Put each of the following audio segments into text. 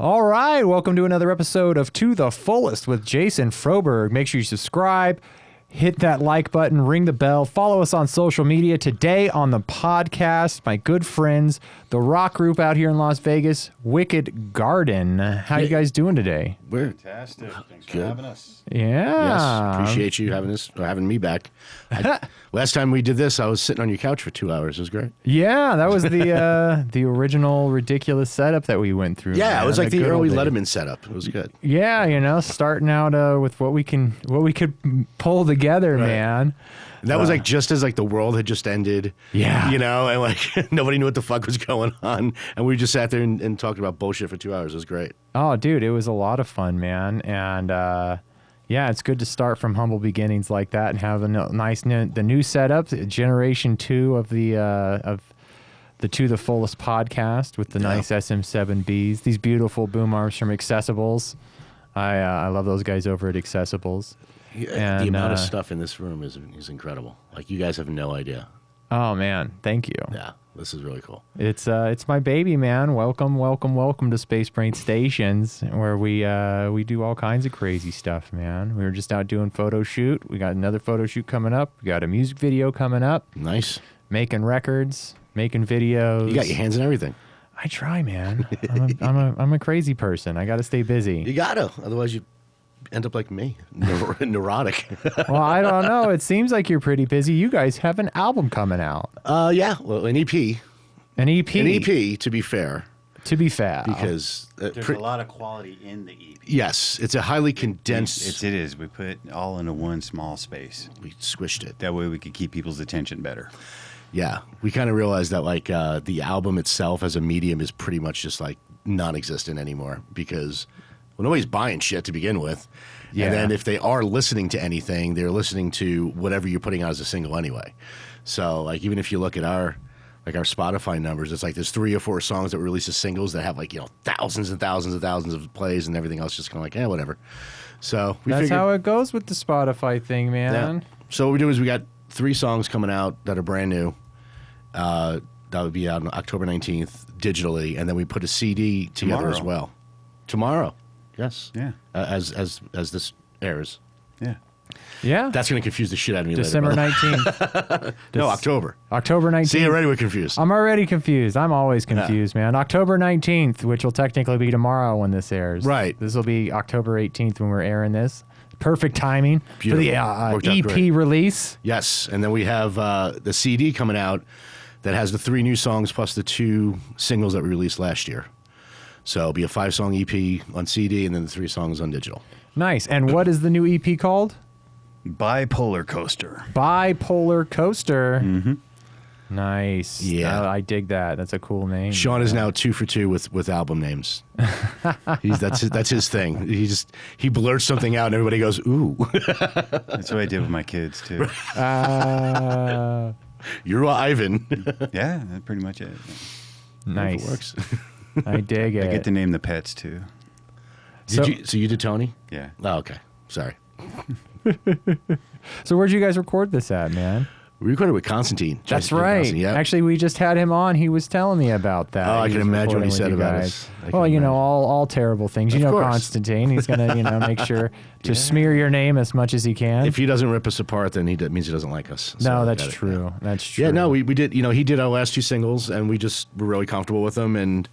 All right, welcome to another episode of To the Fullest with Jason Froberg. Make sure you subscribe, hit that like button, ring the bell, follow us on social media. Today on the podcast, my good friends, the rock group out here in Las Vegas, Wicked Garden. How you guys doing today? We're Fantastic. Thanks for having us. Yeah. Yes, appreciate you having me back. Last time we did this, I was sitting on your couch for 2 hours. It was great. Yeah, that was the original ridiculous setup that we went through. Yeah, man. it was like the good early old days. Letterman setup. It was good. Yeah, you know, starting out with what we could pull together, man. And that was like just as like the world had just ended. Yeah. You know, and like nobody knew what the fuck was going on. And we just sat there and talked about bullshit for 2 hours. It was great. Oh, dude, it was a lot of fun, man. And yeah, it's good to start from humble beginnings like that and have a the new setup, generation 2 of the To the Fullest podcast with the nice SM7Bs, these beautiful boom arms from Accessibles. I love those guys over at Accessibles. And, the amount of stuff in this room is incredible. Like you guys have no idea. Oh man, thank you. Yeah, this is really cool. It's my baby, man. Welcome to Space Brain Stations, where we do all kinds of crazy stuff, man. We were just out doing photo shoot. We got another photo shoot coming up. We got a music video coming up. Nice. Making records, making videos. You got your hands in everything. I try, man. I'm a crazy person. I got to stay busy. You gotta, otherwise you end up like me, neurotic. Well, I don't know. It seems like you're pretty busy. You guys have an album coming out. Yeah, well, an EP. An EP. An EP, to be fair. To be fair. Because There's a lot of quality in the EP. yes, it's a highly condensed. It is. We put it all into one small space. We squished it. That way we could keep people's attention better. Yeah, we kind of realized that like the album itself as a medium is pretty much just like non-existent anymore because well, nobody's buying shit to begin with. Yeah. And then if they are listening to anything, they're listening to whatever you're putting out as a single anyway. So like even if you look at our Spotify numbers, it's like there's 3 or 4 songs that were released as singles that have like, you know, thousands and thousands and thousands of plays and everything else just kind of like, whatever. So we That's figured, how it goes with the Spotify thing, man. yeah. So what we do is we got 3 songs coming out that are brand new. That would be out on October 19th digitally, and then we put a CD together as well. Tomorrow. Yes. Yeah. As this airs. Yeah. Yeah. That's going to confuse the shit out of me December later. 19th. No, October. October 19th. See, already we're confused. I'm already confused. I'm always confused, man. October 19th, which will technically be tomorrow when this airs. Right. This will be October 18th when we're airing this. Perfect timing for the Worked out EP great. release. Yes, and then we have the CD coming out that has the 3 new songs plus the 2 singles that we released last year. So it'll be a 5-song EP on CD and then the 3 songs on digital. Nice. And what is the new EP called? Bipolar Coaster. Bipolar Coaster. Mm-hmm. Nice. Yeah. I dig that. That's a cool name. Sean is now 2 for 2 with album names. That's his thing. He blurts something out and everybody goes, ooh. That's what I did with my kids, too. You're Ivan. Yeah, that's pretty much it. Nice. It works. I dig it. I get to name the pets, too. So- So you did Tony? Yeah. Oh, okay. Sorry. So where'd you guys record this at, man? We recorded with Constantine. That's Jason right. Constantine, yeah. Actually, we just had him on. He was telling me about that. Oh, I He can was imagine what he recording said with you about guys. us. I Well, can you know, imagine. all terrible things. You Of know, course. Constantine. He's gonna, make sure to smear your name as much as he can. If he doesn't rip us apart, then it means he doesn't like us. No, So, that's got it, true. yeah. That's true. Yeah, no, we did. You know, he did our last 2 singles, and we just were really comfortable with them, and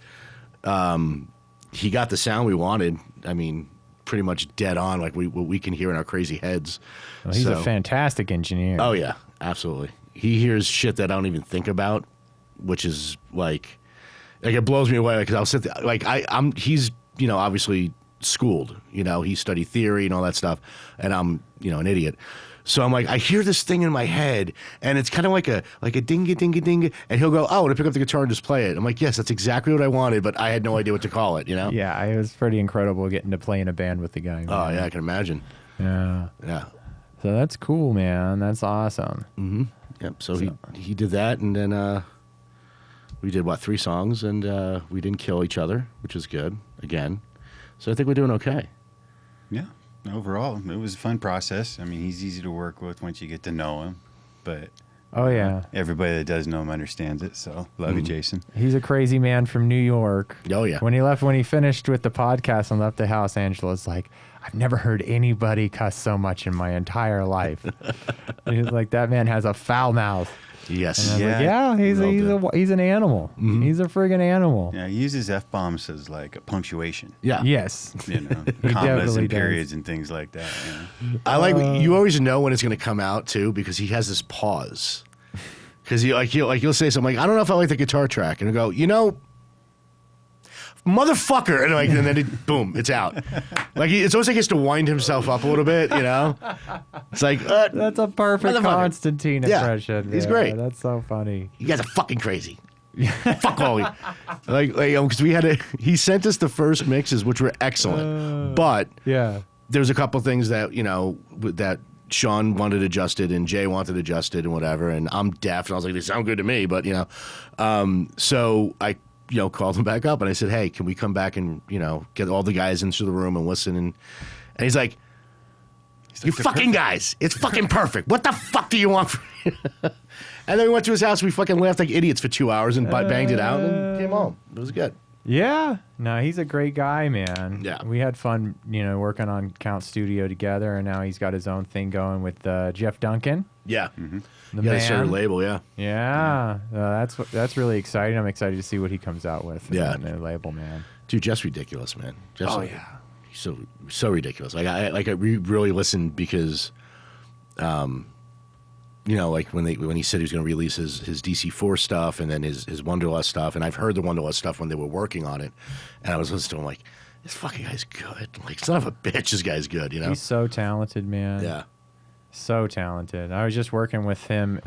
he got the sound we wanted. I mean, pretty much dead on, like what we can hear in our crazy heads. Well, he's So- a fantastic engineer. Oh yeah, absolutely. He hears shit that I don't even think about, which is like it blows me away because I'll sit there, like he's obviously schooled, he studied theory and all that stuff, and I'm an idiot. So I'm like, I hear this thing in my head, and it's kind of like a dinga dinga dinga, and he'll go, oh, to pick up the guitar and just play it. I'm like, yes, that's exactly what I wanted, but I had no idea what to call it. Yeah, it was pretty incredible getting to play in a band with the guy. Oh man. yeah, I can imagine. Yeah. Yeah. So that's cool, man. That's awesome. Mm-hmm. Yep. So he did that, and then we did 3 songs, and we didn't kill each other, which is good again. So I think we're doing okay. Yeah. Overall, it was a fun process. I mean, he's easy to work with once you get to know him. But Oh yeah, Everybody that does know him understands it. So love you, Jason. he's a crazy man from New York. Oh, yeah. When he finished with the podcast and left the house, Angela's like, I've never heard anybody cuss so much in my entire life. And he's like, that man has a foul mouth. Yes. And I was like, yeah, he's an animal. He's a friggin' animal. Yeah, he uses F-bombs as like a punctuation. Yeah. Yes. You know, He commas definitely and does. periods and things like that. You know? I like you always know when it's going to come out too because he has this pause. Because he'll say something like, I don't know if I like the guitar track, and he'll go, motherfucker, and then boom, it's out. It's almost like he has to wind himself up a little bit, you know. It's like That's a perfect Motherfucker. Constantine Yeah, impression. he's Yeah, great. That's so funny. you guys are fucking crazy. Fuck all you. Because he sent us the first mixes, which were excellent, but Yeah. there's a couple things that that Sean wanted adjusted and Jay wanted adjusted and whatever, and I'm deaf, and I was like, they sound good to me, but so I called him back up and I said, hey, can we come back and get all the guys into the room and listen, and he's like, you fucking guys, it's fucking perfect. What the fuck do you want from me? And then we went to his house, we fucking laughed like idiots for 2 hours and banged it out and came home. It was good. Yeah. No, he's a great guy, man. Yeah. We had fun, working on Count Studio together, and now he's got his own thing going with Jeff Duncan. Yeah. The Yeah, man. they started a label, yeah. Yeah. That's really exciting. I'm excited to see what he comes out with. Yeah. In the label, man. Dude, Jeff's ridiculous, man. Jeff's yeah. so ridiculous. I really listened because, when he said he was going to release his DC4 stuff and then his Wonderlust stuff, and I've heard the Wonderlust stuff when they were working on it, and I was listening to him like, this fucking guy's good. Like, son of a bitch, this guy's good. He's so talented, man. Yeah. So talented. I was just working with him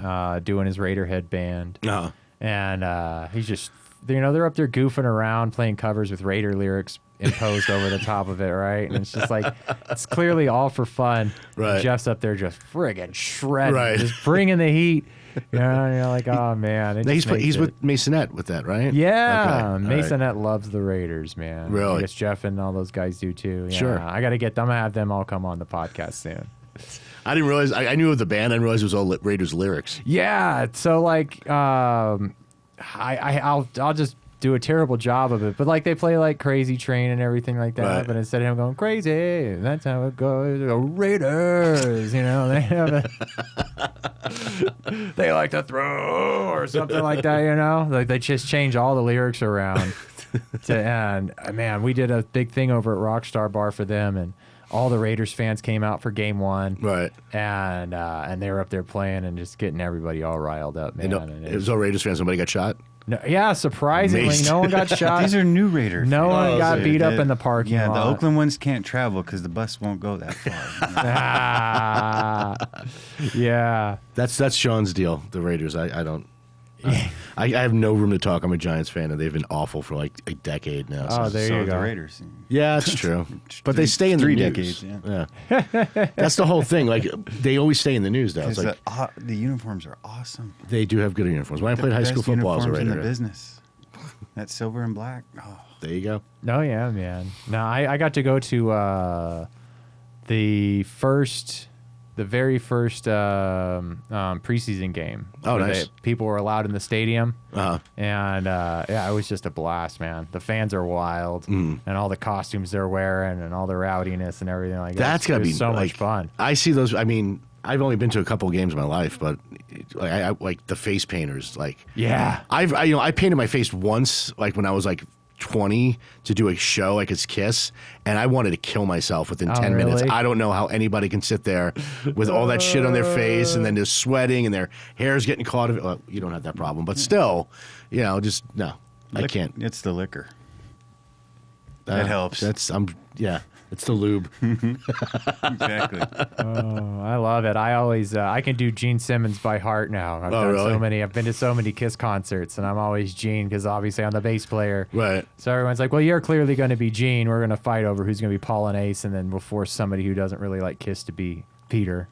doing his Raiderhead band. Uh-huh. And he's just, they're up there goofing around, playing covers with Raider lyrics imposed over the top of it, right? And it's just like, it's clearly all for fun. Right. And Jeff's up there just friggin' shredding, Right. just bringing the heat. And you're like, oh, man. He's with Masonette with that, right? Yeah. Okay. All right. Masonette loves the Raiders, man. Really? I guess Jeff and all those guys do too. Yeah. Sure. I got to get them. I'm going to have them all come on the podcast soon. I didn't realize, I knew of the band, I didn't realize it was all Raiders lyrics. Yeah, so like, I'll just do a terrible job of it, but like they play like Crazy Train and everything like that. Right. But instead of him going crazy, that's how it goes. The Raiders, they have they like to throw or something like that. Like they just change all the lyrics around. And man, we did a big thing over at Rockstar Bar for them, and all the Raiders fans came out for game one. Right. And they were up there playing and just getting everybody all riled up, man. And it was all Raiders fans. Somebody got shot. No, yeah, surprisingly, Amazing. no one got shot. These are new Raiders. No one got So beat up the- in the parking Yeah, lot. the Oakland ones can't travel because the bus won't go that far. Ah, yeah. That's Sean's deal. The Raiders. I don't. I have no room to talk. I'm a Giants fan, and they've been awful for like a decade now. Oh, there so you are the go. Raiders. yeah, that's true. But they stay in the 3 news. decades, yeah. Yeah. That's the whole thing. Like they always stay in the news now. It's 'Cause like the uniforms are awesome. they do have good uniforms. When I The played high school best football as a uniforms in Raider, the business. That silver and black. Oh, there you go. Oh, yeah, man. No, I got to go to the very first preseason game. Oh, where nice. People were allowed in the stadium. Uh-huh. And it was just a blast, man. The fans are wild, and all the costumes they're wearing, and all the rowdiness and everything like that. That's gotta It was be so like, much fun. I see those. I mean, I've only been to a couple of games in my life, but I like the face painters. Like, Yeah. I painted my face once, like when I was like 20, to do a show like it's Kiss, and I wanted to kill myself within 10 minutes. really? I don't know how anybody can sit there with all that shit on their face, and then they're sweating and their hair's getting caught. Well, you don't have that problem, but still, just no, I can't. It's the liquor. That helps. It's the lube. Exactly. Oh, I love it. I always I can do Gene Simmons by heart now. I've done really? so many. I've been to so many Kiss concerts, and I'm always Gene because obviously I'm the bass player. Right. So everyone's like, "Well, you're clearly going to be Gene. We're going to fight over who's going to be Paul and Ace, and then we'll force somebody who doesn't really like Kiss to be Peter."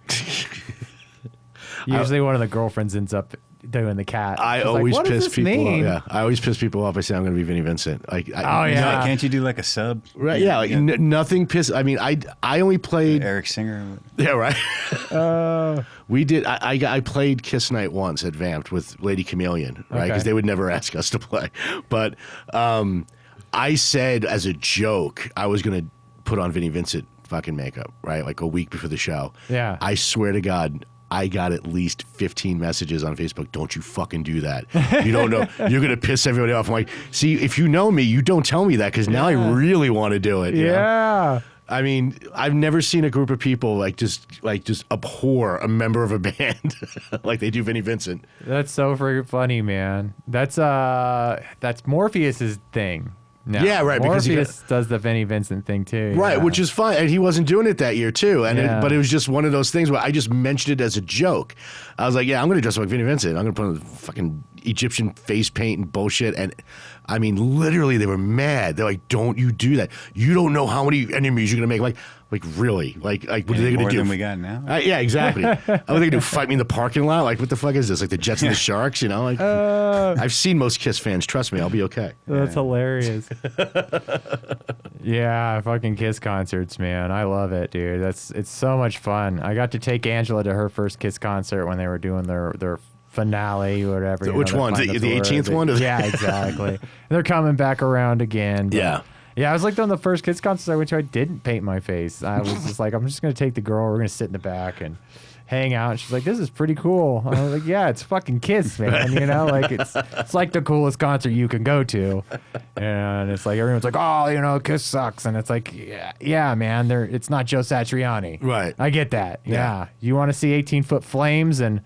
Usually, one of the girlfriends ends up doing the cat. I was always what does piss this people off. mean? Yeah, I always piss people off by saying I'm going to be Vinnie Vincent. Like, Oh, yeah. Can't you do like a sub? right? Yeah, like, nothing piss. I mean, I only played Eric Singer. Yeah, right. We did. I played Kiss Night once at Vamped with Lady Chameleon, right? Because Okay. they would never ask us to play. But I said as a joke I was going to put on Vinnie Vincent fucking makeup, right? Like a week before the show. Yeah. I swear to God, I got at least 15 messages on Facebook. Don't you fucking do that. You don't know. You're going to piss everybody off. I'm like, see, if you know me, you don't tell me that because now I really want to do it. you know? Yeah. I mean, I've never seen a group of people just abhor a member of a band like they do Vinnie Vincent. That's so freaking funny, man. That's Morpheus's thing. Now. Yeah, right, because Morpheus does the Vinnie Vincent thing too. Right, yeah. which is fine. And he wasn't doing it that year, too. And Yeah. but it was just one of those things where I just mentioned it as a joke. I was like, yeah, I'm going to dress like Vinnie Vincent. I'm going to put on the fucking Egyptian face paint and bullshit. And I mean, literally, they were mad. They're like, don't you do that. You don't know how many enemies you're going to make. Like really? Like what are they going More to do? than we got now. Yeah, exactly. What are they going to do? Fight me in the parking lot? Like, what the fuck is this? Like the Jets and the Sharks, you know? Like, I've seen most Kiss fans. Trust me, I'll be okay. That's hilarious. Yeah, fucking Kiss concerts, man. I love it, dude. It's so much fun. I got to take Angela to her first Kiss concert when they were doing their finale or whatever. Which one? The 18th one? Yeah, exactly. They're coming back around again. But Yeah. Yeah, I was like on the first Kiss concert I went to, I didn't paint my face. I was just like, I'm just going to take the girl. We're going to sit in the back and hang out. And she's like, this is pretty cool. I was like, yeah, it's fucking Kiss, man. You know, like it's like the coolest concert you can go to. And it's like, everyone's like, oh, you know, Kiss sucks. And it's like, yeah, man, it's not Joe Satriani. Right. I get that. Yeah. Yeah. You want to see 18-foot flames and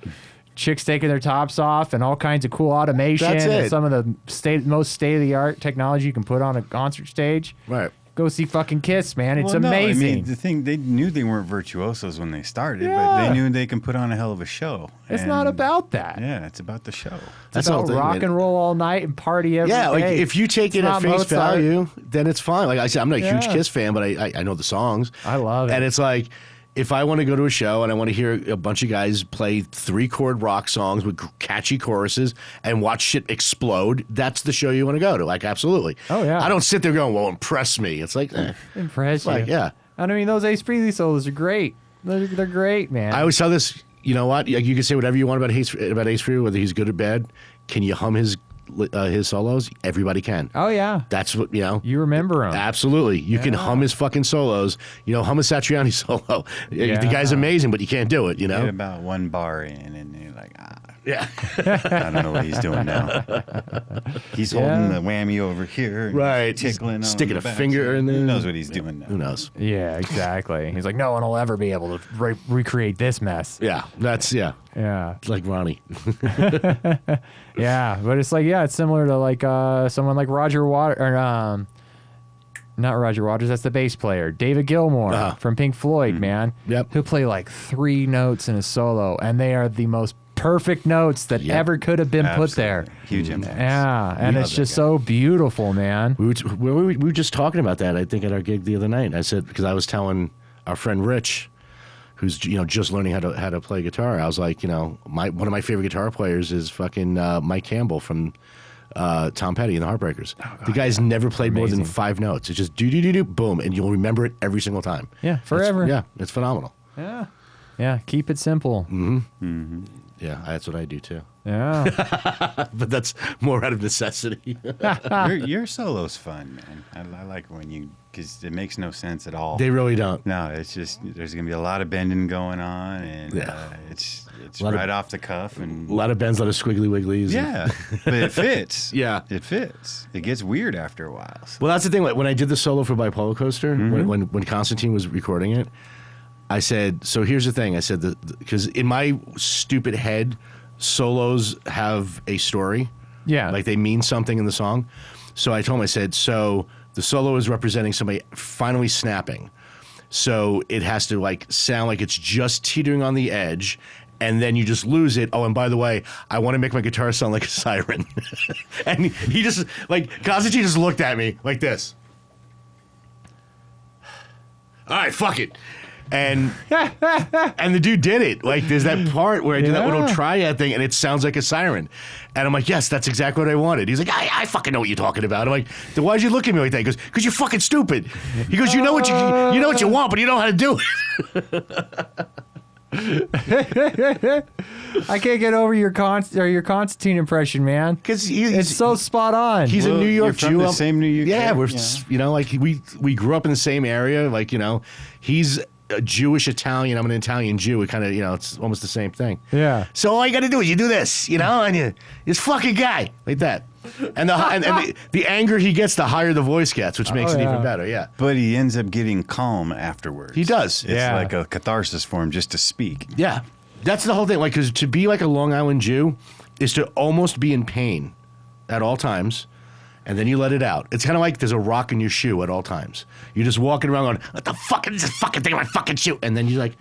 chicks taking their tops off and all kinds of cool automation That's and it. some of the most state-of-the-art technology you can put on a concert stage. Right. Go see fucking Kiss, man. It's Well, no, amazing. I mean, the thing, they knew they weren't virtuosos when they started, but Yeah. they knew they can put on a hell of a show. It's And, not about that. Yeah, it's about the show. It's the whole about thing, rock man. and roll all night and party every day. Yeah, like if you take It's it at not face Mozart. value, then it's fine. Like I said, I'm not a huge Yeah. Kiss fan, but I know the songs. I love it. And it's like, if I want to go to a show and I want to hear a bunch of guys play 3-chord rock songs with catchy choruses and watch shit explode, that's the show you want to go to. Like, absolutely. Oh, yeah. I don't sit there going, well, impress me. It's like, Impress you. like, yeah. I mean, those Ace Frehley solos are great. They're great, man. I always tell this, you know what? You can say whatever you want about Ace Frehley, whether he's good or bad. Can you hum his solos? Everybody can. Oh, yeah. That's what, you know. You remember them. Absolutely. You can hum his fucking solos. You know, hum a Satriani solo. Yeah. The guy's amazing, but you can't do it, you Get know? about one bar in, and you're like, Yeah. I don't know what he's doing now. He's holding the whammy over here, and Right. tickling, on Sticking the a back. finger in there. Who knows what he's doing now? Who knows? Yeah, exactly. He's like, no one will ever be able to recreate this mess. Yeah. That's, Yeah. like Ronnie. Yeah, but it's like, yeah, it's similar to like someone like Roger Waters, or not Roger Waters, that's the bass player, David Gilmour from Pink Floyd, man. Yep. Who play like 3 notes in a solo, and they are the most perfect notes that Yep. ever could have been put there. Absolutely. Huge impact. Yeah, and love it's that just guy. so beautiful, man. We were just talking about that, I think, at our gig the other night. I said, because I was telling our friend Rich, who's, you know, just learning how to play guitar. I was like, you know, one of my favorite guitar players is fucking Mike Campbell from Tom Petty and the Heartbreakers. The guy's never played more than Amazing. 5 notes. It's just do boom, and you'll remember it every single time. Yeah, forever. It's phenomenal. Yeah. Yeah, keep it simple. Yeah, that's what I do too. Yeah. But that's more out of necessity. Your solo's fun, man. I like when you, because it makes no sense at all. They really don't. No, it's just there's gonna be a lot of bending going on, and Yeah. it's A lot of- right off the cuff, and A lot of bends, a lot of squiggly wigglies. yeah, but it fits. Yeah. it fits. It gets weird after a while. So. Well, that's the thing. Like, when I did the solo for Bipolar Coaster, when Constantine was recording it, I said, so here's the thing. I said, because in my stupid head, solos have a story. Yeah. Like they mean something in the song. So I told him, I said, so the solo is representing somebody finally snapping. So it has to like sound like it's just teetering on the edge, and then you just lose it. Oh, and by the way, I want to make my guitar sound like a siren. And he just, like, Constantine just looked at me like this. All right, fuck it. And and the dude did it. Like, there's that part where I do that little triad thing, and it sounds like a siren. And I'm like, yes, that's exactly what I wanted. He's like, I fucking know what you're talking about. I'm like, then why'd you look at me like that? He goes, because you're fucking stupid. He goes, you know what you want, but you don't know how to do it. I can't get over your Constantine impression, man. Because it's so spot on. He's a New York Jew. From the same New York. Yeah, we're like we grew up in the same area. Like, he's a Jewish Italian. I'm an Italian Jew. It kind of it's almost the same thing. Yeah. So all you got to do is you do this, and you this fucking guy like that. And the anger he gets, the higher the voice gets, which makes it even better. Yeah. But he ends up getting calm afterwards. He does. It's like a catharsis for him just to speak. Yeah. That's the whole thing. Like, because to be like a Long Island Jew is to almost be in pain at all times, and then you let it out. It's kind of like there's a rock in your shoe at all times. You're just walking around going, what the fuck is this fucking thing in my fucking shoe? And then you're like,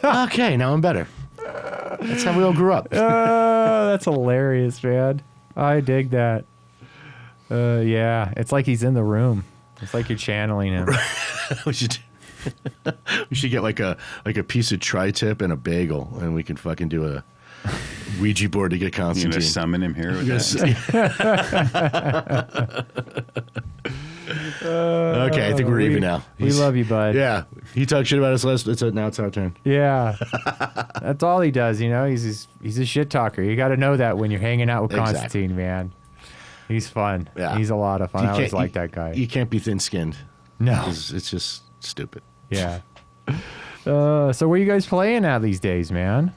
okay, now I'm better. That's how we all grew up. That's hilarious, man. I dig that. Yeah, it's like he's in the room. It's like you're channeling him. we should get like a piece of tri-tip and a bagel, and we can fucking do a Ouija board to get Constantine. You're gonna summon him here with Okay, I think we're even now. We love you, bud. Yeah, he talked shit about us last. Now it's our turn. Yeah, that's all he does. He's a shit talker. You got to know that when you're hanging out with Constantine, man. He's fun. Yeah, he's a lot of fun. I always like that guy. You can't be thin-skinned. No, it's just stupid. Yeah. So where you guys playing at these days, man?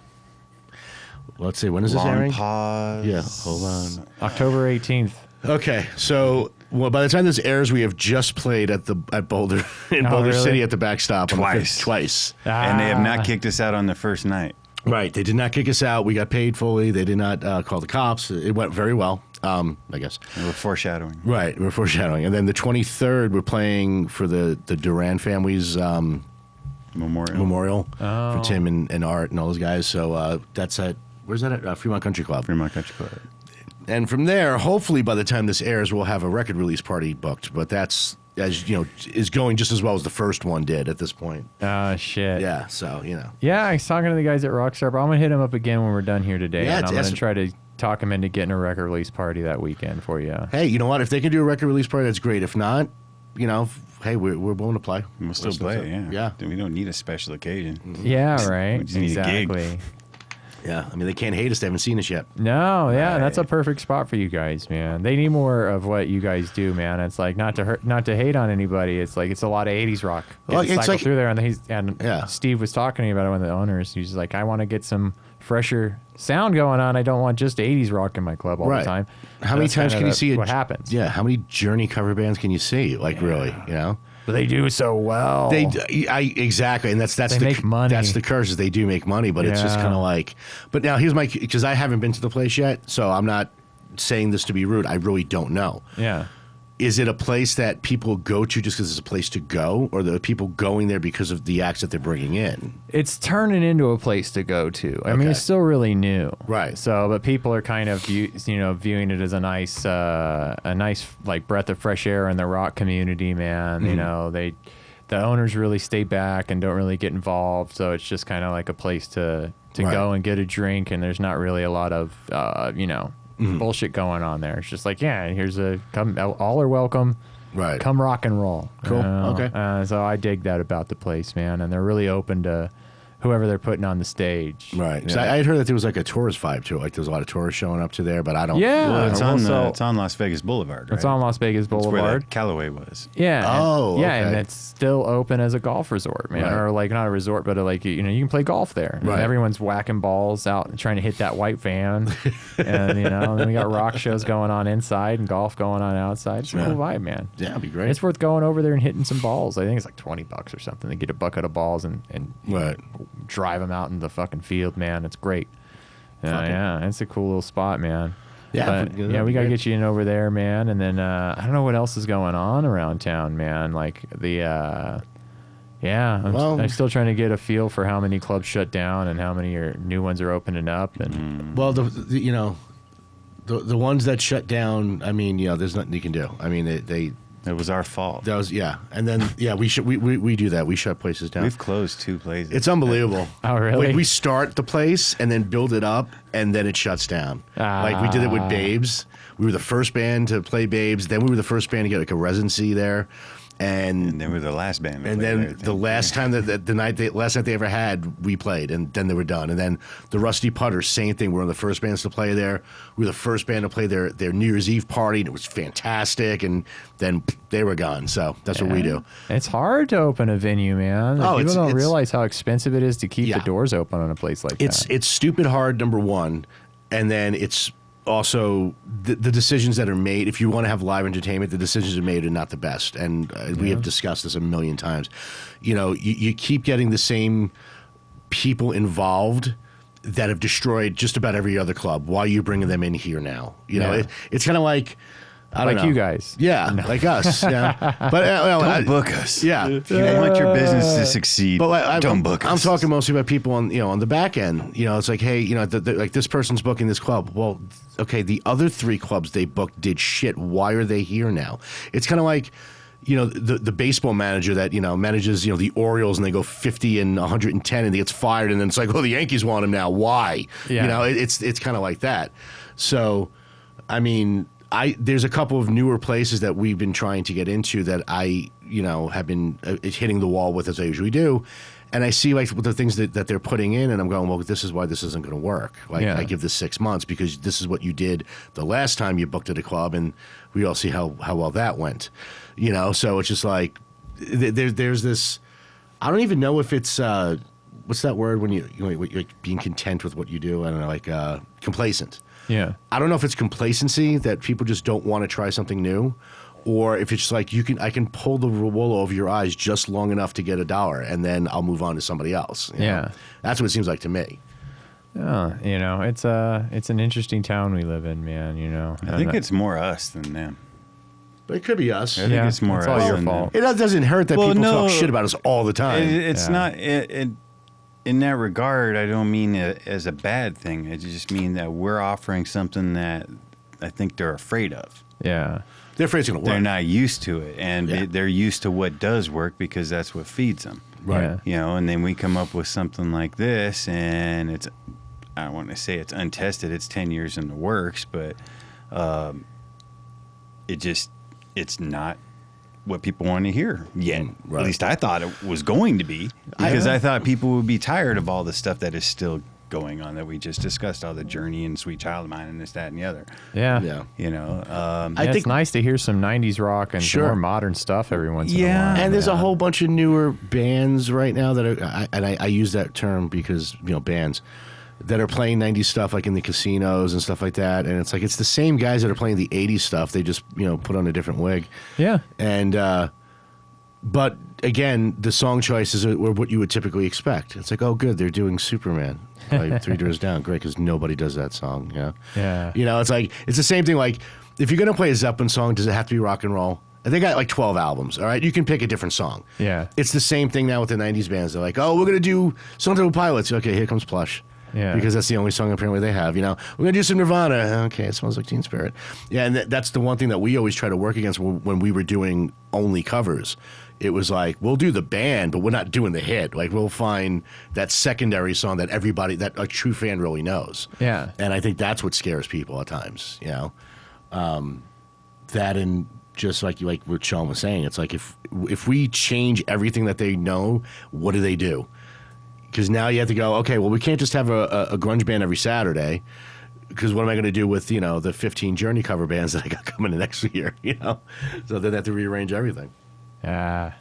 Let's see. When is this airing? Pause. Yeah, hold on. October 18th. Okay, so by the time this airs, we have just played at Boulder Boulder really? City at the backstop twice. And they have not kicked us out on the first night. Right, they did not kick us out. We got paid fully. They did not call the cops. It went very well. I guess. We're foreshadowing. Right, we're foreshadowing. And then the 23rd, we're playing for the Duran family's memorial for Tim and Art and all those guys. So that's at, where's that at? Fremont Country Club. Fremont Country Club. And from there, hopefully by the time this airs, we'll have a record release party booked. But that's, as you know, is going just as well as the first one did at this point. Oh, shit. Yeah, so, Yeah, I was talking to the guys at Rockstar, but I'm going to hit him up again when we're done here today. Yeah, and I'm going to try to talk him into getting a record release party that weekend for you. Hey, you know what? If they can do a record release party, that's great. If not, hey, we're willing to play. We'll still play, yeah. Yeah. We don't need a special occasion. Yeah, right. We just need a gig. Exactly. Yeah, I mean, they can't hate us. They haven't seen us yet. No, yeah, Right. that's a perfect spot for you guys, man. They need more of what you guys do, man. It's like not to hate on anybody. It's like it's a lot of '80s rock. Well, It's it's cycle like- through there, and Steve was talking to me about it, one of the owners. He's like, I want to get some fresher sound going on. I don't want just '80s rock in my club all the time. How many That's times kinda can you see what happens? Yeah, how many Journey cover bands can you see? Like, really, But they do so well. Exactly, and that's They the make money. That's the curse is they do make money, but it's just Yeah. kind of like. But now here's because I haven't been to the place yet, so I'm not saying this to be rude. I really don't know. Yeah. Is it a place that people go to just because it's a place to go, or are people going there because of the acts that they're bringing in? It's turning into a place to go to. I mean, Okay. it's still really new, Right. So, but people are kind of viewing it as a nice like breath of fresh air in the rock community, man. Mm-hmm. The owners really stay back and don't really get involved, so it's just kind of like a place to Right. go and get a drink, and there's not really a lot of bullshit going on there. It's just like, yeah, here's all are welcome. Right. Come rock and roll. Cool. Okay. So I dig that about the place, man. And they're really open to whoever they're putting on the stage. Right. 'Cause Yeah. I had heard that there was like a tourist vibe to it. Like there's a lot of tourists showing up to there, but I don't. Yeah. Well, it's well, on Las Vegas Boulevard, right? It's on Las Vegas That's where Boulevard. that Callaway was. Yeah. Oh, yeah, and okay. it's still open as a golf resort, man. Right. Or like not a resort, but like you can play golf there. And Right. everyone's whacking balls out and trying to hit that white van, and and then we got rock shows going on inside and golf going on outside. It's a cool vibe, man. Yeah, it'd be great. It's worth going over there and hitting some balls. I think it's like $20 or something. They get a bucket of balls and Right. drive them out in the fucking field, man. It's great. Fucking- Yeah, it's a cool little spot, man. Yeah, But, yeah, yeah, we gotta great. get you in over there, man. And then I don't know what else is going on around town, man. Like I'm still trying to get a feel for how many clubs shut down and how many new ones are opening up. And Well, the ones that shut down, I mean, there's nothing you can do. I mean, It was our fault. That was and then we do that. We shut places down. We've closed 2 places. It's unbelievable. Oh, really? Like we start the place and then build it up, and then it shuts down. Like we did it with Babes. We were the first band to play Babes. Then we were the first band to get like a residency there. And then we were the last band. And then the last time last night they ever had, we played, and then they were done. And then the Rusty Putters, same thing. We were one of the first bands to play there. We were the first band to play their New Year's Eve party, and it was fantastic. And then they were gone. So that's what we do. It's hard to open a venue, man. Like, people don't realize how expensive it is to keep the doors open on a place like that. It's stupid hard, number one, and then it's also the decisions that are made. If you want to have live entertainment, the decisions are made are not the best, and we have discussed this a million times. You know, you keep getting the same people involved that have destroyed just about every other club. Why are you bringing them in here now? You know, it's kind of like, I don't know. You guys. Yeah, like us. Yeah. But don't book us. Yeah. If you want your business to succeed, don't book us. I'm talking mostly about people on the back end. You know, it's like, hey, you know, like this person's booking this club. Well, okay, the other 3 clubs they booked did shit. Why are they here now? It's kind of like, you know, the baseball manager that, you know, manages, you know, the Orioles, and they go 50 and 110 and he gets fired, and then it's like, oh, the Yankees want him now. Why? Yeah. You know, it's kind of like that. So, I mean, there's a couple of newer places that we've been trying to get into that I, you know, have been hitting the wall with, as I usually do. And I see like the things that they're putting in, and I'm going, well, this is why this isn't going to work. Like I give this 6 months because this is what you did the last time you booked at a club, and we all see how well that went. You know, so it's just like there's this. I don't even know if it's what's that word when you're like being content with what you do. I don't know, like complacent. Yeah. I don't know if it's complacency that people just don't want to try something new, or if it's just like I can pull the wool over your eyes just long enough to get $1, and then I'll move on to somebody else. You know? That's what it seems like to me. Yeah, you know, it's an interesting town we live in, man. You know, I think it's more us than them. But it could be us. I think it's more us. It's all your than fault. them. It doesn't hurt that people talk shit about us all the time. It's not. In that regard, I don't mean it as a bad thing. I just mean that we're offering something that I think they're afraid of. Yeah. They're afraid it's going to work. They're not used to it, and they're used to what does work because that's what feeds them. Right. Yeah. You know, and then we come up with something like this, and it's, I don't want to say it's untested. It's 10 years in the works, but it's not what people want to hear yet. Right. At least I thought it was going to be, because I thought people would be tired of all the stuff that is still going on that we just discussed, all the Journey and Sweet Child of Mine and this, that, and the other. Yeah. Yeah. You know, I think it's nice to hear some 90s rock and some more modern stuff every once in a while. And there's a whole bunch of newer bands right now that are, and I use that term because, you know, bands that are playing 90s stuff like in the casinos and stuff like that. And it's like, it's the same guys that are playing the 80s stuff. They just, you know, put on a different wig. Yeah. And, but again, the song choices were what you would typically expect. It's like, oh, good, they're doing Superman. Like 3 Doors Down. Great, because nobody does that song. Yeah. You know, it's like, it's the same thing. Like, if you're going to play a Zeppelin song, does it have to be rock and roll? And they got like 12 albums, all right? You can pick a different song. Yeah. It's the same thing now with the 90s bands. They're like, oh, we're going to do something with Pilots. Okay, here comes Plush. Yeah. Because that's the only song apparently they have, you know. We're going to do some Nirvana. Okay, it smells like Teen Spirit. Yeah, and that's the one thing that we always try to work against when we were doing only covers. It was like, we'll do the band, but we're not doing the hit. Like, we'll find that secondary song that everybody, that a true fan really knows. Yeah. And I think that's what scares people at times, you know. That and just like what Sean was saying, it's like if we change everything that they know, what do they do? Because now you have to go, okay, well, we can't just have a grunge band every Saturday, because what am I going to do with, you know, the 15 Journey cover bands that I got coming in next year, you know? So then they have to rearrange everything. Yeah.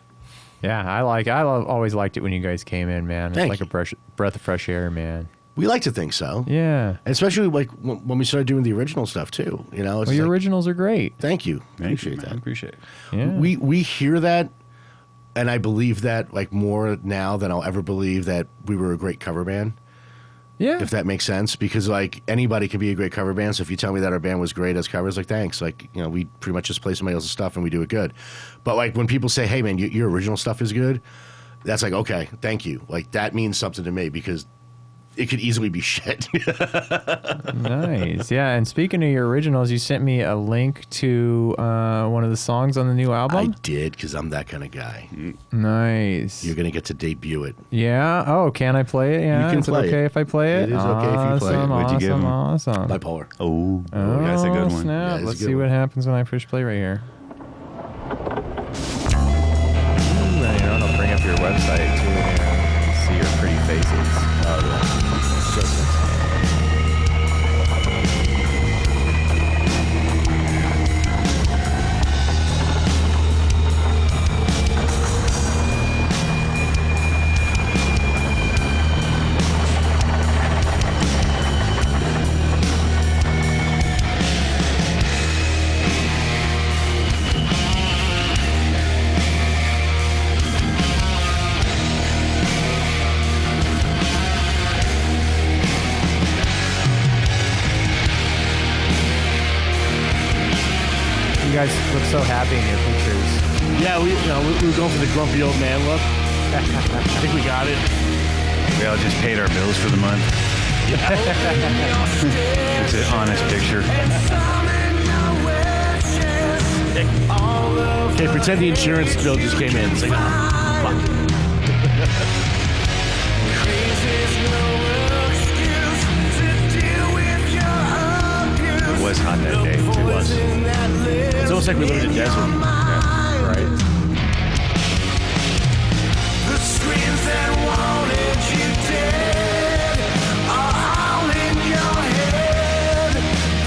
I always liked it when you guys came in, man. It's like a breath of fresh air, man. We like to think so. Yeah. Especially like when we started doing the original stuff too, you know? It's Well, your like, originals are great. Thank you. Thank you, Appreciate man. that. Appreciate it. Yeah. We hear that, and I believe that like more now than I'll ever believe that we were a great cover band. Yeah. If that makes sense, because like anybody can be a great cover band. So if you tell me that our band was great as covers, like thanks, like, you know, we pretty much just play somebody else's stuff and we do it good. But like when people say, hey man, your original stuff is good, that's like, okay, thank you. Like that means something to me, because it could easily be shit. Nice. Yeah, and speaking of your originals, you sent me a link to one of the songs on the new I album. did, because I'm that kind of guy. Nice. You're going to get to debut it. Yeah. Oh, can I play it? Yeah. You can Is play it okay it. if I play it? It is okay if you play it. Awesome, What'd you give him? Awesome. Bipolar. Oh, Oh, that's a good one. Snap. Yeah, Let's it's a good see what one. happens when I push play right here. I'll bring up your website too. Yeah. See your pretty faces. You guys look so happy in your pictures. Yeah, we were going for the grumpy old man look. I think we got it. We all just paid our bills for the month. It's an honest picture. Okay, pretend the insurance bill just came in. It's like, fuck. It was hot that day. It was. It's almost like we live in a desert. Yeah, right. The screams that wanted you dead are all in your head.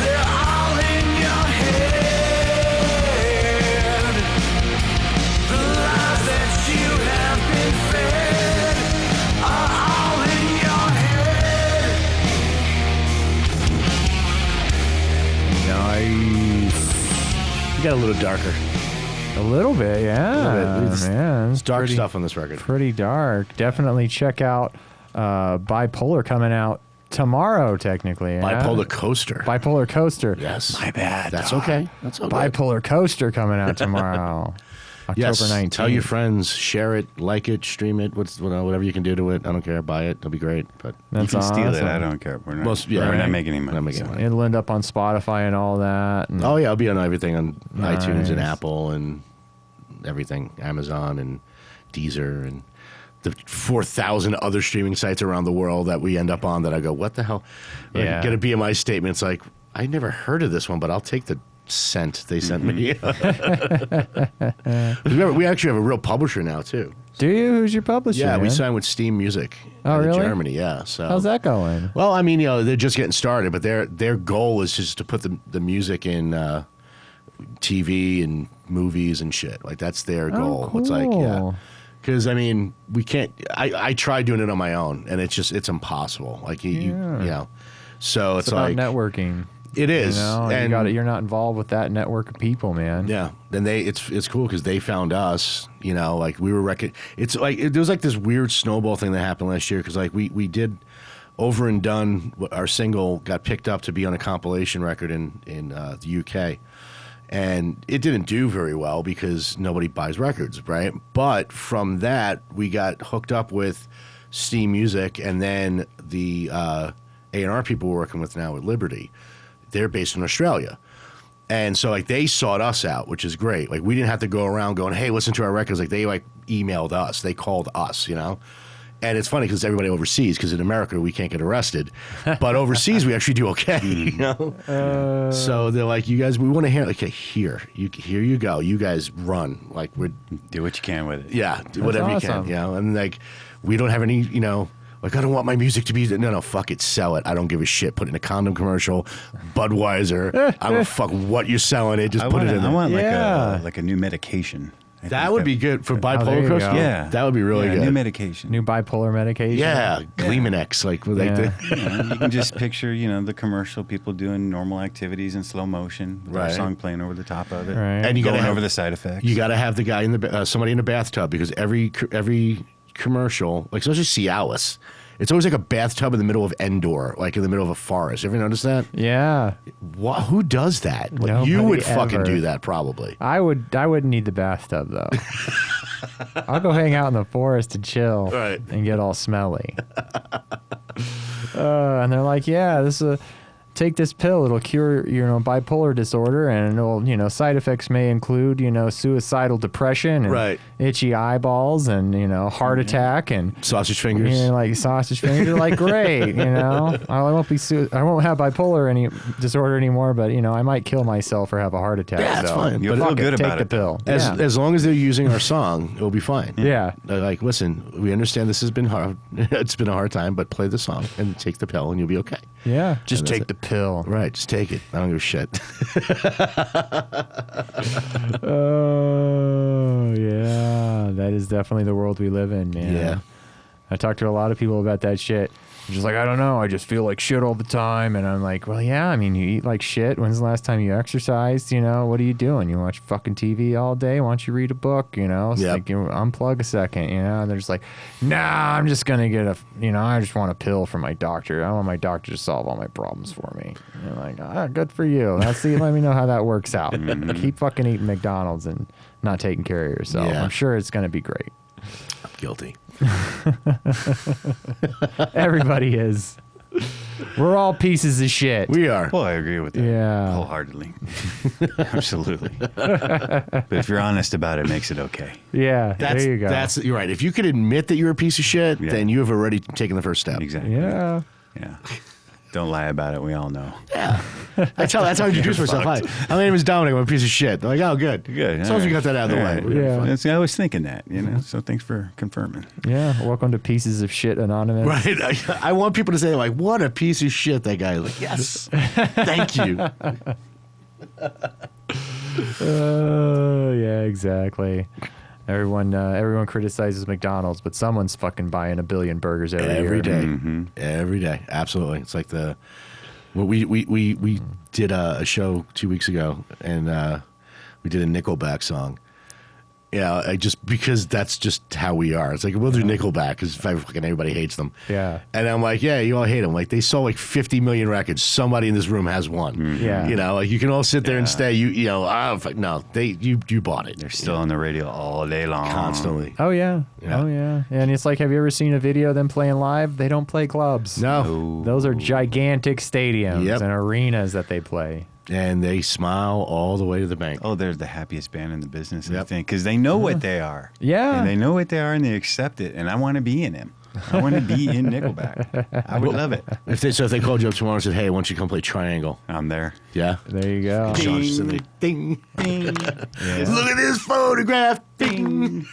They're all in your head. The lies that you have been fed are all in your head. Nice. You got a little darker. A little bit, yeah. It's Man, It's dark pretty, stuff on this record. Pretty dark. Definitely check out Bipolar coming out tomorrow, technically. Yeah? Bipolar Coaster. Bipolar Coaster. Yes. My bad. That's dog. okay. That's okay. Bipolar Coaster coming out tomorrow. October Yes. 19th. Tell your friends, share it, like it, stream it, whatever you can do to it. I don't care. Buy it. It'll be great. But You That's can steal it. awesome. I don't care. We're not, Most- yeah, we're right. not making any money. Not making money. It'll end up on Spotify and all that. And Oh yeah, I'll be on everything on iTunes and Nice. Apple and everything, Amazon and Deezer and the 4,000 other streaming sites around the world that we end up on. That I go, what the hell? Like, Yeah. get a BMI statement. It's like I never heard of this one, but I'll take the cent they sent me. we actually have a real publisher now too. Do you? Who's your publisher? Yeah, we man? signed with Steam Music Oh, in really? Germany. Yeah, so How's that going? Well, I mean, they're just getting started, but their goal is just to put the music in TV and movies and shit. Like that's their goal. It's like, yeah, cool. because I mean, we can't. I tried doing it on my own, and it's impossible. Like you know, so It's it's about like networking. it is, You know, and you're not involved with that network of people, man. yeah, then it's cool because they found us. You know, like we were It's like there was like this weird snowball thing that happened last year because like we did Over and Done. Our single got picked up to be on a compilation record in the UK, and it didn't do very well because nobody buys records, right? But from that we got hooked up with Steam Music, and then the A&R people we're working with now at Liberty. They're based in Australia. And so like they sought us out, which is great. Like we didn't have to go around going, hey, listen to our records. Like they like emailed us. They called us, you know? And it's funny because everybody overseas, because in America we can't get arrested. But overseas we actually do okay, you know? So they're like, you guys, we want to hear, okay, here you go. You guys run. Like we're, Do what you can with it. yeah, do whatever you awesome. can, you know? And like, we don't have any, you know, like I don't want my music to be, no, fuck it, sell it. I don't give a shit. Put it in a condom commercial, Budweiser. I don't fuck what you're selling it. Just put it in there. I want Yeah. like a new medication. I That think would be good for there bipolar you coaster. go. Yeah, That would be really yeah, good. New medication. New bipolar medication. Yeah, Gleamanex, like with like Yeah. the, You know, you can just picture, the commercial, people doing normal activities in slow motion, with our Right. song playing over the top of it, Right. and you going gotta have, over the side effects. You got to have the guy in the somebody in the bathtub because every commercial, like especially Cialis, it's always like a bathtub in the middle of Endor, like in the middle of a forest. You ever notice that? Yeah. Who does that? Like, you Nobody would fucking ever. do that probably. I wouldn't need the bathtub though. I'll go hang out in the forest and chill Right. and get all smelly. And they're like, yeah, take this pill. It'll cure, bipolar disorder, and it'll, side effects may include, suicidal depression and Right. itchy eyeballs and, heart attack and Sausage fingers. like sausage fingers. You're like, great, I won't I won't have bipolar disorder anymore, but I might kill myself or have a heart attack. Yeah, that's so fine. You'll But feel good take about the it. pill. As long as they're using our song, it'll be fine. Yeah. They're like, listen, we understand this has been hard. It's been a hard time, but play the song and take the pill, and you'll be okay. Yeah. Just And that's take it. the pill. Right, just take it. I don't give a shit. Oh, yeah. That is definitely the world we live in, man. Yeah. I talk to a lot of people about that shit. They're just like, I don't know. I just feel like shit all the time. And I'm like, well, yeah, I mean, you eat like shit. When's the last time you exercised? What are you doing? You watch fucking TV all day? Why don't you read a book? It's Yep. like, unplug a second, And they're just like, nah, I'm just going to get I just want a pill from my doctor. I want my doctor to solve all my problems for me. And you're like, good for you. Let me know how that works out. Keep fucking eating McDonald's and not taking care of yourself. Yeah. I'm sure it's going to be great. Guilty. Everybody is. We're all pieces of shit. We are. Well, I agree with that Yeah. wholeheartedly. Absolutely. But if you're honest about it, it makes it okay. Yeah, there you go. You're right. If you can admit that you're a piece of shit, Yeah. then you have already taken the first step. Exactly. Yeah. Yeah. Don't lie about it. We all know. Yeah. That's how I introduce myself. Hi, my name is Dominic. I'm a piece of shit. They're like, oh, good. Good. As long as we got that out of the way. we're Yeah. fine. I was thinking that, so thanks for confirming. Yeah. Welcome to Pieces of Shit Anonymous. Right. I want people to say, like, what a piece of shit that guy is. Like, yes. Thank you. Yeah, exactly. Everyone criticizes McDonald's, but someone's fucking buying 1 billion burgers every Every year. day. Every day. Absolutely. It's like we did a show 2 weeks ago, and we did a Nickelback song. Yeah, because that's just how we are. It's like, we'll do Nickelback because fucking everybody hates them. Yeah. And I'm like, yeah, you all hate them. Like, they sold like 50 million records. Somebody in this room has one. Yeah. Like, you can all sit there and stay. No, you bought it. They're still on the radio all day long. Constantly. Oh, yeah. Yeah. Oh, yeah. And it's like, have you ever seen a video of them playing live? They don't play clubs. No. Those are gigantic stadiums Yep. and arenas that they play. And they smile all the way to the bank. Oh, they're the happiest band in the business, I Yep. think, because they know what they are. Yeah. And they know what they are, and they accept it. And I want to be in them. I want to be in Nickelback. I would love it. If they called you up tomorrow and said, hey, why don't you come play Triangle? I'm there. Yeah. There you go. Sean's just in there, ding, ding. Look at this photograph. Ding.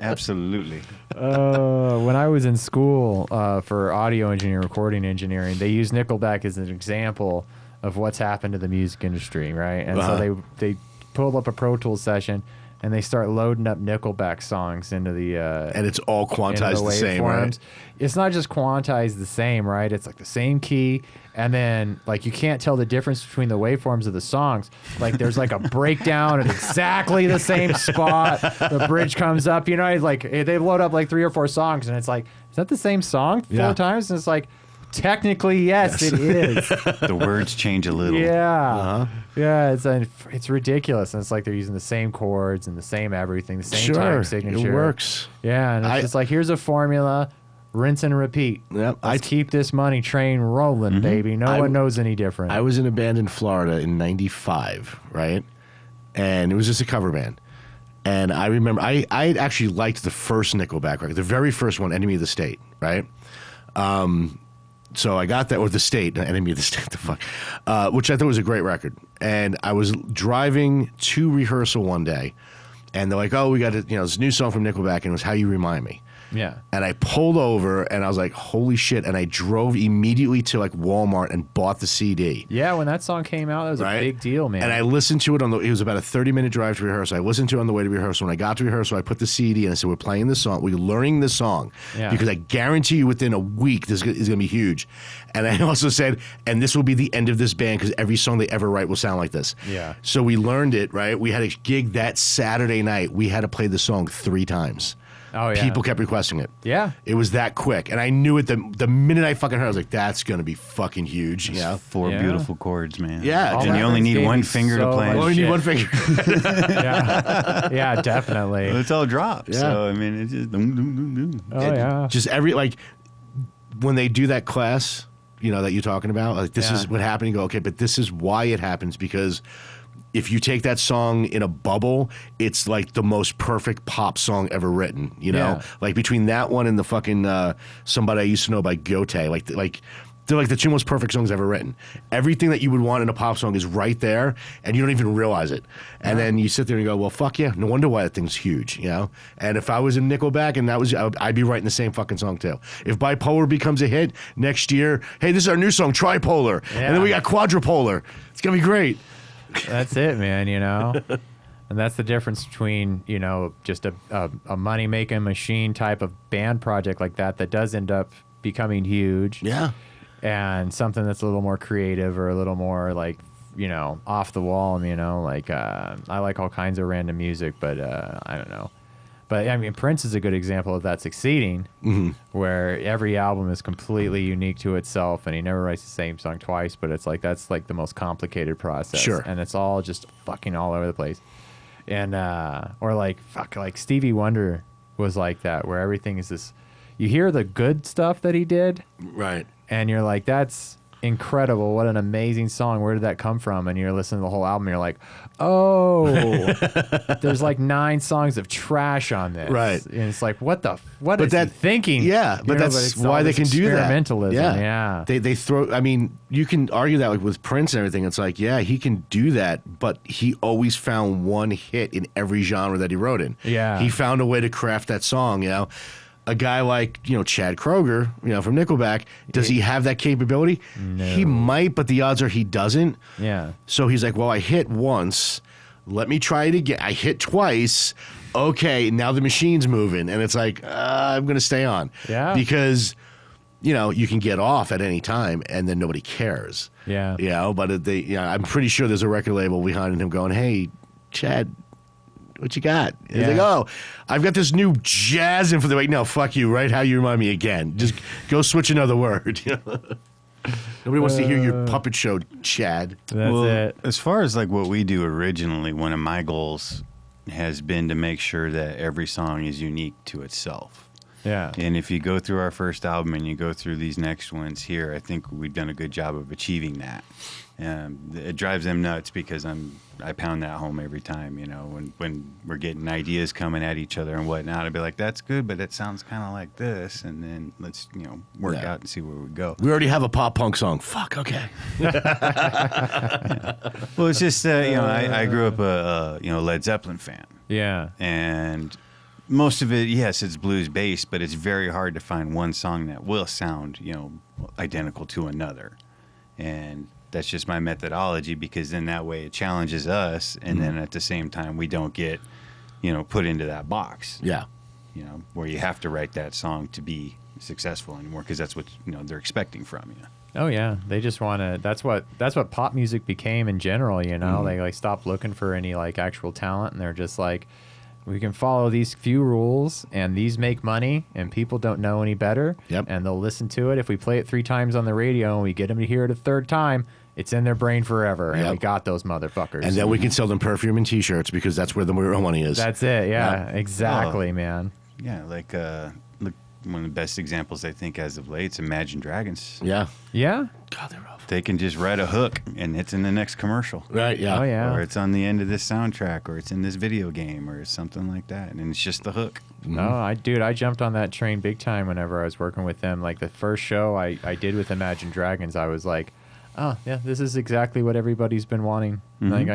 Absolutely. When I was in school for audio engineering, recording engineering, they used Nickelback as an example of what's happened to the music industry, right? And so they pulled up a Pro Tools session and they start loading up Nickelback songs into the And it's all into quantized the same, right? waveforms. It's not just quantized the same, right? It's like the same key, and then like you can't tell the difference between the waveforms of the songs. Like there's like a breakdown at exactly the same spot. The bridge comes up, like they load up like 3 or 4 songs, and it's like, is that the same song 4 times? And it's like, technically, yes, it is. The words change a little. Yeah, yeah, it's ridiculous, and it's like they're using the same chords and the same everything, the same time signature. It works. Yeah, and it's just like, here's a formula, rinse and repeat. Yep. Let's keep this money train rolling, baby. No one knows any different. I was in a band in Florida in '95, right? And it was just a cover band. And I remember I actually liked the first Nickelback record, the very first one, Enemy of the State, right? So I got that, or the State, Enemy of the State, the fuck, which I thought was a great record. And I was driving to rehearsal one day, and they're like, "Oh, we got this new song from Nickelback, and it was How You Remind Me." yeah. And I pulled over, and I was like, "Holy shit!" And I drove immediately to like Walmart and bought the CD. Yeah, when that song came out, that was Right? a big deal, man. And I listened to it it was about a 30-minute drive to rehearsal. I listened to it on the way to rehearsal. When I got to rehearsal, I put the CD and I said, we're playing this song. We're learning this song. Yeah. Because I guarantee you within a week, this is going to be huge. And I also said, and this will be the end of this band because every song they ever write will sound like this. Yeah. So we learned it, right? We had a gig that Saturday night. We had to play the song 3 times. Oh, yeah. People kept requesting it. Yeah. It was that quick. And I knew it the minute I fucking heard it, I was like, that's going to be fucking huge. You know? 4 Yeah. beautiful chords, man. Yeah, All And that you only records need gave one me finger to so play. much Well, you need shit. one finger. Yeah. Yeah, definitely. It's all drops. Yeah. So, I mean, it's just... Dum, dum, dum, dum. Oh, yeah. Just when they do that class, that you're talking about, like this is what happened. You go, okay, but this is why it happens, because if you take that song in a bubble, it's like the most perfect pop song ever written. Like between that one and the fucking Somebody I Used to Know by Gote, like they're like the two most perfect songs ever written. Everything that you would want in a pop song is right there, and you don't even realize it. And then you sit there and you go, well, fuck yeah, no wonder why that thing's huge, And if I was in Nickelback and I'd be writing the same fucking song too. If Bipolar becomes a hit next year, hey, this is our new song, Tripolar. Yeah. And then we got Quadrupolar. It's going to be great. That's it, man, And that's the difference between, just a money-making machine type of band project like that does end up becoming huge. Yeah. And something that's a little more creative or a little more like, off the wall, I like all kinds of random music, but I don't know. But I mean, Prince is a good example of that succeeding, where every album is completely unique to itself, and he never writes the same song twice. But it's like that's like the most complicated process, Sure. And it's all just fucking all over the place. And or like Stevie Wonder was like that, where everything is this. You hear the good stuff that he did, Right. and you're like, that's incredible. What an amazing song. Where did that come from? And you're listening to the whole album, and you're like, oh, there's like 9 songs of trash on this. Right. And it's like, what is he thinking? Yeah, but that's it's why all they this can do that. experimentalism. Yeah. They throw, I mean, you can argue that like with Prince and everything. It's like, yeah, he can do that, but he always found one hit in every genre that he wrote in. Yeah. He found a way to craft that song, A guy like, Chad Kroeger, from Nickelback, does he have that capability? No. He might, but the odds are he doesn't. Yeah. So he's like, well, I hit once. Let me try it again. I hit twice. Okay, now the machine's moving. And it's like, I'm going to stay on. Yeah. Because, you can get off at any time and then nobody cares. Yeah. But I'm pretty sure there's a record label behind him going, hey, Chad, what you got? And he's Yeah. like, oh, I've got this new jazz info. They're like, no, fuck you, right? How you remind me again. Just go switch another word. Nobody wants to hear your puppet show, Chad. That's it. As far as like what we do originally, one of my goals has been to make sure that every song is unique to itself. Yeah. And if you go through our first album and you go through these next ones here, I think we've done a good job of achieving that. It drives them nuts because I pound that home every time, when we're getting ideas coming at each other and whatnot. I'd be like, that's good, but it sounds kind of like this. And then let's, work out and see where we go. We already have a pop punk song. Fuck, okay. Well, it's just, I grew up a Led Zeppelin fan. Yeah. And most of it, yes, it's blues based, but it's very hard to find one song that will sound, identical to another. And that's just my methodology, because then that way it challenges us, and then at the same time we don't get, put into that box. Yeah. Where you have to write that song to be successful anymore, because that's what they're expecting from you. Oh yeah, they just want to. That's what pop music became in general. They like stopped looking for any like actual talent, and they're just like, we can follow these few rules, and these make money, and people don't know any better. Yep. And they'll listen to it. If we play it 3 times on the radio and we get them to hear it a 3rd time, it's in their brain forever. And Yep. we got those motherfuckers. And then we can sell them perfume and T-shirts, because that's where the real money is. That's it. Yeah, exactly, man. Yeah, like look, one of the best examples I think as of late is Imagine Dragons. Yeah. Yeah. God, they're rough. They can just write a hook and it's in the next commercial. Right, yeah. Oh yeah. Or it's on the end of this soundtrack, or it's in this video game, or something like that. And it's just the hook. No, I jumped on that train big time whenever I was working with them. Like the first show I did with Imagine Dragons, I was like, oh yeah, this is exactly what everybody's been wanting. Like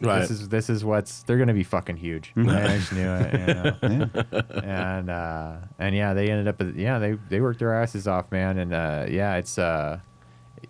Right. this is what's they're gonna be fucking huge. I just knew it. And yeah, they ended up they worked their asses off, man. And it's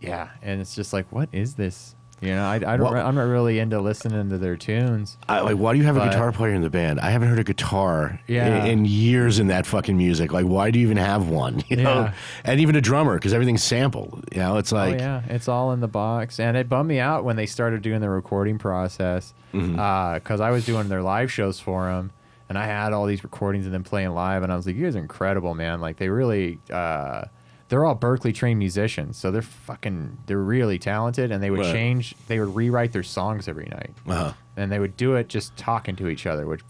and it's just like, what is this? I'm not really into listening to their tunes. Why do you have a But- guitar player in the band? I haven't heard a guitar Yeah. in years in that fucking music. Like, why do you even have one? Yeah. And even a drummer, because everything's sampled. It's like, Oh yeah, it's all in the box, and it bummed me out when they started doing the recording process, because I was doing their live shows for them, and I had all these recordings of them playing live, and I was like, you guys are incredible, man! Like they really, they're all Berkeley trained musicians, so they're really talented, and they would Right. they would rewrite their songs every night, uh-huh. and they would do it just talking to each other, which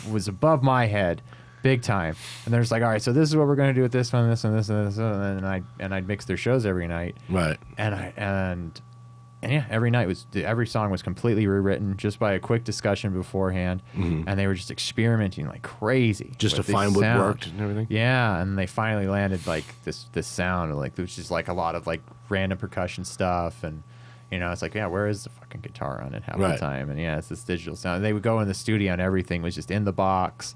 was above my head. big time. And they're just like, all right, so this is what we're going to do with this one, this one, this one, this one, and I'd mix their shows every night. Right. And yeah, every song was completely rewritten just by a quick discussion beforehand, and they were just experimenting like crazy Just to with this find what sound. worked and everything. Yeah, and they finally landed like this sound, like which is like a lot of like random percussion stuff, and it's like, yeah, where is the fucking guitar on it half the time? And yeah, it's this digital sound. And they would go in the studio and everything was just in the box,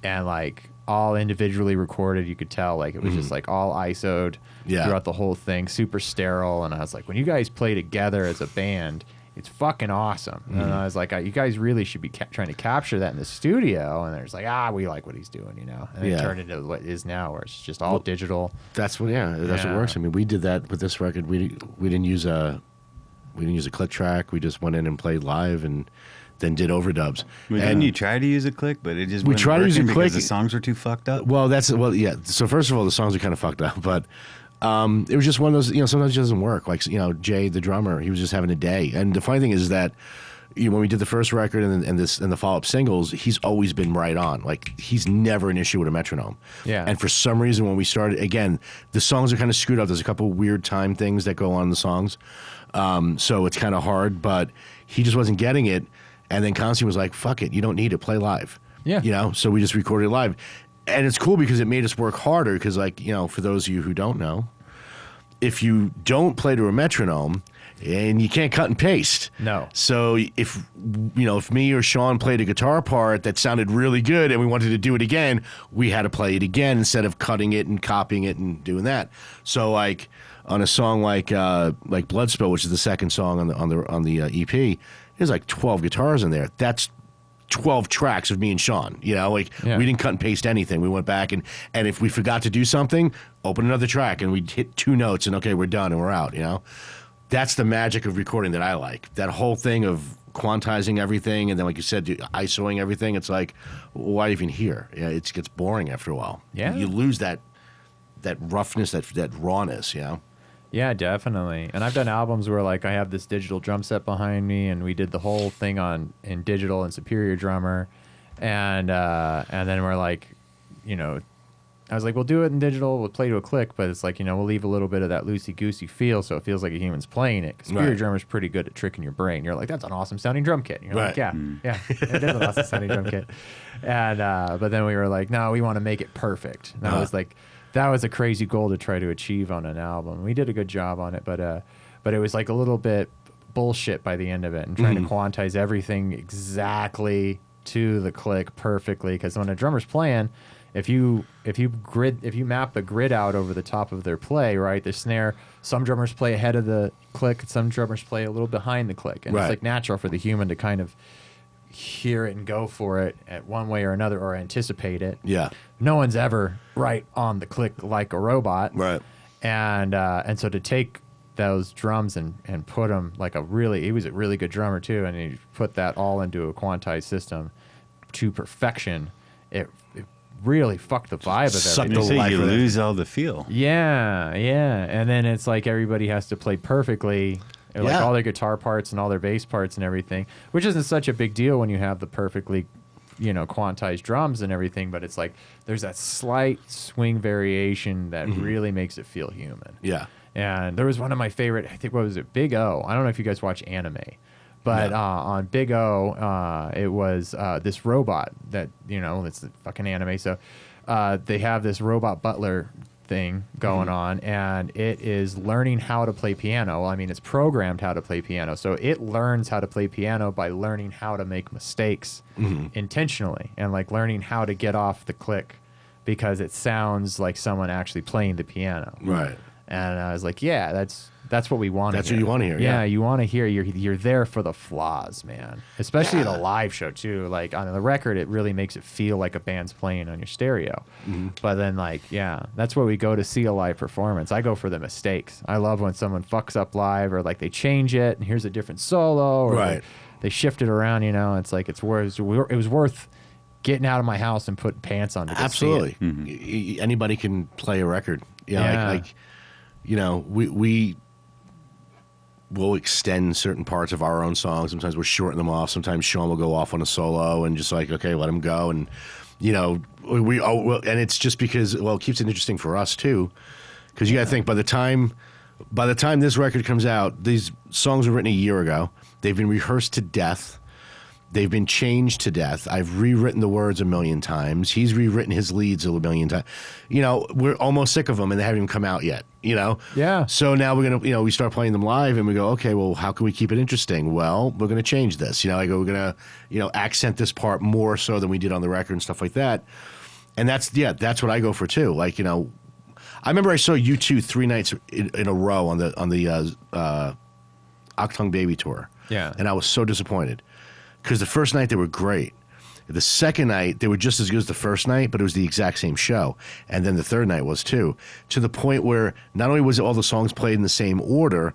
and like all individually recorded. You could tell like it was just like all ISO'd throughout the whole thing, super sterile. And I was like, when you guys play together as a band, it's fucking awesome. And I was like, you guys really should be trying to capture that in the studio. And there's like, we like what he's doing, And it turned into what it is now, where it's just all digital. That's what works. I mean, we did that with this record. We didn't use a click track. We just went in and played live and then did overdubs. Well, didn't you try to use a click, but it just we wasn't tried to use a working click because the songs were too fucked up? Yeah. So first of all, the songs are kind of fucked up, but it was just one of those. Sometimes it doesn't work. Like Jay, the drummer, he was just having a day. And the funny thing is that when we did the first record and the follow-up singles, he's always been right on. Like he's never an issue with a metronome. Yeah. And for some reason, when we started again, the songs are kind of screwed up. There's a couple weird time things that go on in the songs, so it's kind of hard. But he just wasn't getting it. And then Constantine was like, fuck it, you don't need it, play live. Yeah. So we just recorded it live. And it's cool because it made us work harder because, like, for those of you who don't know, if you don't play to a metronome, and you can't cut and paste. No. So if me or Sean played a guitar part that sounded really good and we wanted to do it again, we had to play it again instead of cutting it and copying it and doing that. So like on a song like Bloodspill, which is the second song on the EP, there's like 12 guitars in there. That's 12 tracks of me and Sean. We didn't cut and paste anything. We went back and if we forgot to do something, open another track and we'd hit 2 notes and okay, we're done and we're out. That's the magic of recording that I like. That whole thing of quantizing everything and then, like you said, ISOing everything. It's like, why even here? Yeah, it gets boring after a while. Yeah, you lose that roughness, that rawness. Yeah, definitely. And I've done albums where like I have this digital drum set behind me, and we did the whole thing in digital and Superior Drummer, and then we're like, I was like, we'll do it in digital, we'll play to a click, but it's like, we'll leave a little bit of that loosey-goosey feel so it feels like a human's playing it. Because Superior Drummer's pretty good at tricking your brain. You're like, that's an awesome sounding drum kit. And you're like, yeah, it is an awesome sounding drum kit. And but then we were like, no, we want to make it perfect. And that was a crazy goal to try to achieve on an album. We did a good job on it, but it was like a little bit bullshit by the end of it, and trying to quantize everything exactly to the click perfectly. Because when a drummer's playing, if you map the grid out over the top of their play, right, the snare, some drummers play ahead of the click, some drummers play a little behind the click, and it's like natural for the human to kind of hear it and go for it at one way or another, or anticipate it. Yeah. No one's ever right on the click like a robot. Right. And so to take those drums and put them like he was a really good drummer too, and he put that all into a quantized system to perfection. It really fucked the vibe of everything. You lose all the feel. Yeah. And then it's like everybody has to play perfectly, like all their guitar parts and all their bass parts and everything, which isn't such a big deal when you have the perfectly, quantized drums and everything. But it's like there's that slight swing variation that really makes it feel human. Yeah. And there was one of my favorite, I think, what was it, Big O. I don't know if you guys watch anime. But on Big O, it was this robot that, it's the fucking anime. So they have this robot butler thing going on, and it is learning how to play piano. Well, I mean, it's programmed how to play piano. So it learns how to play piano by learning how to make mistakes intentionally, and like learning how to get off the click because it sounds like someone actually playing the piano. Right. And I was like, yeah, that's what we want to hear. That's what you want to hear. Yeah, you want to hear. You're there for the flaws, man. Especially at a live show too. Like on the record, it really makes it feel like a band's playing on your stereo. But then, that's where we go to see a live performance. I go for the mistakes. I love when someone fucks up live, or like they change it and here's a different solo, or they shift it around. It's like it was worth getting out of my house and putting pants on. Absolutely. Anybody can play a record. We will extend certain parts of our own songs. Sometimes we'll shorten them off. Sometimes Sean will go off on a solo and just like, okay, let him go. And you know, and it's just because, well, it keeps it interesting for us too, because you got to think by the time this record comes out, these songs were written a year ago. They've been rehearsed to death. They've been changed to death. I've rewritten the words a million times. He's rewritten his leads a million times. You know, we're almost sick of them, and they haven't even come out yet. You know? Yeah. So now we're going to, you know, we start playing them live, and we go, okay, well, how can we keep it interesting? Well, we're going to change this. You know, we're going to, you know, accent this part more so than we did on the record and stuff like that. And that's what I go for too. Like, you know, I remember I saw U2 3 nights in a row on the Octung Baby tour. Yeah. And I was so disappointed. Because the first night they were great. The second night, they were just as good as the first night, but it was the exact same show. And then the third night was too. To the point where not only was all the songs played in the same order,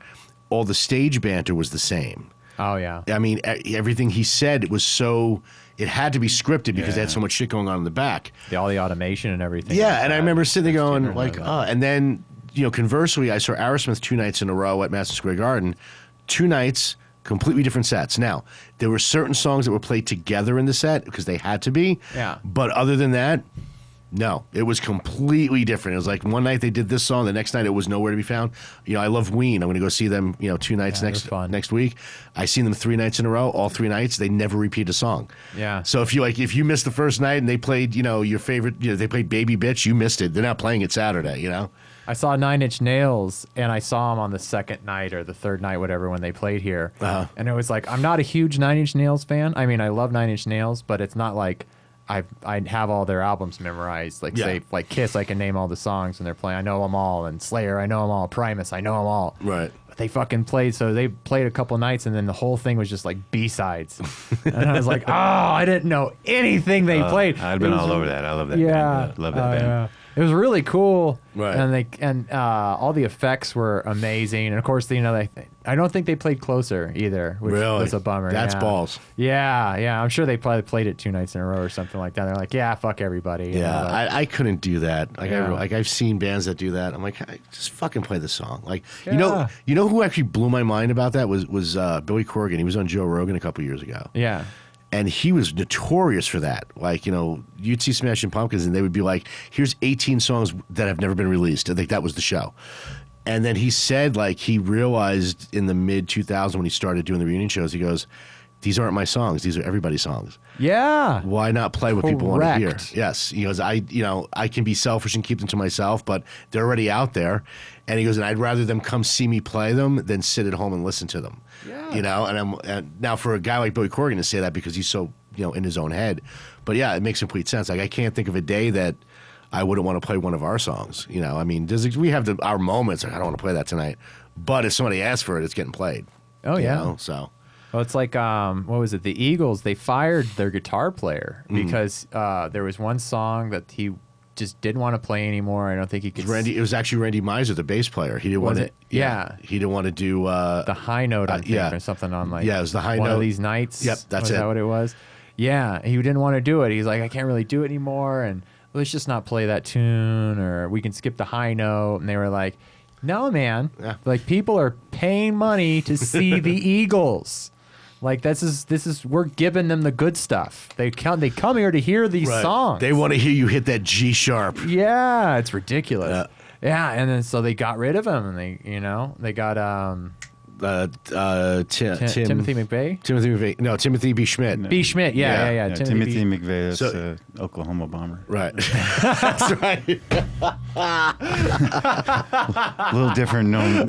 all the stage banter was the same. Oh, yeah. I mean, everything he said was so... It had to be scripted because they had so much shit going on in the back. All the automation and everything. Yeah, like and that. I remember sitting there going, Next like, general and then, you know, conversely, I saw Aerosmith 2 nights in a row at Madison Square Garden. 2 nights... completely different sets. Now, there were certain songs that were played together in the set because they had to be. Yeah. But other than that, no, it was completely different. It was like one night they did this song, the next night it was nowhere to be found. You know, I love Ween. I'm going to go see them, you know, 2 nights Yeah, they're fun. next week. I seen them 3 nights in a row. All 3 nights, they never repeat a song. Yeah. So if you missed the first night and they played, you know, your favorite, you know, they played Baby Bitch, you missed it. They're not playing it Saturday, you know? I saw 9 Inch Nails, and I saw them on the second night or the third night, whatever, when they played here. Uh-huh. And it was like, I'm not a huge 9 Inch Nails fan. I mean, I love 9 Inch Nails, but it's not like I have all their albums memorized. Like, Yeah. say, like Kiss, I can name all the songs when they're playing. I know them all. And Slayer, I know them all. Primus, I know them all. Right. But they fucking played, so they played a couple nights, and then the whole thing was just like B-sides. And I was like, oh, I didn't know anything they played. I'd been all over that. I love that Yeah, band. Love that band. yeah. It was really cool, Right. And all the effects were amazing, and of course, you know, I don't think they played Closer either, which Really? was a bummer. That's yeah. balls. Yeah, I'm sure they probably played it 2 nights in a row or something like that. They're like, yeah, fuck everybody. you Yeah, know, but- I couldn't do that. Like Yeah. I've seen bands that do that. I'm like, just fucking play the song. Like Yeah. you know who actually blew my mind about that was Billy Corgan. He was on Joe Rogan a couple years ago. yeah. And he was notorious for that. Like, you know, you'd see Smashing Pumpkins and they would be like, here's 18 songs that have never been released. I think that was the show. And then he said, like, he realized in the mid 2000s when he started doing the reunion shows, he goes, these aren't my songs. These are everybody's songs. Yeah. Why not play what people want to hear? Correct. Yes. He goes, I can be selfish and keep them to myself, but they're already out there. And he goes, and I'd rather them come see me play them than sit at home and listen to them. Yeah. You know, and now for a guy like Billy Corgan to say that because he's so, you know, in his own head. But yeah, it makes complete sense. Like, I can't think of a day that I wouldn't want to play one of our songs. You know, I mean, we have our moments. Like, I don't want to play that tonight. But if somebody asks for it, it's getting played. Oh, you yeah. know, so. Well, it's like, what was it? The Eagles, they fired their guitar player because there was one song that he just didn't want to play anymore. I don't think he could. It was actually Randy Miser, the bass player. He didn't Was want to. it? Yeah. He didn't want to do the high note, I think, yeah. or something on like Yeah, it was the high one note. of these nights. Yep, that's was it. that what it was? Yeah, he didn't want to do it. He's like, I can't really do it anymore, and let's just not play that tune, or we can skip the high note. And they were like, no, man. Yeah. Like, people are paying money to see the Eagles. Like, this is we're giving them the good stuff. They come here to hear these Right. songs. They want to hear you hit that G sharp. Yeah, it's ridiculous. Yeah, and then so they got rid of him, and they got Timothy McVeigh. Timothy McVeigh. No, Timothy B. Schmidt. B. Schmidt, yeah. Yeah, Timothy McVeigh, that's So- Oklahoma bomber. Right. That's right. A little different, known,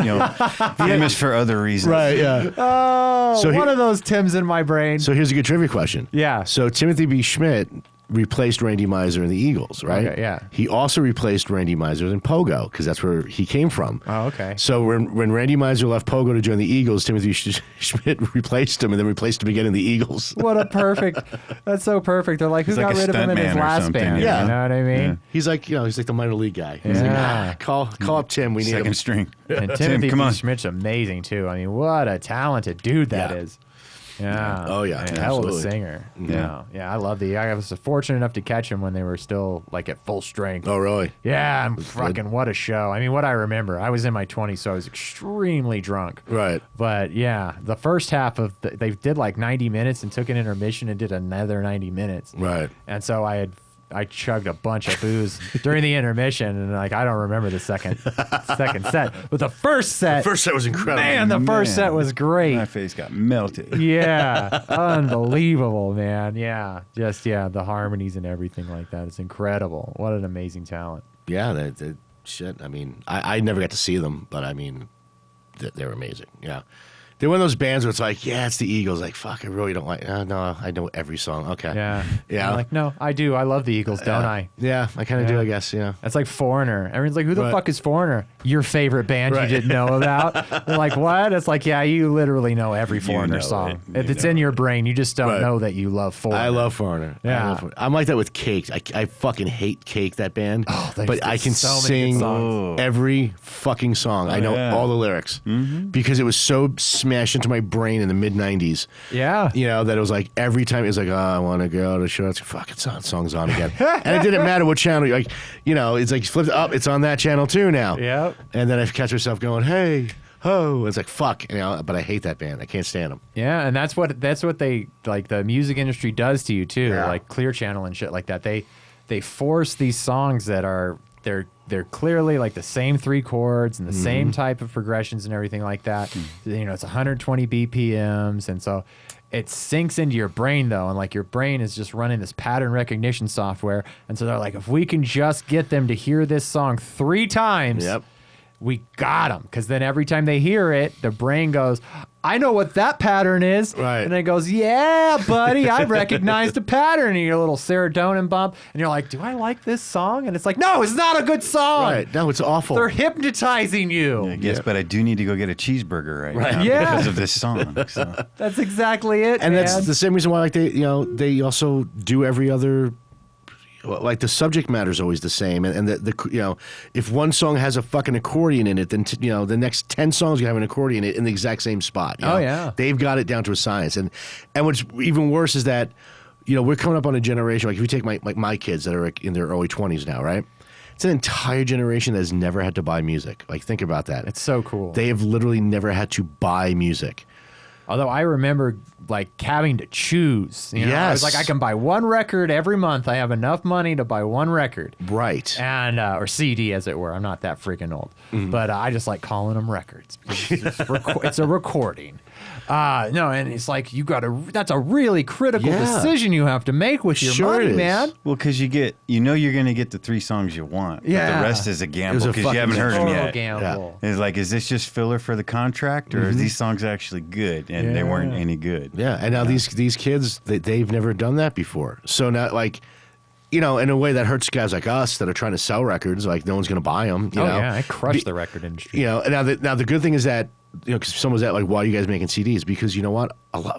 famous for other reasons. Right. Yeah. Oh, So one he- of those Tims in my brain. So here's a good trivia question. Yeah. So Timothy B. Schmidt replaced Randy Miser in the Eagles, right? Okay, yeah. He also replaced Randy Miser in Pogo because that's where he came from. Oh, okay. So when Randy Miser left Pogo to join the Eagles, Timothy Schmidt replaced him and then replaced him again in the Eagles. What a perfect. That's so perfect. They're like, who He's got like a rid of him in his stuntman or last something, band? yeah. You know what I mean? Yeah. He's like, he's like the minor league guy. He's Yeah. like, call up Tim. We need Second him. string. And Tim, Timothy come B. on. Schmidt's amazing too. I mean, what a talented dude that Yeah. is. Yeah. Oh, yeah. And a hell of a Absolutely. singer. Yeah. Yeah. I love I was fortunate enough to catch him when they were still like at full strength. Oh, really? Yeah, I'm fucking what a show. I mean, what I remember, I was in my 20s, so I was extremely drunk. Right. But yeah, the first half of they did like 90 minutes and took an intermission and did another 90 minutes. Right. And so I I chugged a bunch of booze during the intermission, and like I don't remember the second set, but the first set was incredible. Man, the first set was great. My face got melted. Yeah, unbelievable, man. Yeah, just the harmonies and everything like that. It's incredible. What an amazing talent. Yeah, that shit. I mean, I never got to see them, but I mean, they're amazing. Yeah. They're one of those bands where it's like, yeah, it's the Eagles. Like, fuck, I really don't like. No, I know every song. Okay. Yeah. Yeah. I'm like, no, I do. I love the Eagles, don't I? Yeah, I kind of do, I guess. Yeah. That's like Foreigner. Everyone's like, who the Right. fuck is Foreigner? Your favorite band Right. you didn't know about. They're like, what? It's like, yeah, you literally know every Foreigner know song. it. It's in your brain. You just don't Right. know that you love Foreigner. I love Foreigner. Yeah. I'm like that with Cake. I fucking hate Cake, that band. Oh, there's but I can so many good sing songs. every fucking song. I know yeah. all the lyrics because it was so smashed into my brain in the mid 90s. Yeah. You know, that it was like every time it was like, oh, I want to go to show. It's fucking song's on again. And it didn't matter what channel. Like, you know, it's like you flipped up. It's on that channel too now. Yep. And then I catch myself going, hey, ho. It's like, fuck. You know, but I hate that band. I can't stand them. Yeah, and that's what they like the music industry does to you too, Yeah. like Clear Channel and shit like that. They force these songs that are they're clearly like the same three chords and the same type of progressions and everything like that. You know, it's 120 BPMs, and so it sinks into your brain though, and like your brain is just running this pattern recognition software, and so they're like, if we can just get them to hear this song 3 times. Yep. We got them, because then every time they hear it, the brain goes, I know what that pattern is. Right. And it goes, yeah, buddy, I recognized the pattern. And your little serotonin bump. And you're like, do I like this song? And it's like, no, it's not a good song. Right. No, it's awful. They're hypnotizing you. I guess, but I do need to go get a cheeseburger right now Yeah. because of this song. So. That's exactly it, And man. that's the same reason why, like, they also do every other, like, the subject matter is always the same, and the if one song has a fucking accordion in it, then the next 10 songs you have an accordion in the exact same spot. you Oh, know? yeah. They've got it down to a science, and what's even worse is that we're coming up on a generation, like if you take my kids that are like in their early 20s now, right? It's an entire generation that has never had to buy music. Like, think about that. It's so cool. They have literally never had to buy music. Although I remember like having to choose. I was Yes. like, I can buy one record every month. I have enough money to buy one record. Right. And or CD, as it were. I'm not that freaking old, but I just like calling them records because it's a recording. No, and it's like that's a really critical Yeah. decision you have to make with your Sure money, it is. man. Well, because you're going to get the 3 songs you want. But Yeah. the rest is a gamble It was a because you haven't fucking heard them Total yet. gamble. It's like, is this just filler for the contract, or are these songs actually good? And they weren't Yeah. any good. Yeah, and now these kids, they've never done that before. So now, like, in a way that hurts guys like us that are trying to sell records. Like, no one's going to buy them. You know? Yeah, I crushed the record industry. And now the good thing is that, because someone was at like, why are you guys making CDs? Because you know what?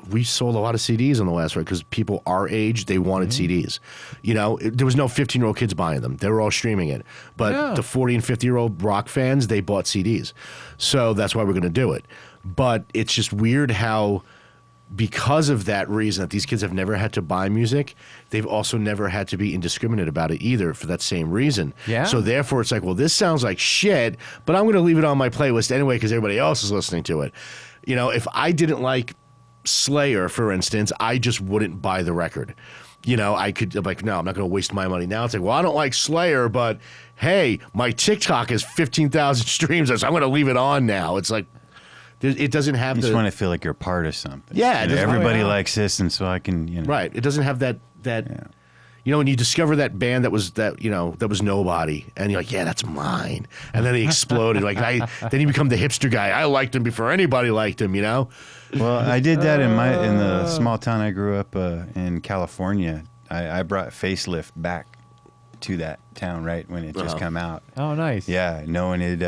We sold a lot of CDs on the last record because people our age, they wanted CDs. There was no 15-year-old kids buying them. They were all streaming it. But the 40 and 50-year-old rock fans, they bought CDs. So that's why we're going to do it. But it's just weird how, because of that reason, that these kids have never had to buy music, they've also never had to be indiscriminate about it either for that same reason. Yeah. So therefore, it's like, well, this sounds like shit, but I'm going to leave it on my playlist anyway because everybody else is listening to it. If I didn't like Slayer, for instance, I just wouldn't buy the record. I could, like, no, I'm not going to waste my money now. It's like, well, I don't like Slayer, but hey, my TikTok has 15,000 streams, so I'm going to leave it on now. It's like, it doesn't have You just want to feel like you're part of something. Yeah, it doesn't- everybody Oh, yeah. likes this, and so I can, right. It doesn't have that. When you discover that band that was nobody, and you're like, yeah, that's mine, and then they exploded. Then you become the hipster guy. I liked him before anybody liked him. Well, I did that in the small town I grew up in California. I brought Facelift back to that town right when it just come out. Oh, nice. Yeah, knowing it,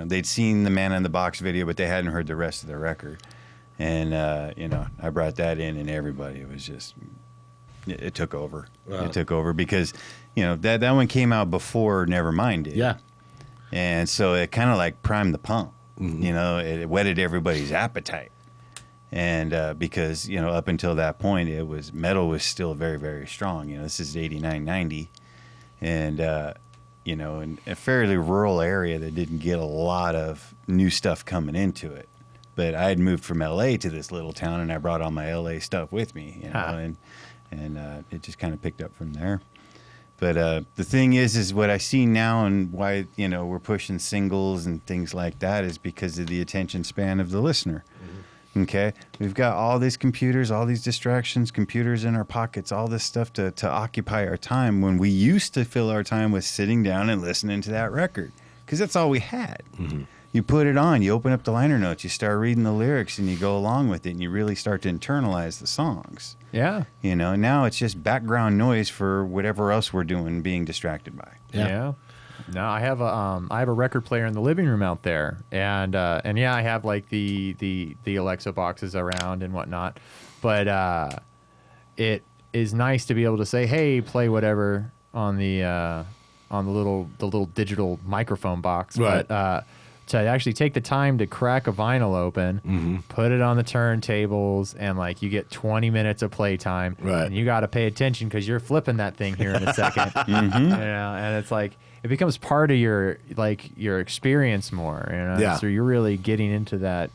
they'd seen the Man in the Box video, but they hadn't heard the rest of the record. And, I brought that in, and everybody was just, it took over. Wow. It took over because, that one came out before Nevermind did. Yeah. And so it kind of like primed the pump. Mm-hmm. It whetted everybody's appetite. And because, up until that point, metal was still very, very strong. This is 89, 90. And, in a fairly rural area that didn't get a lot of new stuff coming into it. But I had moved from L.A. to this little town, and I brought all my L.A. stuff with me, and it just kind of picked up from there. But the thing is what I see now and why, we're pushing singles and things like that is because of the attention span of the listener. Okay, we've got all these computers, all these distractions, computers in our pockets, all this stuff to occupy our time when we used to fill our time with sitting down and listening to that record because that's all we had. You put it on, you open up the liner notes, you start reading the lyrics and you go along with it and you really start to internalize the songs. Yeah. Now it's just background noise for whatever else we're doing being distracted by. Yeah. No, I have a record player in the living room out there, and yeah, I have like the Alexa boxes around and whatnot, but it is nice to be able to say, hey, play whatever on the little digital microphone box, right. But to actually take the time to crack a vinyl open, put it on the turntables, and like you get 20 minutes of playtime, right. And you got to pay attention because you're flipping that thing here in a second, and it's like it becomes part of your experience more, Yeah. So you're really getting into that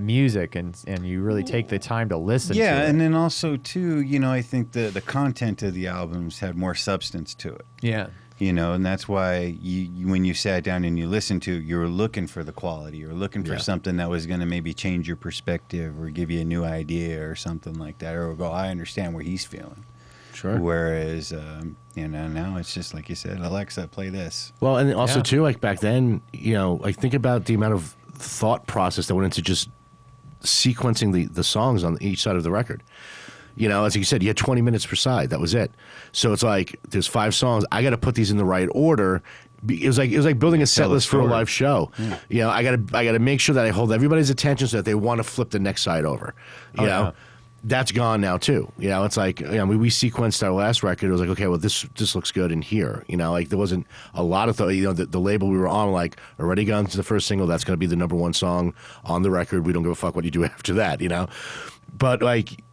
music, and you really take the time to listen. Yeah, to it. and then also too, I think the content of the albums had more substance to it. Yeah. And that's why you when you sat down and you listened to it, you were looking for the quality. You were looking for something that was going to maybe change your perspective or give you a new idea or something like that. Or go, I understand where he's feeling. Sure. Whereas, now it's just like you said, Alexa, play this. Well, and also too, like back then, like think about the amount of thought process that went into just sequencing the songs on each side of the record. As you said, you had 20 minutes per side. That was it. So it's like there's 5 songs. I got to put these in the right order. It was like building a set list for a live show. Yeah. I got to make sure that I hold everybody's attention so that they want to flip the next side over. You know. That's gone now too. It's like we sequenced our last record. It was like, okay, well this looks good in here. Like there wasn't a lot of the label we were on, like already gone to the first single. That's going to be the #1 song on the record. We don't give a fuck what you do after that. But like.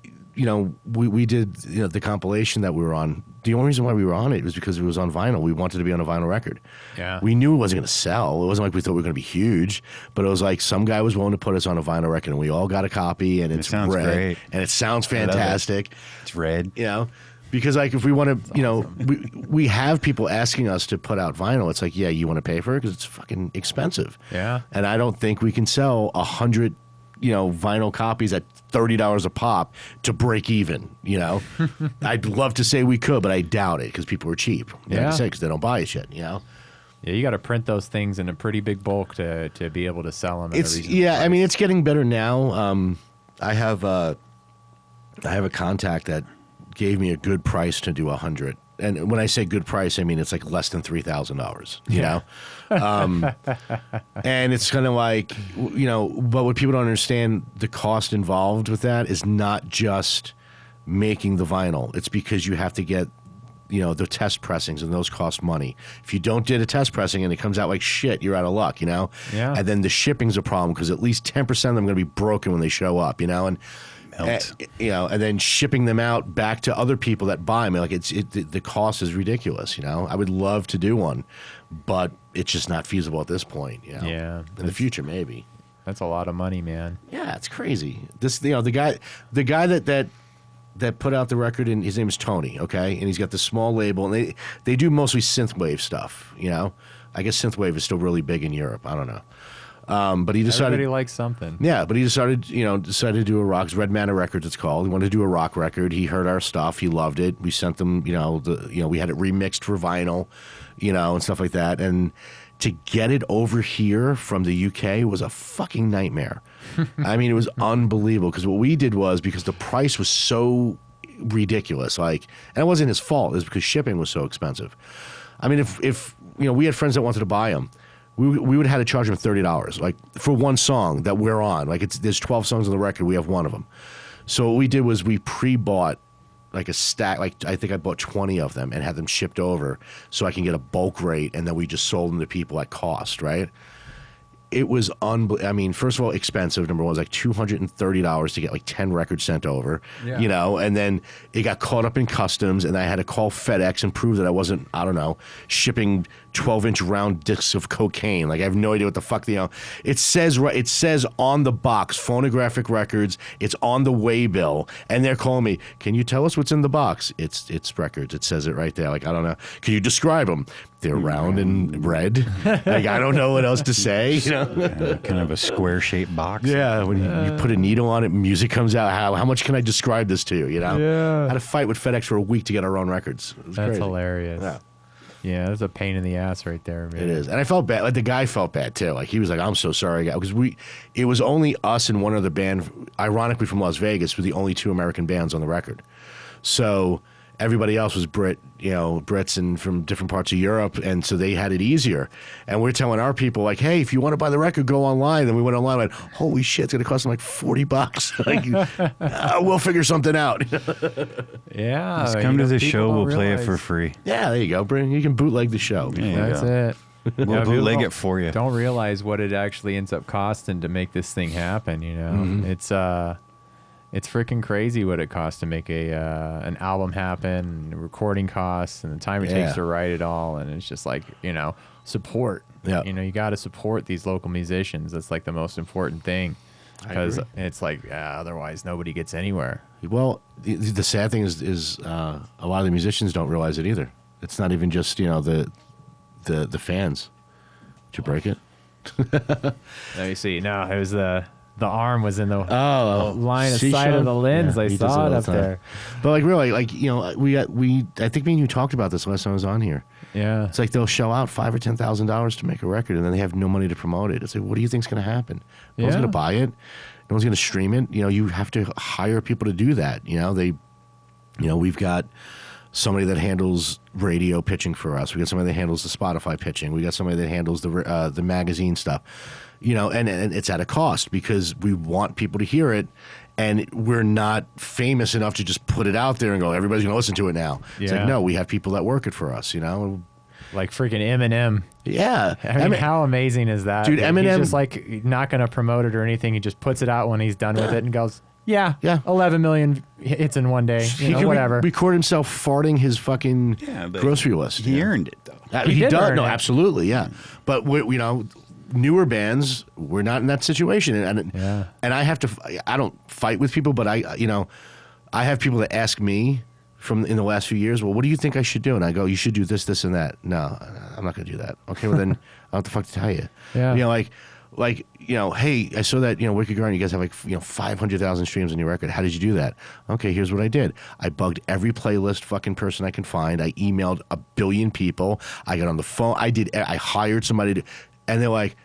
We did the compilation that we were on. The only reason why we were on it was because it was on vinyl. We wanted to be on a vinyl record. Yeah. We knew it wasn't going to sell. It wasn't like we thought we were going to be huge, but it was like some guy was willing to put us on a vinyl record, and we all got a copy, and it's sounds red, great. and it sounds fantastic. It's red. Because like if we want to, we have people asking us to put out vinyl. It's like, yeah, you want to pay for it because it's fucking expensive. Yeah. And I don't think we can sell 100 vinyl copies at $30 a pop to break even. I'd love to say we could, but I doubt it because people are cheap. Yeah, because they don't buy shit. Yeah, you got to print those things in a pretty big bulk to be able to sell them. It's I mean, it's getting better now. I have a contact that gave me a good price to do 100. And when I say good price, I mean it's like less than $3,000. You know, and it's kind of like but what people don't understand, the cost involved with that is not just making the vinyl. It's because you have to get the test pressings, and those cost money. If you don't do a test pressing and it comes out like shit, you're out of luck. Yeah. And then the shipping's a problem because at least 10% of them are going to be broken when they show up. And and then shipping them out back to other people that buy them, like the cost is ridiculous. I would love to do one, but it's just not feasible at this point. Yeah, in the future maybe. That's a lot of money, man. Yeah, it's crazy. This the guy that put out the record, and his name is Tony. Okay, and he's got the small label, and they do mostly synthwave stuff. I guess synthwave is still really big in Europe. I don't know. But he decided everybody likes something. Yeah, but he decided to do a rock. It's Red Manor Records, it's called. He wanted to do a rock record. He heard our stuff. He loved it. We sent them, we had it remixed for vinyl, and stuff like that. And to get it over here from the UK was a fucking nightmare. I mean, it was unbelievable because what we did was, because the price was so ridiculous, and it wasn't his fault. It was because shipping was so expensive. I mean, if we had friends that wanted to buy them, we would have had to charge them $30, for one song that we're on. There's 12 songs on the record, we have one of them. So what we did was we pre-bought a stack, I think I bought 20 of them and had them shipped over so I can get a bulk rate, and then we just sold them to people at cost, right? It was I mean, first of all, expensive. Number one, it was $230 to get 10 records sent over, and then it got caught up in customs, and I had to call FedEx and prove that I wasn't, shipping 12-inch round discs of cocaine. Like I have no idea what the fuck it says. It says on the box, phonographic records. It's on the waybill, and they're calling me. Can you tell us what's in the box? It's records. It says it right there. Like I don't know. Can you describe them? They're round and red. Like I don't know what else to say. You know, kind of a square-shaped box. yeah. When you put a needle on it, music comes out. How much can I describe this to you? You know, Yeah. I had to fight with FedEx for a week to get our own records. It was That's crazy. hilarious. Yeah. Yeah, that's a pain in the ass right there, man. It is, and I felt bad. Like the guy felt bad too. Like he was like, "I'm so sorry, guy," because it was only us and one other band, ironically from Las Vegas, were the only 2 American bands on the record. So everybody else was Brits and from different parts of Europe, and so they had it easier. And we're telling our people like, "Hey, if you want to buy the record, go online." And we went online, and went, "Holy shit, it's gonna cost them like $40." Like, we'll figure something out. Yeah. Just you come to know, the people show. don't We'll play it for realize- free. Yeah, there you go, Bryn. You can bootleg the show. Yeah. That's it. We'll Yeah, people bootleg don't- it for you. Don't realize what it actually ends up costing to make this thing happen. You know, it's freaking crazy what it costs to make an album happen, recording costs, and the time it Yeah. takes to write it all. And it's just like, support. Yeah. You know, you got to support these local musicians. That's like the most important thing, because agree. it's like otherwise nobody gets anywhere. Well, the sad thing is a lot of the musicians don't realize it either. It's not even just the fans. Did you break it? Let me see. No, it was the arm was in the Oh, line of see, sight of Sean? the lens. Yeah, I he does saw all it the up time. there. But like really, like I think me and you talked about this last time I was on here. Yeah. It's like they'll shell out $5,000 or $10,000 to make a record, and then they have no money to promote it. It's like, what do you think's going to happen? No one's Yeah. going to buy it. No one's going to stream it. You have to hire people to do that. We've got somebody that handles radio pitching for us. We got somebody that handles the Spotify pitching. We got somebody that handles the magazine stuff. And it's at a cost because we want people to hear it, and we're not famous enough to just put it out there and go, everybody's going to listen to it now. It's like, Yeah. no, we have people that work it for us, Like freaking Eminem. Yeah. I mean, how amazing is that? Dude, Like, Eminem- he's just like not going to promote it or anything. He just puts it out when he's done with it and goes, yeah, Yeah. 11 million hits in one day. He can Whatever. record himself farting his fucking but grocery list. He earned it though. He did does. earn No, it. absolutely, yeah. But newer bands, we're not in that situation, and Yeah. and I have to. I don't fight with people, but I have people that ask me from in the last few years. Well, what do you think I should do? And I go, you should do this, this, and that. No, I'm not going to do that. Okay, well then, I don't know what the fuck to tell you. Yeah. Hey, I saw that Wicked Garden. You guys have 500,000 streams on your record. How did you do that? Okay, here's what I did. I bugged every playlist fucking person I can find. I emailed a billion people. I got on the phone. I hired somebody to, and they're like,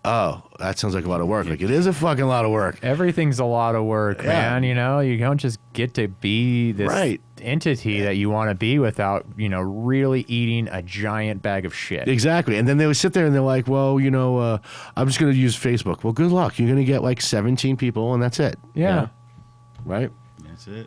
oh, that sounds like a lot of work. Like, it is a fucking lot of work. Everything's a lot of work, Yeah. man. You don't just get to be this Right. entity that you want to be without, really eating a giant bag of shit. Exactly. And then they would sit there and they're like, well, I'm just going to use Facebook. Well, good luck. You're going to get like 17 people and that's it. Yeah. Right? That's it.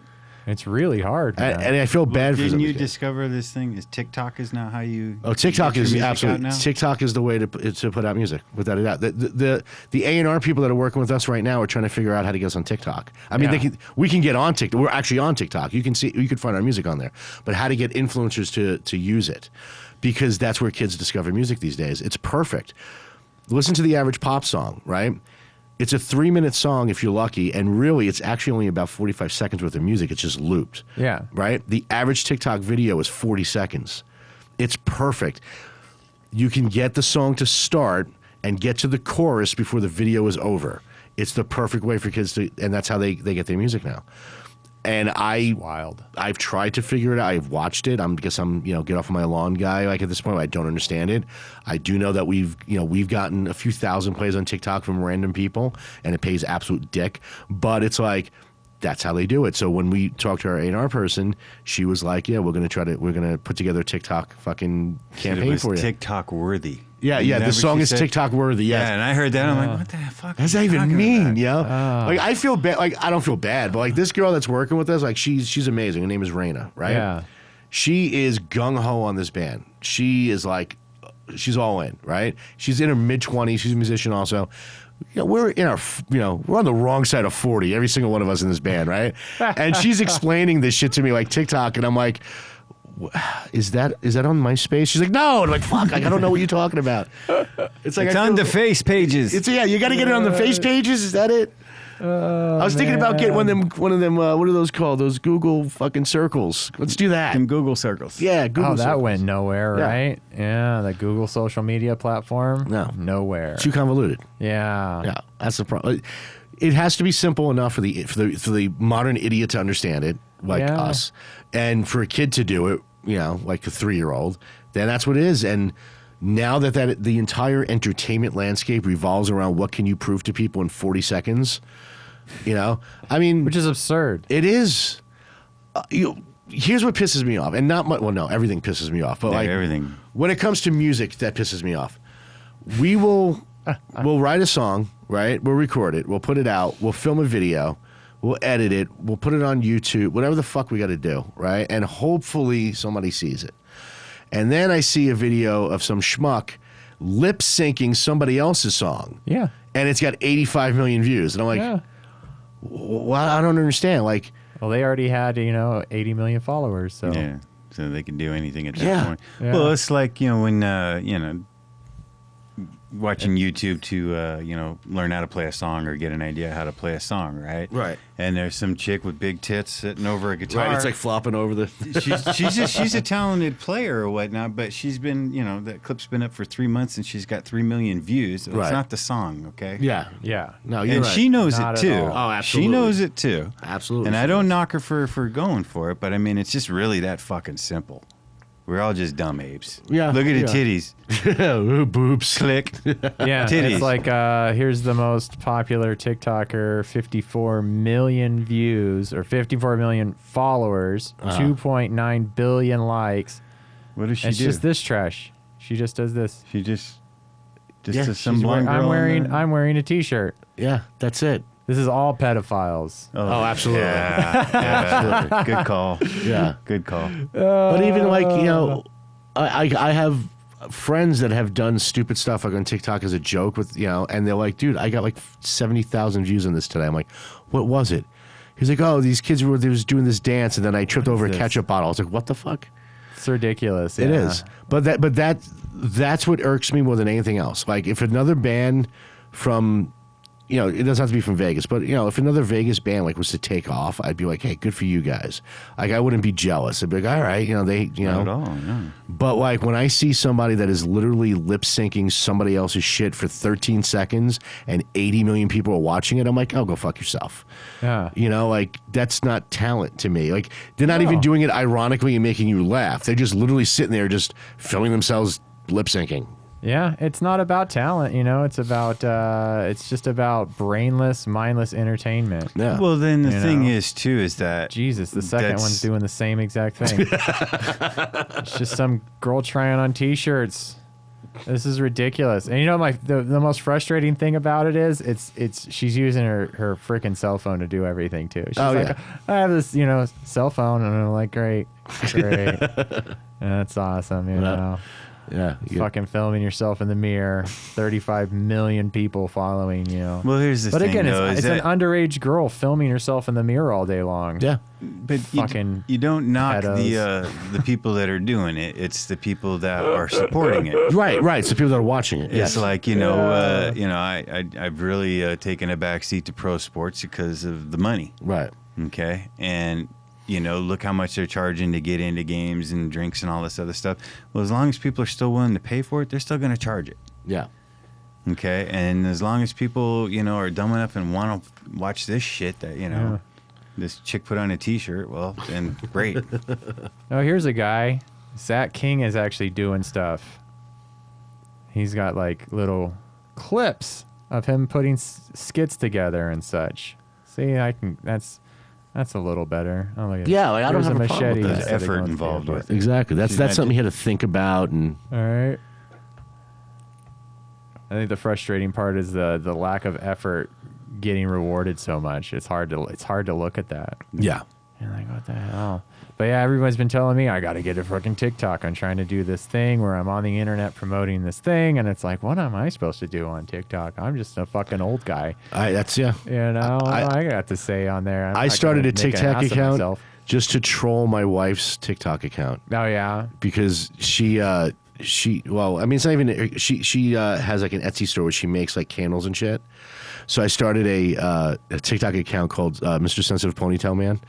It's really hard, man. And I feel bad for Didn't you some- discover this thing? Is TikTok is now how you? Oh, TikTok get your is music out absolutely. now? TikTok is the way to put out music, without a doubt. The A&R people that are working with us right now are trying to figure out how to get us on TikTok. I mean, Yeah. we can get on TikTok. We're actually on TikTok. You can find our music on there. But how to get influencers to use it, because that's where kids discover music these days. It's perfect. Listen to the average pop song, right? It's a 3-minute song if you're lucky, and really it's actually only about 45 seconds worth of music. It's just looped. Yeah. Right? The average TikTok video is 40 seconds. It's perfect. You can get the song to start and get to the chorus before the video is over. It's the perfect way for kids to, and that's how they get their music now. And Wild. I've tried to figure it out. I've watched it. I guess I'm get off of my lawn guy. Like at this point, I don't understand it. I do know that we've gotten a few thousand plays on TikTok from random people, and it pays absolute dick. But it's like, that's how they do it. So when we talked to our A&R person, she was like, "Yeah, we're gonna put together a TikTok fucking campaign it was for you." TikTok worthy. Yeah, yeah. The song is TikTok worthy. Yes. Yeah, and I heard that. I'm like, what the fuck? What does that even mean? Like, I feel bad. Like, I don't feel bad, but like this girl that's working with us, like she's amazing. Her name is Raina, right? Yeah. She is gung ho on this band. She is like, she's all in, right? She's in her mid-20s. She's a musician also. We're in our, we're on the wrong side of 40. Every single one of us in this band, right? And she's explaining this shit to me like TikTok, and I'm like, is that on MySpace? She's like, no. I'm like, fuck, like, I don't know what you're talking about. It's like It's on the face pages. It's you got to get it on the face pages. Is that it? I was thinking about getting one of them. What are those called? Those Google fucking circles. Let's do that. Them Google circles. Yeah, Google. Oh, that circles. went nowhere, Yeah. right? Yeah, the Google social media platform. No. Nowhere. Too convoluted. Yeah. Yeah, that's the problem. It has to be simple enough for the modern idiot to understand it, like Yeah. us, and for a kid to do it, like a 3-year-old. Then that's what it is. And now that the entire entertainment landscape revolves around what can you prove to people in 40 seconds, I mean, Which is absurd. it is. Here's what pisses me off, and not much. Well, no, everything pisses me off, but Yeah, like everything. when it comes to music, that pisses me off. We'll write a song, right? We'll record it, we'll put it out, we'll film a video, we'll edit it, we'll put it on YouTube, whatever the fuck we got to do, right? And hopefully somebody sees it. And then I see a video of some schmuck lip syncing somebody else's song. Yeah. And it's got 85 million views, and I'm like, Yeah. well, I don't understand. Like, Well, they already had 80 million followers. So Yeah. So they can do anything at that Yeah. point. Yeah. Well, it's like, when, watching YouTube to, learn how to play a song or get an idea how to play a song, right? Right. And there's some chick with big tits sitting over a guitar. right? It's like flopping over the. she's a talented player or whatnot, but she's been, that clip's been up for 3 months and she's got 3 million views. It's Right. not the song, okay? Yeah. yeah. No, you're And right. she knows Not it at too. all. Oh, absolutely. She knows it too. Absolutely. And I don't knock her for going for it, but I mean, it's just really that fucking simple. We're all just dumb apes. Yeah, Look at the yeah. titties. Ooh, boobs. Click. Yeah. Titties. It's like here's the most popular TikToker, 54 million views or 54 million followers, 2.9 billion likes. What does she It's do? just this trash. She just does this. She just Yeah, does some she's blonde girl. I'm wearing a t-shirt. Yeah, that's it. This is all pedophiles. Oh, absolutely. Yeah. Good call. Yeah. Good call. But even like, I have friends that have done stupid stuff like on TikTok as a joke with, and they're like, dude, I got like 70,000 views on this today. I'm like, what was it? He's like, oh, these kids they was doing this dance and then I tripped over a this? ketchup bottle. I was like, what the fuck? It's ridiculous. It yeah. is. But that's what irks me more than anything else. Like if another band from, it doesn't have to be from Vegas, but if another Vegas band like was to take off, I'd be like, hey, good for you guys. Like I wouldn't be jealous. I'd be like, all right, they, Not at all. No. But like when I see somebody that is literally lip syncing somebody else's shit for 13 seconds and 80 million people are watching it, I'm like, oh, go fuck yourself. Yeah. Like that's not talent to me. Like they're not No. even doing it ironically and making you laugh. They're just literally sitting there just filming themselves lip syncing. Yeah, it's not about talent, it's about it's just about brainless, mindless entertainment. Yeah. Well, then the You thing know. is, too, is that Jesus, the second That's- one's doing the same exact thing. It's just some girl trying on t-shirts. This is ridiculous. And the most frustrating thing about it is it's she's using her freaking cell phone to do everything too. She's Oh, like, yeah. I have this, cell phone, and I'm like, great. That's awesome, Yeah. Fucking filming yourself in the mirror, 35 million people following you. Well, here's the But thing, again, though, it's is an that underage girl filming herself in the mirror all day long. Yeah. but fucking you don't knock pedos. the people that are doing it. It's the people that are supporting it. Right. It's the people that are watching it. It's like I've really taken a back seat to pro sports because of the money. Right. Okay, and look how much they're charging to get into games and drinks and all this other stuff. Well, as long as people are still willing to pay for it, they're still going to charge it. Yeah. Okay, and as long as people, are dumb enough and want to watch this shit that, this chick put on a T-shirt, well, then great. Oh, here's a guy. Zach King is actually doing stuff. He's got like little clips of him putting skits together and such. See, that's a little better. Oh, look at Yeah, like, I don't Here's have a a problem with machete. that. instead of Effort going involved through with it. it. Exactly. That's something you had to think about and All right. I think the frustrating part is the lack of effort getting rewarded so much. It's hard to look at that. yeah. You're like, what the hell? But yeah, everyone's been telling me I got to get a fucking TikTok. I'm trying to do this thing where I'm on the internet promoting this thing, and it's like, what am I supposed to do on TikTok? I'm just a fucking old guy. Yeah. You know, I got to say on there. I started a TikTok account myself. just to troll my wife's TikTok account. Oh yeah, Because she well, I mean, it's not even, she has like an Etsy store where she makes like candles and shit. So I started a TikTok account called Mr. Sensitive Ponytail Man.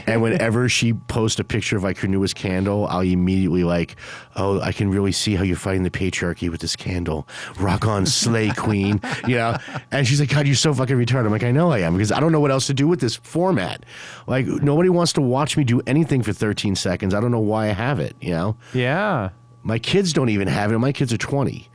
And whenever she posts a picture of like her newest candle, I'll immediately like, oh, I can really see how you're fighting the patriarchy with this candle. Rock on, slay queen. You know? And she's like, God, you're so fucking retarded. I'm like, I know I am, because I don't know what else to do with this format. Like, nobody wants to watch me do anything for 13 seconds. I don't know why I have it, you know? yeah. My kids don't even have it. My kids are 20.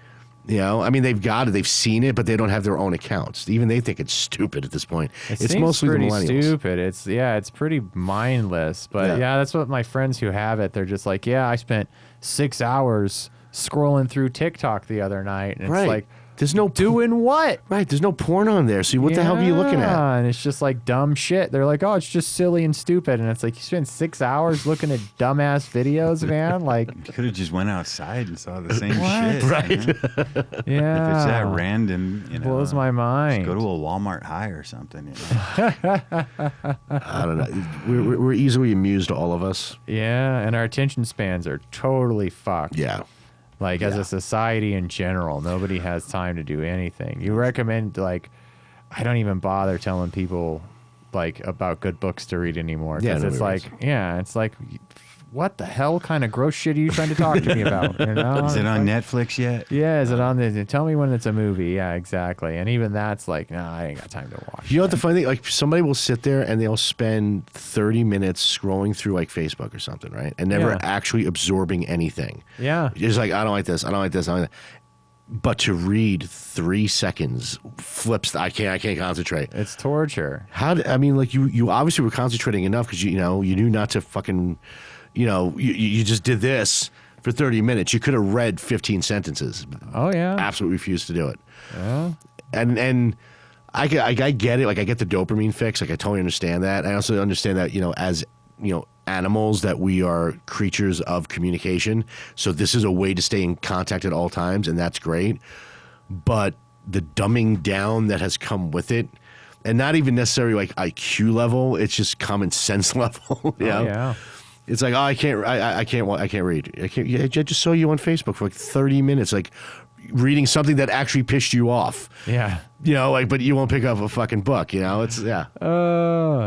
You know, I mean, they've got it, they've seen it, but they don't have their own accounts. Even they think it's stupid at this point. It's mostly the pretty millennials. stupid. It's pretty mindless. But yeah, that's what my friends who have it. They're just like, yeah, I spent 6 hours scrolling through TikTok the other night, and it's like, there's no doing what? Right, there's no porn on there. So what the hell are you looking at? And it's just like dumb shit. They're like, oh, it's just silly and stupid. And it's like, you spend 6 hours looking at dumbass videos, man. Like, You could have just went outside and saw the same What? shit. Right. You know? yeah. If it's that random, you know, blows my mind. Just go to a Walmart High or something. You know? I don't know. We're easily amused, all of us. Yeah, and our attention spans are totally fucked. Yeah. Like, as a society in general, nobody has time to do anything. You recommend, like, I don't even bother telling people, like, about good books to read anymore. Yeah, Because nobody it's like, what the hell kind of gross shit are you trying to talk to me about? You know? Is it on Netflix yet? Yeah, is it on the? Tell me when it's a movie. Yeah, exactly. And even that's like, no, I ain't got time to watch. You know what the funny thing? Like, somebody will sit there and they'll spend 30 minutes scrolling through like Facebook or something, right? And never Yeah. actually absorbing anything. Yeah. Just like, I don't like this. I don't like this. I don't like that. But to read 3 seconds flips. I can't concentrate. It's torture. I mean, like you obviously were concentrating enough because you knew not to fucking, you just did this for 30 minutes. You could have read 15 sentences. Oh yeah. Absolutely refused to do it. Yeah. And I get it. Like, I get the dopamine fix. Like, I totally understand that. I also understand that, as animals, that we are creatures of communication. So this is a way to stay in contact at all times, and that's great. But the dumbing down that has come with it, and not even necessarily like IQ level, it's just common sense level. You know? Oh, yeah. It's like, oh, I can't read. I just saw you on Facebook for like 30 minutes, like reading something that actually pissed you off. Yeah. But you won't pick up a fucking book. It's Yeah.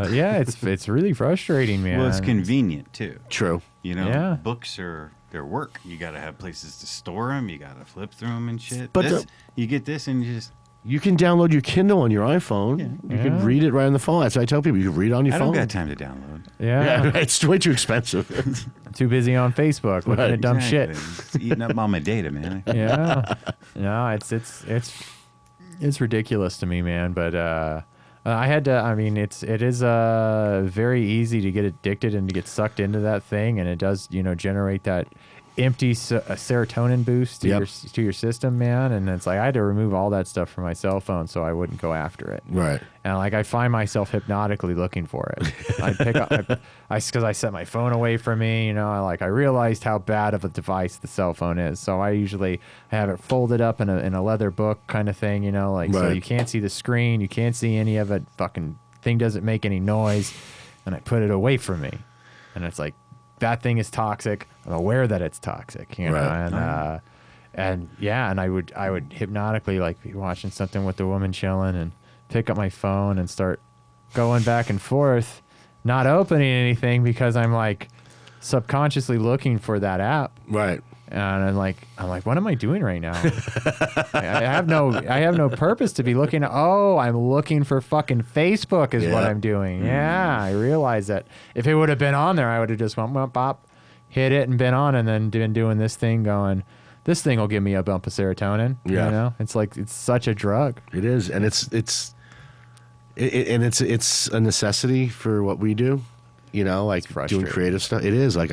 It's really frustrating, man. Well, it's convenient too. true. Yeah. Books are their work. You got to have places to store them. You got to flip through them and shit. But you get this and you just. You can download your Kindle on your iPhone. Yeah. You can read it right on the phone. That's what I tell people. You can read it on your I phone. don't got time to download. Yeah. It's way too expensive. Too busy on Facebook looking at dumb shit. It's eating up all my data, man. Yeah. No, it's ridiculous to me, man. But I had to. I mean, it is very easy to get addicted and to get sucked into that thing, and it does generate that empty serotonin boost to your system, man. And it's like I had to remove all that stuff from my cell phone so I wouldn't go after it. Right. And like I find myself hypnotically looking for it. I pick up, because I set my phone away from me. I realized how bad of a device the cell phone is. So I usually have it folded up in a leather book kind of thing. So Right. you can't see the screen, you can't see any of it. Fucking thing doesn't make any noise, and I put it away from me. And it's like, that thing is toxic. I'm aware that it's toxic, Right. and I would hypnotically like be watching something with the woman chilling and pick up my phone and start going back and forth, not opening anything because I'm like subconsciously looking for that app. Right. And I'm like, what am I doing right now? I have no purpose to be looking. Oh, I'm looking for fucking Facebook is what I'm doing. Yeah, I realize that if it would have been on there, I would have just went bop, hit it and been on, and then been doing this thing going, this thing will give me a bump of serotonin. Yeah. It's like, it's such a drug. It is, and it's a necessity for what we do. Like doing frustrating. creative stuff. It is like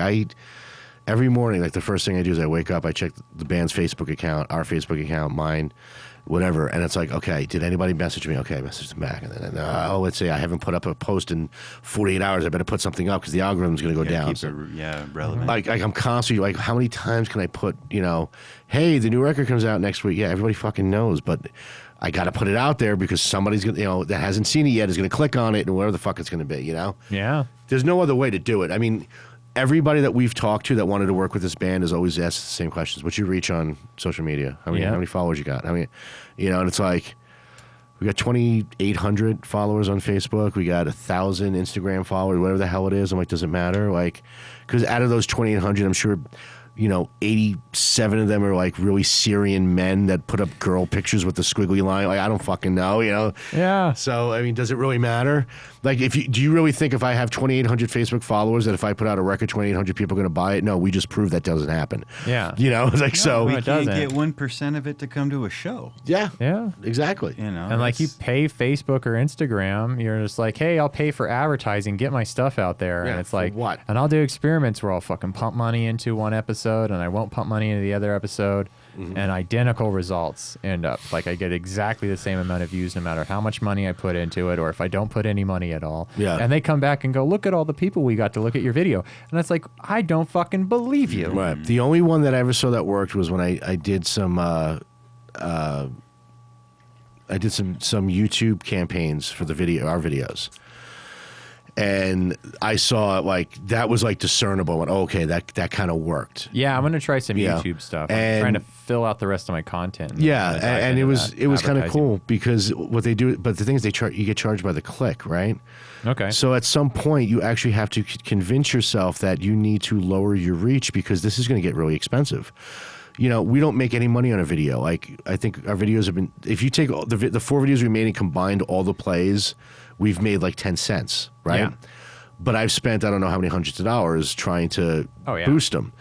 every morning, like the first thing I do is I wake up, I check the band's Facebook account, our Facebook account, mine, whatever. And it's like, okay, did anybody message me? Okay, I messaged them back. And then, let's say I haven't put up a post in 48 hours. I better put something up because the algorithm's going to go down. Keep So, it, relevant. like I'm constantly like, how many times can I put, hey, the new record comes out next week. Yeah, everybody fucking knows, but I got to put it out there because somebody's going to, that hasn't seen it yet is going to click on it and whatever the fuck it's going to be, Yeah. There's no other way to do it. I mean, everybody that we've talked to that wanted to work with this band has always asked the same questions. What's your reach on social media? How many followers you got? How many, and it's like, we got 2,800 followers on Facebook. We got 1,000 Instagram followers, whatever the hell it is. I'm like, does it matter? Like, because out of those 2,800, I'm sure, 87 of them are like really Syrian men that put up girl pictures with the squiggly line. Like, I don't fucking know, Yeah. So, I mean, does it really matter? Like, do you really think if I have 2,800 Facebook followers that if I put out a record, 2,800 people are going to buy it? No, we just proved that doesn't happen. Yeah. It's like, so. We it can't doesn't. get 1% of it to come to a show. Yeah. Yeah. Exactly. And like you pay Facebook or Instagram, you're just like, hey, I'll pay for advertising, get my stuff out there. Yeah, And it's for like, what? And I'll do experiments where I'll fucking pump money into one episode and I won't pump money into the other episode. And identical results end up. Like I get exactly the same amount of views no matter how much money I put into it or if I don't put any money at all. Yeah. And they come back and go, look at all the people we got to look at your video. And it's like, I don't fucking believe you. Right. The only one that I ever saw that worked was when I did some some YouTube campaigns for our videos. And I saw like that was like discernible and okay, that kind of worked. Yeah, I'm gonna try some Yeah. YouTube stuff. I'm And- trying to fill out the rest of my content. Yeah, Dive and it into was that kind of advertising. cool because what they do, but the thing is you get charged by the click, right? Okay. So at some point you actually have to convince yourself that you need to lower your reach because this is going to get really expensive. We don't make any money on a video. Like I think our videos have been. If you take all the 4 videos we made and combined all the plays, we've made like 10 cents, right? Yeah. But I've spent I don't know how many hundreds of dollars trying to Oh, yeah. boost them.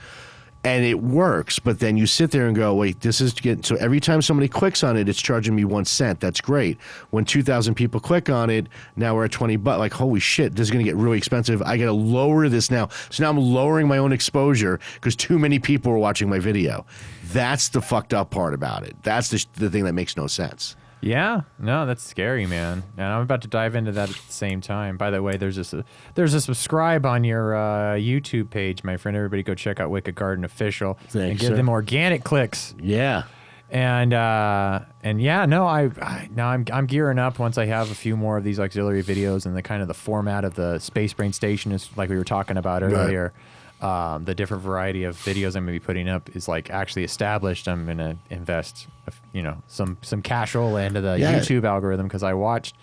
And it works, but then you sit there and go, wait, this is getting... So every time somebody clicks on it, it's charging me 1 cent. That's great. When 2,000 people click on it, now we're at $20. Like, holy shit, this is going to get really expensive. I got to lower this now. So now I'm lowering my own exposure because too many people are watching my video. That's the fucked up part about it. That's the thing that makes no sense. Yeah, no, that's scary, man. And I'm about to dive into that at the same time. By the way, there's a subscribe on your YouTube page, my friend. Everybody go check out Wicked Garden Official and Thanks, give sir. them organic clicks. Yeah. And yeah, no, I'm gearing up once I have a few more of these auxiliary videos and the kind of the format of the Space Brain Station is like we were talking about earlier. The different variety of videos I'm going to be putting up is like actually established. I'm going to invest, some cashola into the YouTube algorithm because I watched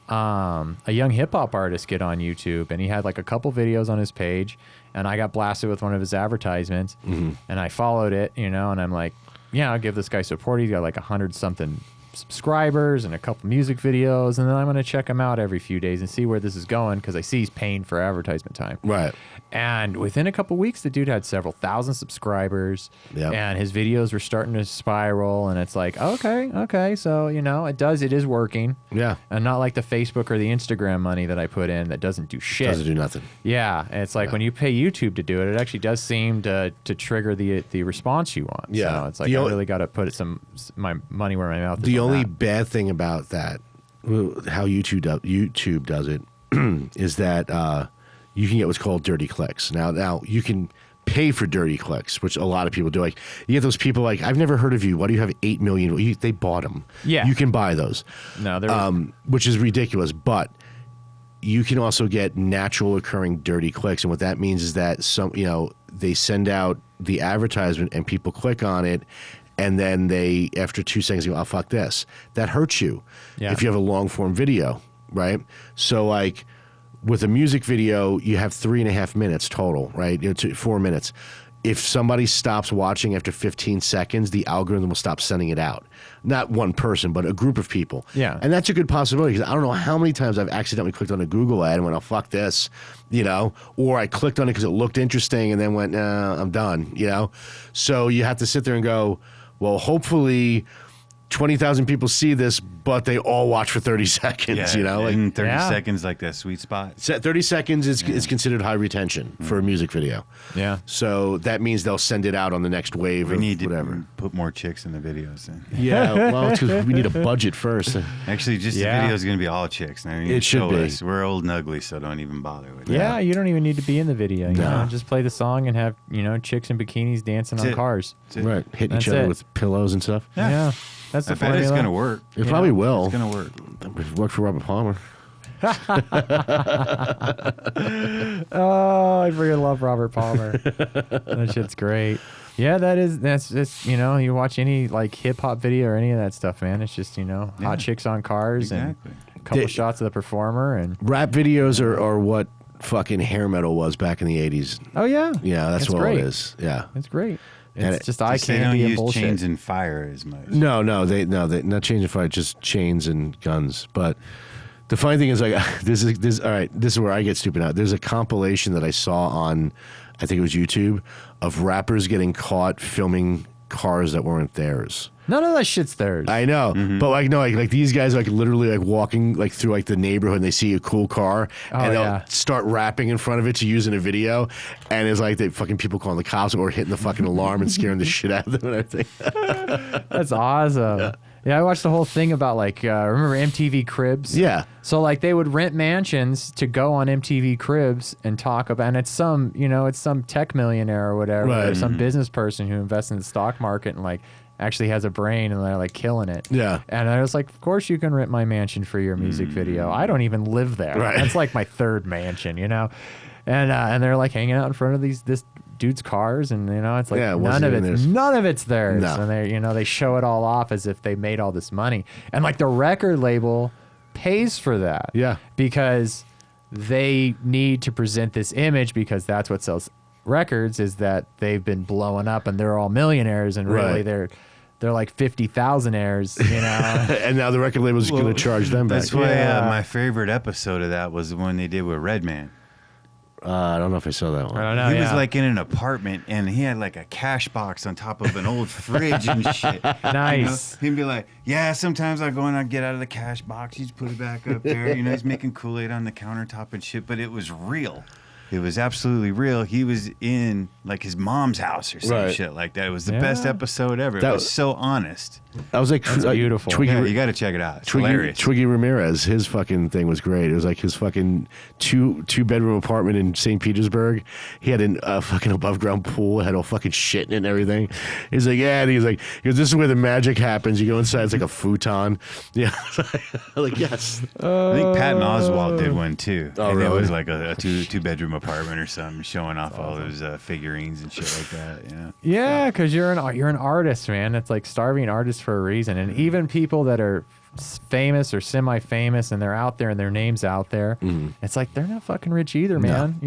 a young hip hop artist get on YouTube and he had like a couple videos on his page and I got blasted with one of his advertisements and I followed it, and I'm like, yeah, I'll give this guy support. He's got like 100-something subscribers and a couple music videos, and then I'm going to check him out every few days and see where this is going because I see he's paying for advertisement time. Right. And within a couple weeks, the dude had several thousand subscribers, Yep. and his videos were starting to spiral. And it's like, okay, so it is working. Yeah. And not like the Facebook or the Instagram money that I put in that doesn't do shit. Doesn't do nothing. Yeah, and it's like when you pay YouTube to do it, it actually does seem to trigger the response you want. Yeah. So it's like I really got to put my money where my mouth is. The on only that. bad thing about that, how YouTube does it, is that you can get what's called dirty clicks. Now you can pay for dirty clicks, which a lot of people do. Like you get those people like, I've never heard of you. Why do you have 8 million? They bought them. Yeah. You can buy those. No, they're Which is ridiculous, but you can also get natural occurring dirty clicks, and what that means is that they send out the advertisement and people click on it, and then they after 2 seconds go, "Oh fuck this." That hurts you if you have a long form video, right? So like with a music video, you have 3.5 minutes total, right? 4 minutes. If somebody stops watching after 15 seconds, the algorithm will stop sending it out. Not one person, but a group of people. Yeah. And that's a good possibility because I don't know how many times I've accidentally clicked on a Google ad and went, oh, fuck this, or I clicked on it because it looked interesting and then went, nah, I'm done, So you have to sit there and go, well, hopefully 20,000 people see this, but they all watch for 30 seconds, you know? Like, in 30 Yeah. seconds, like that sweet spot. 30 seconds is considered high retention for a music video. Yeah. So that means they'll send it out on the next wave We or need to whatever. put more chicks in the videos. Then. Yeah, well, it's 'cause we need a budget first. Actually, just Yeah. the video is going to be all chicks. Now, you It should show be. us. We're old and ugly, so don't even bother with Yeah, that. you don't even need to be in the video. You No. know, just play the song and have, chicks in bikinis dancing on That's it. cars. That's it. Right, hitting That's each other it. with pillows and stuff. Yeah. That's the I bet it's formula. going to work. It probably will. It's going to work. It worked for Robert Palmer. Oh, I freaking love Robert Palmer. That shit's great. Yeah, that's just, you watch any like hip hop video or any of that stuff, man. It's just, Yeah. hot chicks on cars Exactly. and a couple They- shots of the performer and Rap videos are what fucking hair metal was back in the 80s. oh yeah. Yeah, that's It's what great. it is. Yeah. It's great. And It's just eye Just they don't candy and use bullshit. chains and fire as much. No, they not changing fire, just chains and guns. But the funny thing is, like, this is where I get stupid out. There's a compilation that I saw on, I think it was YouTube, of rappers getting caught filming cars that weren't theirs. None of that shit's theirs. I know, Mm-hmm. but like no, like these guys like literally like walking like through like the neighborhood and they see a cool car and they'll yeah. start rapping in front of it to use in a video, and it's like they fucking people calling the cops or hitting the fucking alarm and scaring the shit out of them and everything. That's awesome. Yeah, I watched the whole thing about like remember MTV Cribs? Yeah. So like they would rent mansions to go on MTV Cribs and talk about, and it's some tech millionaire or whatever, or Right. some business person who invests in the stock market and like actually has a brain and they're like killing it. Yeah. And I was like, of course you can rent my mansion for your music video. I don't even live there. Right. That's like my third mansion, And they're like hanging out in front of this dude's cars, and it's like Yeah, it wasn't even theirs. none of it's theirs. No. And they show it all off as if they made all this money, and like the record label pays for that. Yeah. because they need to present this image because that's what sells records, is that they've been blowing up and they're all millionaires, and really Right. they're like 50,000aires, And now the record label's going to charge them back. That's why Yeah. my favorite episode of that was the one they did with Redman. I don't know if I saw that one. I don't know. He was yeah. like in an apartment and he had like a cash box on top of an old fridge and shit. Nice. He'd be like, yeah, sometimes I go and I get out of the cash box. He'd put it back up there. He's making Kool-Aid on the countertop and shit, but it was real. It was absolutely real. He was in like his mom's house or some Right. shit like that. It was the Yeah. best episode ever. It That was was- so honest. I was like, That's beautiful. Twiggy, Yeah, you got to check it out. It's hilarious. Twiggy Ramirez, his fucking thing was great. It was like his fucking two bedroom apartment in St. Petersburg. He had a fucking above ground pool, had all fucking shit in it and everything. He's like, yeah, and he goes, this is where the magic happens. You go inside, it's like a futon. Yeah, like yes. I think Patton Oswalt did one too. Oh, and really? It was like a two bedroom apartment or something, showing off all those figurines and shit like that. Yeah, because you're an artist, man. It's like starving artists for a reason, and even people that are famous or semi-famous and they're out there and their name's out there, it's like they're not fucking rich either, man.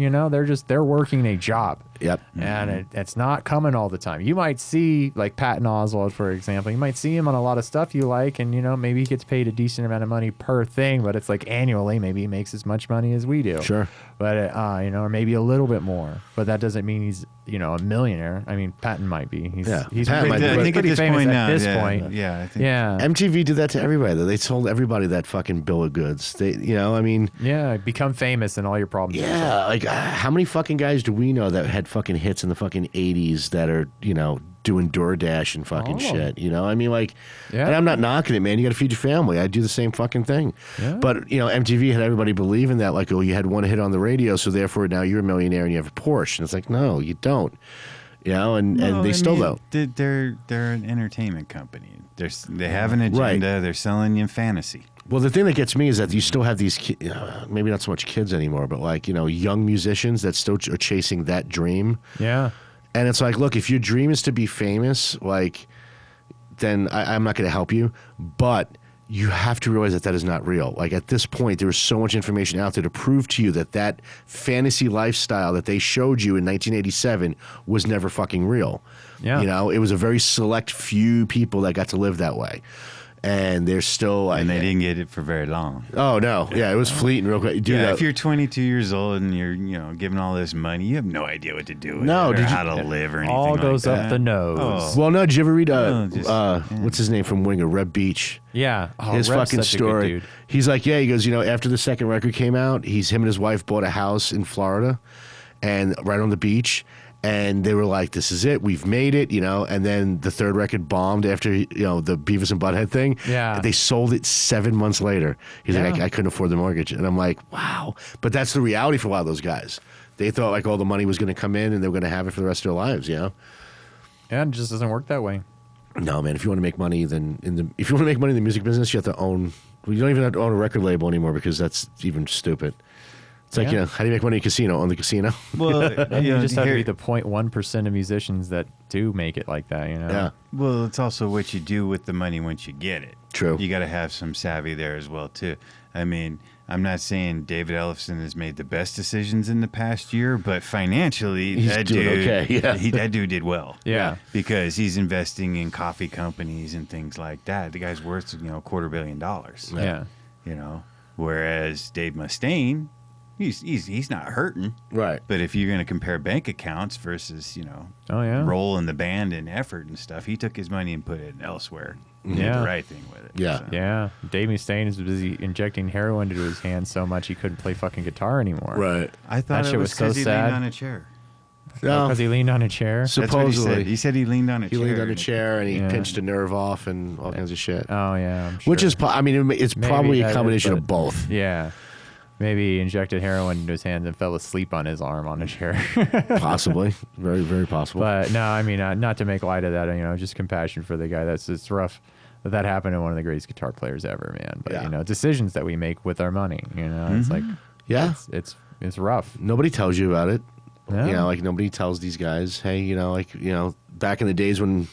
They're working a job. Yep. And it's not coming all the time. You might see like Patton Oswalt, for example. You might see him on a lot of stuff you like, and maybe he gets paid a decent amount of money per thing, but it's like annually, maybe he makes as much money as we do. Sure. But or maybe a little bit more. But that doesn't mean he's a millionaire. I mean, Patton might be. He's Yeah, he's Patton pretty, might be. I think at pretty this famous point at now. this yeah, point. Yeah, I think. Yeah. MTV did that to everybody. Though. They told everybody that fucking bill of goods. Yeah, become famous and all your problems. Yeah, like how many fucking guys do we know that had fucking hits in the fucking 80s that are, doing DoorDash and fucking Oh. shit, Yeah. Yeah. And I'm not knocking it, man. You got to feed your family. I do the same fucking thing. Yeah. But, MTV had everybody believing that, like, oh, you had one hit on the radio, so therefore now you're a millionaire and you have a Porsche. And it's like, no, you don't. And they still don't. They're an entertainment company. They have an agenda. Right. They're selling you fantasy. Well, the thing that gets me is that you still have these, maybe not so much kids anymore, but like, young musicians that still are chasing that dream. Yeah. And it's like, look, if your dream is to be famous, like, then I'm not going to help you. But you have to realize that is not real. Like, at this point, there is so much information out there to prove to you that fantasy lifestyle that they showed you in 1987 was never fucking real. Yeah. It was a very select few people that got to live that way. and they're still. And they didn't get it for very long. Oh no, yeah, it was fleeting real quick. Dude, Yeah, if you're 22 years old and you're, given all this money, you have no idea what to do with No, it or did you- how to live or anything All like goes that. up the nose. Oh. well, no, did you ever read No, what's his name from Winger, Reb Beach? Yeah. Oh, His Reb's fucking such a good story. dude. He's like, yeah, he goes, after the second record came out, him and his wife bought a house in Florida, and right on the beach. And they were like, this is it. We've made it, And then the third record bombed after, the Beavis and Butthead thing. Yeah. They sold it 7 months later. He's like, Yeah. I couldn't afford the mortgage. And I'm like, wow. But that's the reality for a lot of those guys. They thought like all the money was going to come in and they were going to have it for the rest of their lives, Yeah, it just doesn't work that way. No, man. If you want to make money, if you want to make money in the music business, you have to own. Well, you don't even have to own a record label anymore because that's even stupid. It's like, Yeah. how do you make money in a casino? Own the casino. Well, And you just have to be the 0.1% of musicians that do make it like that, Yeah. Well, it's also what you do with the money once you get it. True. You got to have some savvy there as well, too. I mean, I'm not saying David Ellefson has made the best decisions in the past year, but financially, He's that doing dude, okay, yeah. that dude did well. Yeah. Because he's investing in coffee companies and things like that. The guy's worth, $250 million. Yeah. Whereas Dave Mustaine, he's not hurting. Right. But if you're going to compare bank accounts versus, Oh, yeah. role in the band and effort and stuff, he took his money and put it elsewhere. He did Yeah. the right thing with it. Yeah. So. Yeah. Dave Mustaine is busy injecting heroin into his hands so much he couldn't play fucking guitar anymore. Right. I thought That it shit was was so because he sad. leaned on a chair. No. Because he leaned on a chair. So- That's what he Supposedly. said. He said he leaned on a He chair. leaned on a chair and he Yeah. pinched a nerve off and all kinds of shit. Oh, yeah. I'm sure. Which is, it's Maybe probably that a is, combination but- of both. Yeah. Maybe he injected heroin into his hands and fell asleep on his arm on a chair. Possibly. Very, very possible. But no, I mean, not to make light of that, just compassion for the guy. It's rough that happened to one of the greatest guitar players ever, man. But, Yeah. decisions that we make with our money, it's like, yeah. it's rough. Nobody tells you about it. No. Like nobody tells these guys, hey, back in the days when,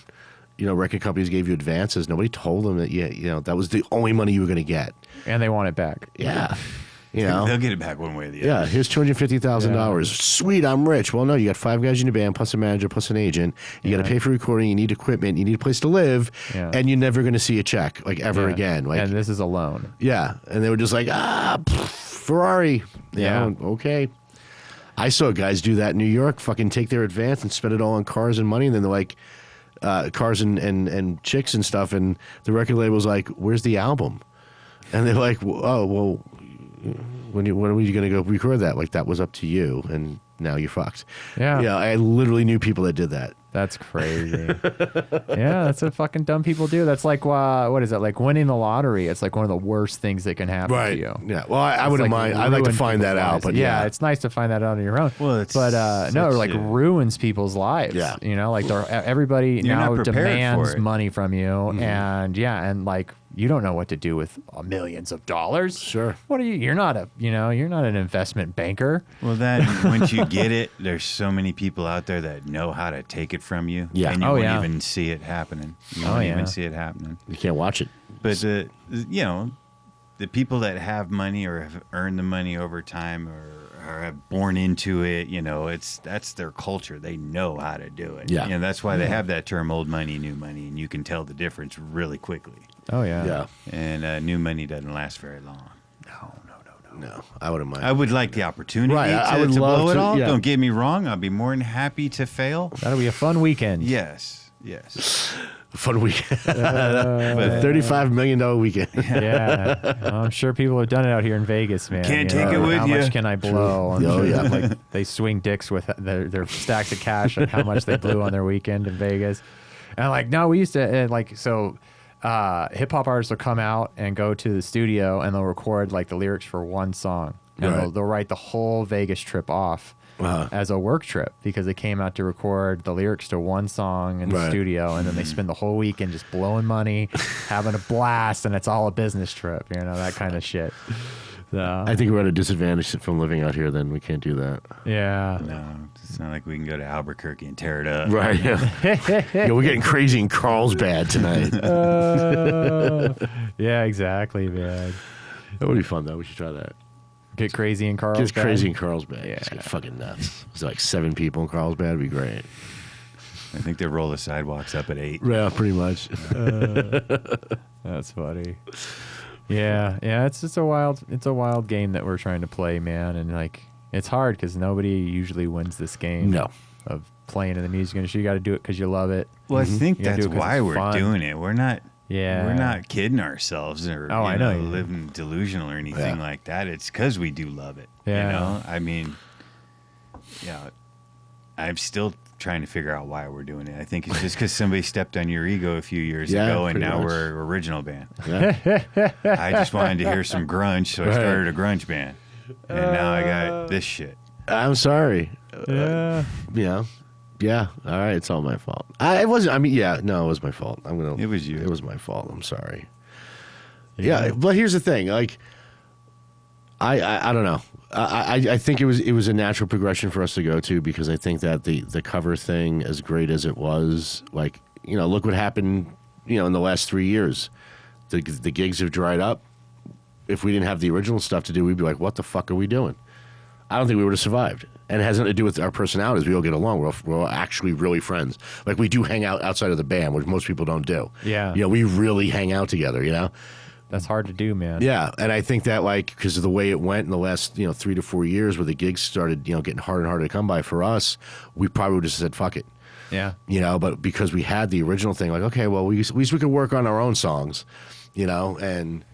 record companies gave you advances, nobody told them that, that was the only money you were going to get. And they want it back. Yeah. They'll get it back one way or the other. Yeah, here's $250,000. Yeah. Sweet, I'm rich. Well, no, you got 5 guys in your band, plus a manager, plus an agent. You got to pay for recording. You need equipment. You need a place to live, Yeah. and you're never going to see a check ever Yeah. again. And this is a loan. Yeah, and they were just like, Ferrari. Yeah. Okay. I saw guys do that in New York. Fucking take their advance and spend it all on cars and money, and then they're like, cars and chicks and stuff. And the record label's like, "Where's the album?" And they're like, "Oh, well, when are you going to go record that? Like that was up to you, and now you're fucked." Yeah. Yeah, I literally knew people that did that. That's crazy. Yeah, that's what fucking dumb people do. That's like, what is that? Like winning the lottery. It's like one of the worst things that can happen to you. Yeah. Well, I It's wouldn't like mind. I'd like to ruin find that people's out. lives. But yeah, it's nice to find that out on your own. Well, it's but no, such like a- ruins people's lives. Yeah. Like everybody You're now not prepared demands for it. money from you, and like you don't know what to do with millions of dollars. Sure. What are you? You're not an investment banker. Well, that once you get it, there's so many people out there that know how to take it from you. Yeah. And you Oh, won't yeah. even see it happening. You Oh, won't yeah. even see it happening. you can't watch it. But the people that have money or have earned the money over time or have born into it, that's their culture. They know how to do it. Yeah. That's why they have that term old money, new money, and you can tell the difference really quickly. Oh yeah. Yeah. And new money doesn't last very long. No, I wouldn't mind. I would like the opportunity Right, I to, would to love blow it to- all. yeah. Don't get me wrong. I'll be more than happy to fail. That'll be a fun weekend. Yes. Fun weekend. But $35 million weekend. Yeah, I'm sure people have done it out here in Vegas, man. Can't You take know, it with how ya. much can I blow? I'm Oh, sure, yeah. like they swing dicks with their stacks of cash and how much they blew on their weekend in Vegas. And like, no, we used to hip hop artists will come out and go to the studio and they'll record like the lyrics for one song, and Right. they'll write the whole Vegas trip off. Uh-huh. As a work trip because they came out to record the lyrics to one song in the Right. studio, and then they spend the whole weekend just blowing money, having a blast, and it's all a business trip, that kind of shit. So, I think we're at a disadvantage from living out here. Then we can't do that. yeah. no, it's not like we can go to Albuquerque and tear it up. Right. Yeah. We're getting crazy in Carlsbad tonight. Yeah, exactly, man. That would be fun though. We should try that. Get crazy in Carlsbad. Get crazy in Carlsbad. Yeah. Just get fucking nuts. It's like 7 people in Carlsbad. It'd be great. I think they roll the sidewalks up at 8. Yeah, pretty much. That's funny. Yeah, it's a wild game that we're trying to play, man, and like it's hard because nobody usually wins this game. No. Of playing in the music industry, you got to do it because you love it. Well, I think You gotta that's do it 'cause why it's we're fun. doing it. We're not. Yeah. We're not kidding ourselves or Oh, I know you. living delusional or anything Yeah. like that. It's because we do love it. Yeah. You know, I mean, yeah, I'm still trying to figure out why we're doing it. I think it's just because somebody stepped on your ego a few years Yeah, ago, and pretty now much. we're an original band. Yeah. I just wanted to hear some grunge, so I Right. started a grunge band, and now I got this shit. I'm sorry. Yeah. Yeah. All right. It's all my fault. It wasn't. I mean, yeah. No, it was my fault. It was you. It was my fault. I'm sorry. Yeah. But here's the thing. Like, I don't know. I think it was a natural progression for us to go to, because I think that the cover thing, as great as it was, like, look what happened, in the last 3 years. The gigs have dried up. If we didn't have the original stuff to do, we'd be like, what the fuck are we doing? I don't think we would have survived. And it has nothing to do with our personalities. We all get along. We're actually really friends. Like, we do hang out outside of the band, which most people don't do. Yeah. We really hang out together, That's hard to do, man. Yeah, and I think that, like, because of the way it went in the last 3 to 4 years, where the gigs started getting harder and harder to come by for us, we probably would have said fuck it. Yeah. But because we had the original thing, like, okay, well, at least we could work on our own songs, and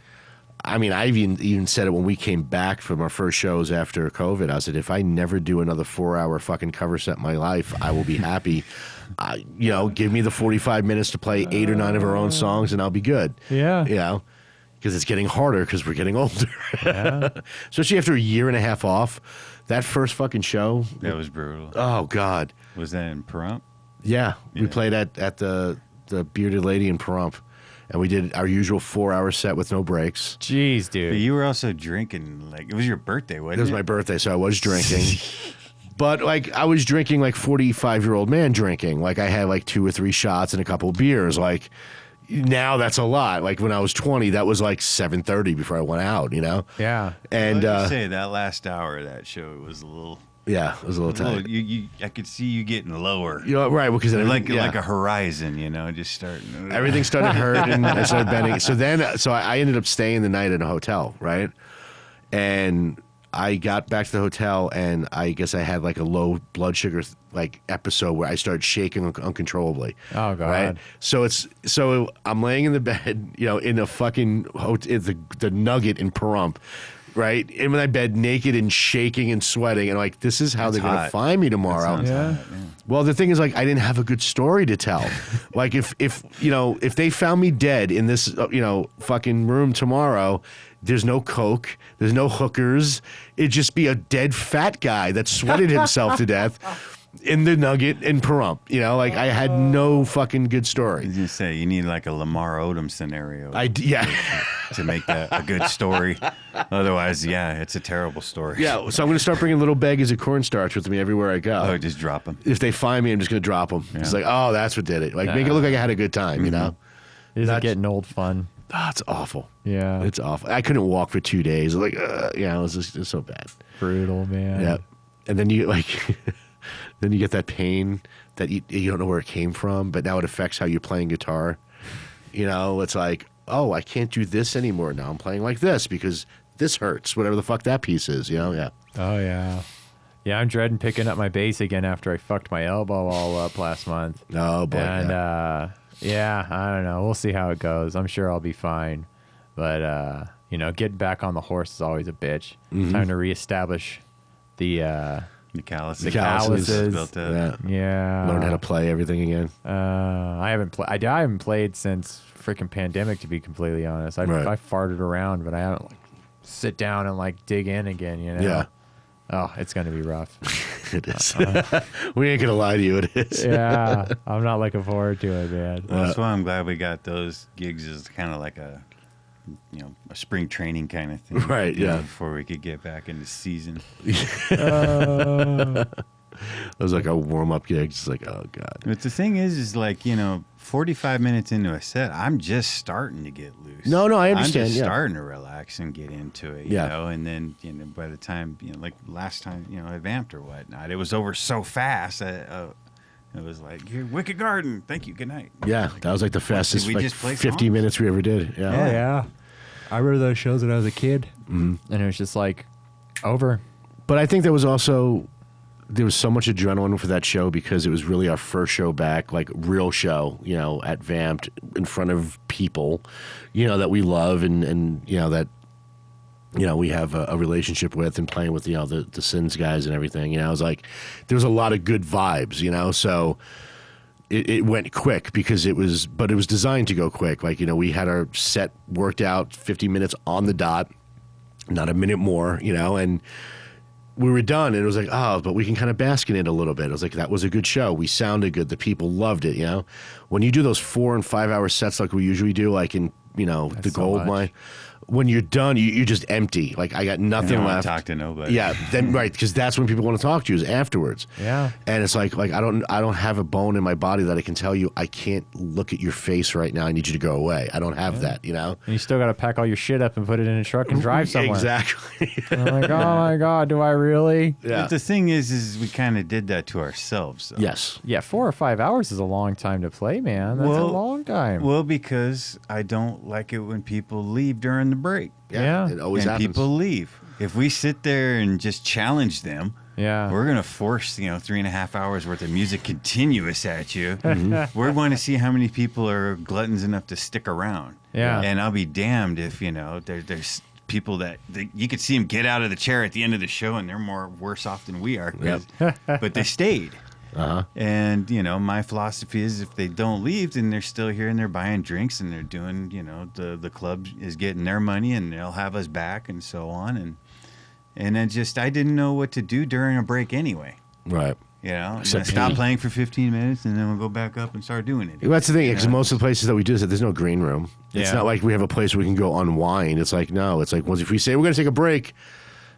I mean, I even said it when we came back from our first shows after COVID. I said, if I never do another 4-hour fucking cover set in my life, I will be happy. Give me the 45 minutes to play 8 or 9 of our own songs, and I'll be good. Yeah. Because it's getting harder because we're getting older. Yeah. Especially after a year and a half off. That first fucking show. That was brutal. Oh, God. Was that in Pahrump? Yeah. We Yeah. played at the Bearded Lady in Pahrump. And we did our usual 4-hour set with no breaks. Jeez, But dude. you were also drinking. Like, it was your birthday, wasn't It was it? my birthday, so I was drinking. But, like, I was drinking like 45-year-old man drinking. Like, I had like 2 or 3 shots and a couple of beers. Like, now that's a lot. Like, when I was 20, that was like 7:30 before I went out, Yeah. And, I'll just say that last hour of that show was a little. yeah, it was a little tight. I could see you getting lower. Right, because Like a horizon, just starting. everything started hurting. I started bending. So I ended up staying the night in a hotel, right? And I got back to the hotel, and I guess I had like a low blood sugar like episode where I started shaking uncontrollably. Oh, God. Right. So I'm laying in the bed, in a fucking the Nugget in Pahrump. Right, in my bed, naked and shaking and sweating, and like, this is how That's they're gonna hot. find me tomorrow. That sounds Yeah. hot, yeah. Well, the thing is, like, I didn't have a good story to tell. Like, if they found me dead in this fucking room tomorrow, there's no coke, there's no hookers. It'd just be a dead fat guy that sweated himself to death in the Nugget in Pahrump. Like, I had no fucking good I story. was gonna say you need like a Lamar Odom scenario Yeah. to make that a good story. Otherwise, yeah, it's a terrible story. Yeah, so I'm going to start bringing little baggies of cornstarch with me everywhere I go. Oh, just drop them. If they find me, I'm just going to drop them. It's like, oh, that's what did it. Like, make it look like I had a good time, Is Not- it getting old fun? Oh, it's awful. Yeah. It's awful. I couldn't walk for 2 days. Like, it was just so bad. brutal, man. Yeah. And then you then you get that pain that you don't know where it came from, but now it affects how you're playing guitar. It's like, oh, I can't do this anymore. Now I'm playing like this because this hurts, whatever the fuck that piece is, yeah. Oh, yeah. Yeah, I'm dreading picking up my bass again after I fucked my elbow all up last month. Oh, boy. And, yeah. I don't know. We'll see how it goes. I'm sure I'll be fine. But, getting back on the horse is always a bitch. Time to reestablish the The calluses. The calluses. built up. Yeah. yeah. Learn how to play everything again. I haven't played since freaking pandemic, to be completely honest. I farted around, but I haven't sit down and dig in again, Yeah. Oh, it's gonna be rough. It is. We ain't going to lie to you. It is. Yeah, I'm not looking forward to it, man. Well, that's why I'm glad we got those gigs as kind of like a spring training kind of thing. Right, yeah. Before we could get back into season. It was like a warm-up gig. It's like, oh, God. But the thing is 45 minutes into a set, I'm just starting to get loose. No, I understand, I'm just yeah. starting to relax and get into it, Yeah. and then, by the time, like last time, I vamped or whatnot, it was over so fast. It was like, "Here, Wicked Garden. Thank you. Good night." Yeah, that was like the fastest we like just play 50 songs? minutes we ever did. Yeah. Oh yeah, I remember those shows when I was a kid. And it was just like over. But I think there was so much adrenaline for that show because it was really our first show back, like real show, at Vamped in front of people, that we love and that, we have a relationship with and playing with, the Sins guys and everything. I was like, there was a lot of good vibes, so it went quick because it was designed to go quick. Like, we had our set worked out 50 minutes on the dot, not a minute more, and we were done, and it was like, oh, but we can kind of bask in it a little bit. It was like, that was a good show. We sounded good. The people loved it, When you do those 4 and 5 hour sets like we usually do, like in, the so gold much. mine, when you're done, you're just empty. Like, I got nothing You don't left. talk to nobody. Yeah, then right, because that's when people want to talk to you is afterwards. Yeah. And it's like I don't have a bone in my body that I can tell you I can't look at your face right now. I need you to go away. I don't have that, And you still got to pack all your shit up and put it in a truck and drive somewhere. Exactly. I'm like, oh my God, do I really? Yeah. But the thing is we kind of did that to ourselves. Though. Yes. Yeah, 4 or 5 hours is a long time to play, man. That's a long time. Well, because I don't like it when people leave during the break. Yeah. It always and happens. people leave. If we sit there and just challenge them, Yeah. we're gonna force 3.5 hours worth of music continuous at you. Mm-hmm. We're going to see how many people are gluttons enough to stick around. Yeah. And I'll be damned if there's people that you could see them get out of the chair at the end of the show and they're more worse off than we are. But they stayed. Uh-huh. And my philosophy is if they don't leave, then they're still here and they're buying drinks and they're doing the club is getting their money and they'll have us back and so on and then I didn't know what to do during a break anyway. Right. Except stop playing for 15 minutes and then we'll go back up and start doing it. Well, that's the thing, because most of the places that we do this, there's no green room. It's Yeah. not like we have a place where we can go unwind. It's like, no, it's like once if we say we're going to take a break,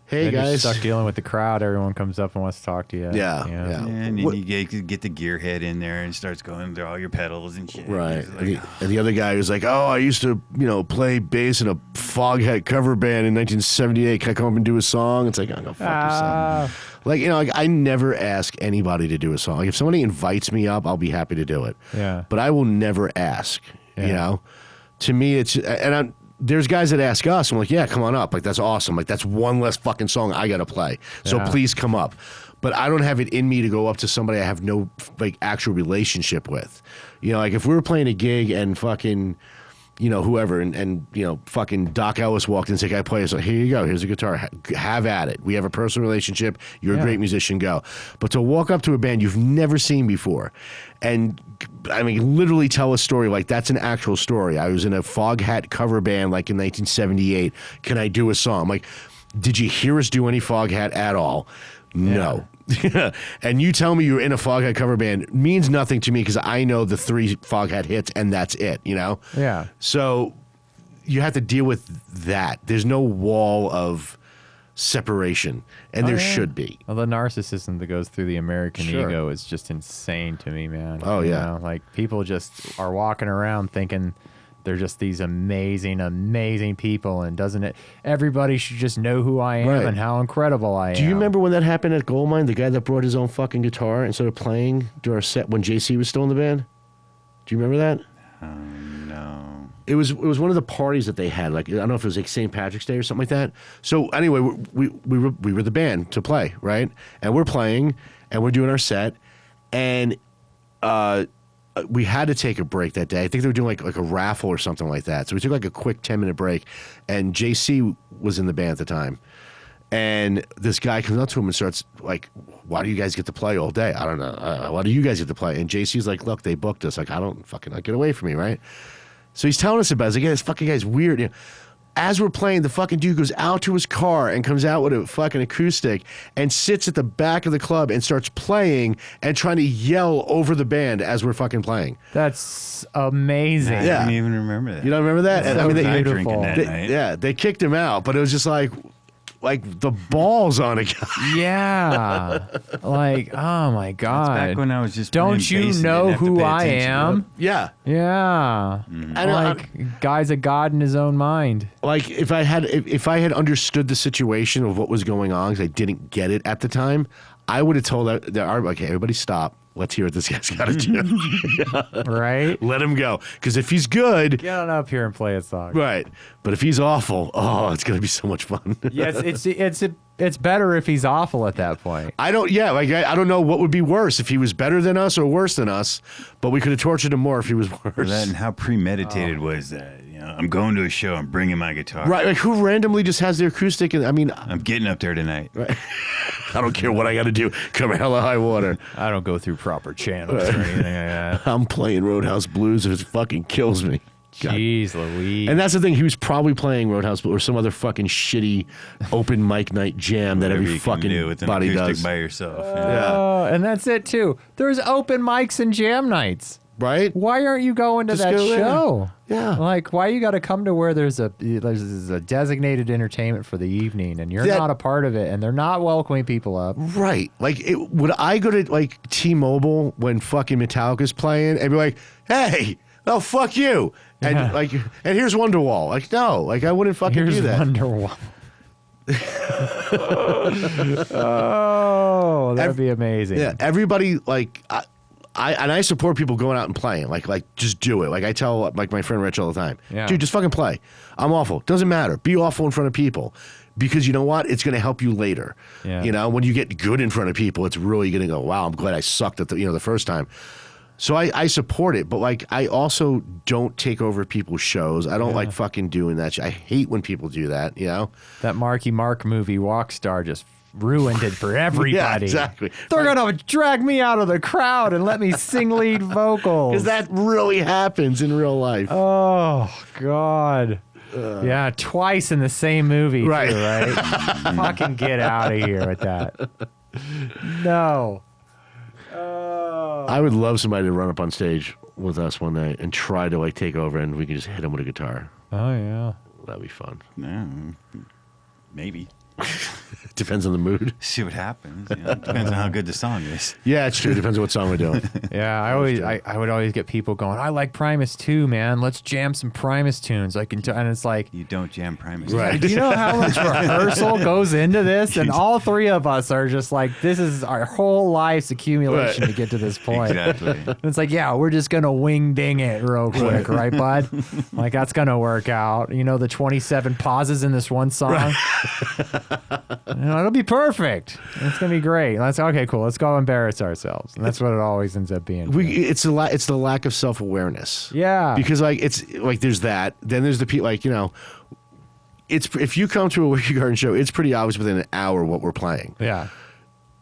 hey Then you're guys. stuck dealing with the crowd. Everyone comes up and wants to talk to you. Yeah, You know? yeah. And then What- you get the gearhead in there and starts going through all your pedals and shit. Right. It's And like, the other guy was like, oh, I used to, play bass in a Foghat cover band in 1978. Can I come up and do a song? It's like, oh, go fuck yourself. Like, I never ask anybody to do a song. Like, if somebody invites me up, I'll be happy to do it. Yeah. But I will never ask, Yeah. To me, it's, and there's guys that ask us, I'm like, yeah, come on up. Like, that's awesome. Like, that's one less fucking song I got to play. So Yeah. please come up. But I don't have it in me to go up to somebody I have no, actual relationship with. Like, if we were playing a gig and fucking, whoever, and fucking Doc Ellis walked in and said, can I play? It's like, here you go. Here's a guitar. Have at it. We have a personal relationship. You're a Yeah. great musician. Go. But to walk up to a band you've never seen before and, literally tell a story like that's an actual story. I was in a Foghat cover band like in 1978. Can I do a song? I'm like, did you hear us do any Foghat at all? No. And you tell me you're in a Foghat cover band means nothing to me because I know the 3 Foghat hits and that's it, Yeah. So you have to deal with that. There's no wall of separation, and there yeah. should be. Well, the narcissism that goes through the American Sure. ego is just insane to me, man. Oh, You yeah. know, like people just are walking around thinking they're just these amazing, amazing people, and doesn't it? Everybody should just know who I am Right. and how incredible I am. Do you remember when that happened at Goldmine? The guy that brought his own fucking guitar and started playing during our set when JC was still in the band? Do you remember that? no. It was one of the parties that they had. Like, I don't know if it was like St. Patrick's Day or something like that. So anyway, we were the band to play, right? And we're playing and we're doing our set, and we had to take a break that day. I think they were doing like a raffle or something like that. So we took like a quick 10-minute break, and JC was in the band at the time. And this guy comes up to him and starts like, why do you guys get to play all day? I don't know. Why do you guys get to play? And JC's like, look, they booked us. Like, I don't fucking, like, get away from me, right? So he's telling us about it. He's like, yeah, this fucking guy's weird. As we're playing, the fucking dude goes out to his car and comes out with a fucking acoustic and sits at the back of the club and starts playing and trying to yell over the band as we're fucking playing. That's amazing. I Yeah. didn't even remember that. You don't remember that? That's I mean, so I they, drinking that they- night. yeah, they kicked him out, but it was just like the balls on a guy. Yeah. Like, oh my God. Back when I was just Don't playing you bass and know didn't have to who pay I attention to am? it. Yeah. Yeah. I know, Like, guy's a god in his own mind. Like if I had understood the situation of what was going on because I didn't get it at the time, I would have told that okay, everybody stop. let's hear what this guy's got to do. Right? Let him go. Because if he's good, Get on up here and play a song. right. But if he's awful, it's going to be so much fun. Yes, it's better if he's awful at that point. I don't know what would be worse, if he was better than us or worse than us, but we could have tortured him more if he was worse. That and how premeditated was that? You know, I'm going to a show. I'm bringing my guitar. Right, like who randomly just has the acoustic? And I mean, I'm getting up there tonight. I don't care what I got to do. Come hella high water. I don't go through proper channels or anything like that. I'm playing Roadhouse Blues if it fucking kills me. God. Jeez Louise. And that's the thing. He was probably playing Roadhouse Blues or some other fucking shitty open mic night jam that Whatever every you can do fucking with an body acoustic does. by yourself. And that's it too. There's open mics and jam nights. Right? Why aren't you going to Just that go there. show? Yeah. Like, why you got to come to where there's a designated entertainment for the evening, and you're That- not a part of it, and they're not welcoming people up. Right. Like, would I go to, like, T-Mobile when fucking Metallica's playing and be like, hey, oh, fuck you. And, Yeah. like, and here's Wonderwall. Like, no. Like, I wouldn't fucking Here's do that. Wonderwall. Oh, that'd be amazing. Yeah, everybody, like, I support people going out and playing. Like just do it. Like I tell like my friend Rich all the time, Yeah. dude, just fucking play. I'm awful. Doesn't matter. Be awful in front of people, because you know what? It's going to help you later. Yeah. You know, when you get good in front of people, it's really going to go, wow, I'm glad I sucked at the first time. So I support it, but like I also don't take over people's shows. I don't like fucking doing that. I hate when people do that. You know. That Marky Mark movie, Walkstar, just ruined it for everybody. Yeah, exactly. They're gonna drag me out of the crowd and let me sing lead vocals. Because that really happens in real life. Oh God. Yeah, twice in the same movie. Right. Too, right? Fucking get out of here with that. No. I would love somebody to run up on stage with us one night and try to like take over, and we can just hit them with a guitar. Oh yeah. That'd be fun. Yeah, maybe. Depends on the mood. See what happens. You know, depends on how good the song is. Yeah, it's true. Depends on what song we're doing. Yeah, I would always get people going, I like Primus too, man. Let's jam some Primus tunes. And it's like, You don't jam Primus. Right. do you know how much rehearsal goes into this? And all three of us are just like, this is our whole life's accumulation Right. to get to this point. Exactly. And it's like, yeah, we're just going to wing ding it real quick, right, bud? Like, that's going to work out. You know, the 27 pauses in this one song. You know, it'll be perfect. It's going to be great. Okay, cool. Let's go embarrass ourselves. And that's what it always ends up being. It's the lack of self-awareness. Yeah. Because like it's like there's that. Then there's the people like it's if you come to a Wiki Garden show, it's pretty obvious within an hour what we're playing. Yeah.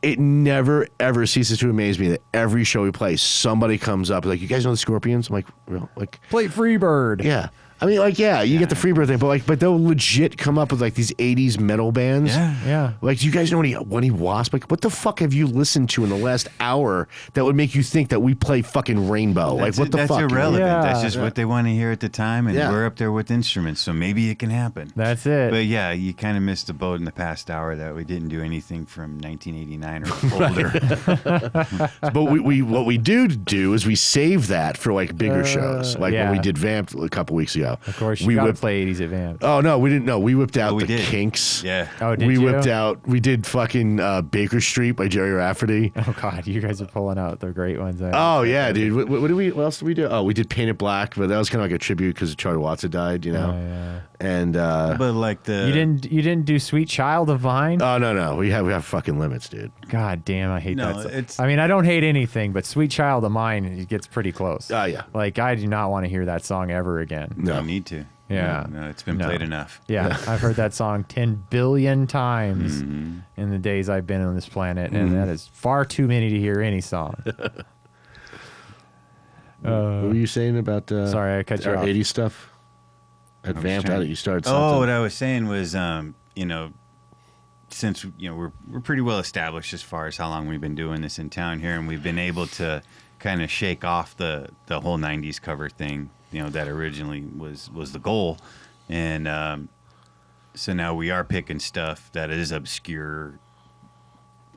It never ever ceases to amaze me that every show we play, somebody comes up like, you guys know the Scorpions? I'm like, real? Like, Play Freebird. yeah. I mean, like, yeah, you get the Freebird thing, but they'll legit come up with like these '80s metal bands. Yeah. Yeah. Like, do you guys know any Wasp? Like, what the fuck have you listened to in the last hour that would make you think that we play fucking Rainbow? Like, what the that's fuck? irrelevant. Yeah. That's just what they want to hear at the time, and Yeah. we're up there with instruments, so maybe it can happen. That's it. But yeah, you kind of missed the boat in the past hour that we didn't do anything from 1989 or older. But what we do is we save that for like bigger shows, like yeah. when we did Vamped a couple weeks ago. Of course, we you got to whipped. play 80s Advanced. Oh no, we didn't. No, we whipped out we the did. Kinks. Yeah. Oh, did we you? whipped out. We did fucking Baker Street by Jerry Rafferty. Oh, God. You guys are pulling out the great ones. Oh yeah, dude. What else did we do? Oh, we did Paint It Black, but that was kind of like a tribute because Charlie Watts had died, you know. Oh, yeah. And But like the You didn't do Sweet Child of Mine? oh no, we have fucking limits, dude. God damn, I hate No, that. it's- I mean, I don't hate anything, but Sweet Child of Mine, it gets pretty close. Oh yeah. Like, I do not want to hear that song ever again. no No. need to. Yeah. No, it's been No. played enough. Yeah, I've heard that song 10 billion times in the days I've been on this planet, and that is far too many to hear any song. What were you saying about? Sorry, I cut you our off. 80s stuff. At was Vamped, trying- you started something. Oh, what I was saying was, since we're pretty well established as far as how long we've been doing this in town here, and we've been able to kind of shake off the whole '90s cover thing, that originally was the goal, and so now we are picking stuff that is obscure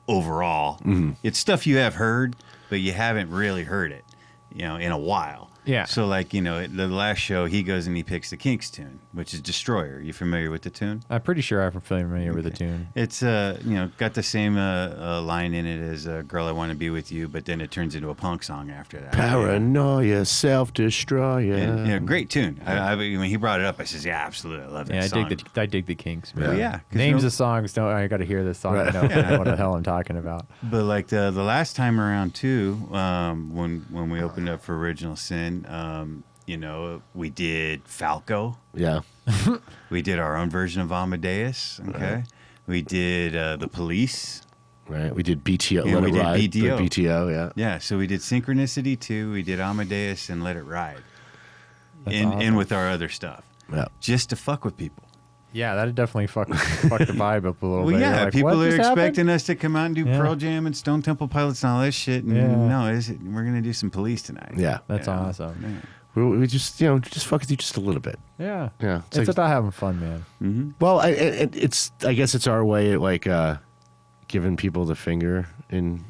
overall. It's stuff you have heard, but you haven't really heard it, in a while. Yeah. So like, the last show he goes and he picks the Kinks tune, which is Destroyer. You familiar with the tune? I'm pretty sure I'm familiar with the tune. It's got the same line in it as "Girl, I Want to Be with You," but then it turns into a punk song after that. Paranoia, self-destroyer. And, great tune. When he brought it up, I says, "Yeah, absolutely, I love that Yeah, song." I dig the Kinks, man. Well, yeah, 'cause Names of songs. Don't I got to hear this song? Right. I know what the hell I'm talking about. But like the last time around too, when we opened up for Original Sin, we did Falco. Yeah. We did our own version of Amadeus. Okay. Right. We did the Police. Right. We did BTO. Yeah, Let we It did Ride. BTO. The BTO, yeah. Yeah. So we did Synchronicity 2. We did Amadeus and Let It Ride. That's And awesome. with our other stuff. Yeah. Just to fuck with people. Yeah, that'd definitely fuck the vibe up a little Well, bit. yeah, You're like, people what are just expecting happened? us to come out and do Yeah. Pearl Jam and Stone Temple Pilots and all this shit. And Yeah. no, we're going to do some Police tonight. Yeah. That's Yeah. awesome. Yeah. We just, just fuck with you just a little bit. Yeah. Yeah. It's like- about having fun, man. Mm-hmm. Well, I guess it's our way at like giving people the finger in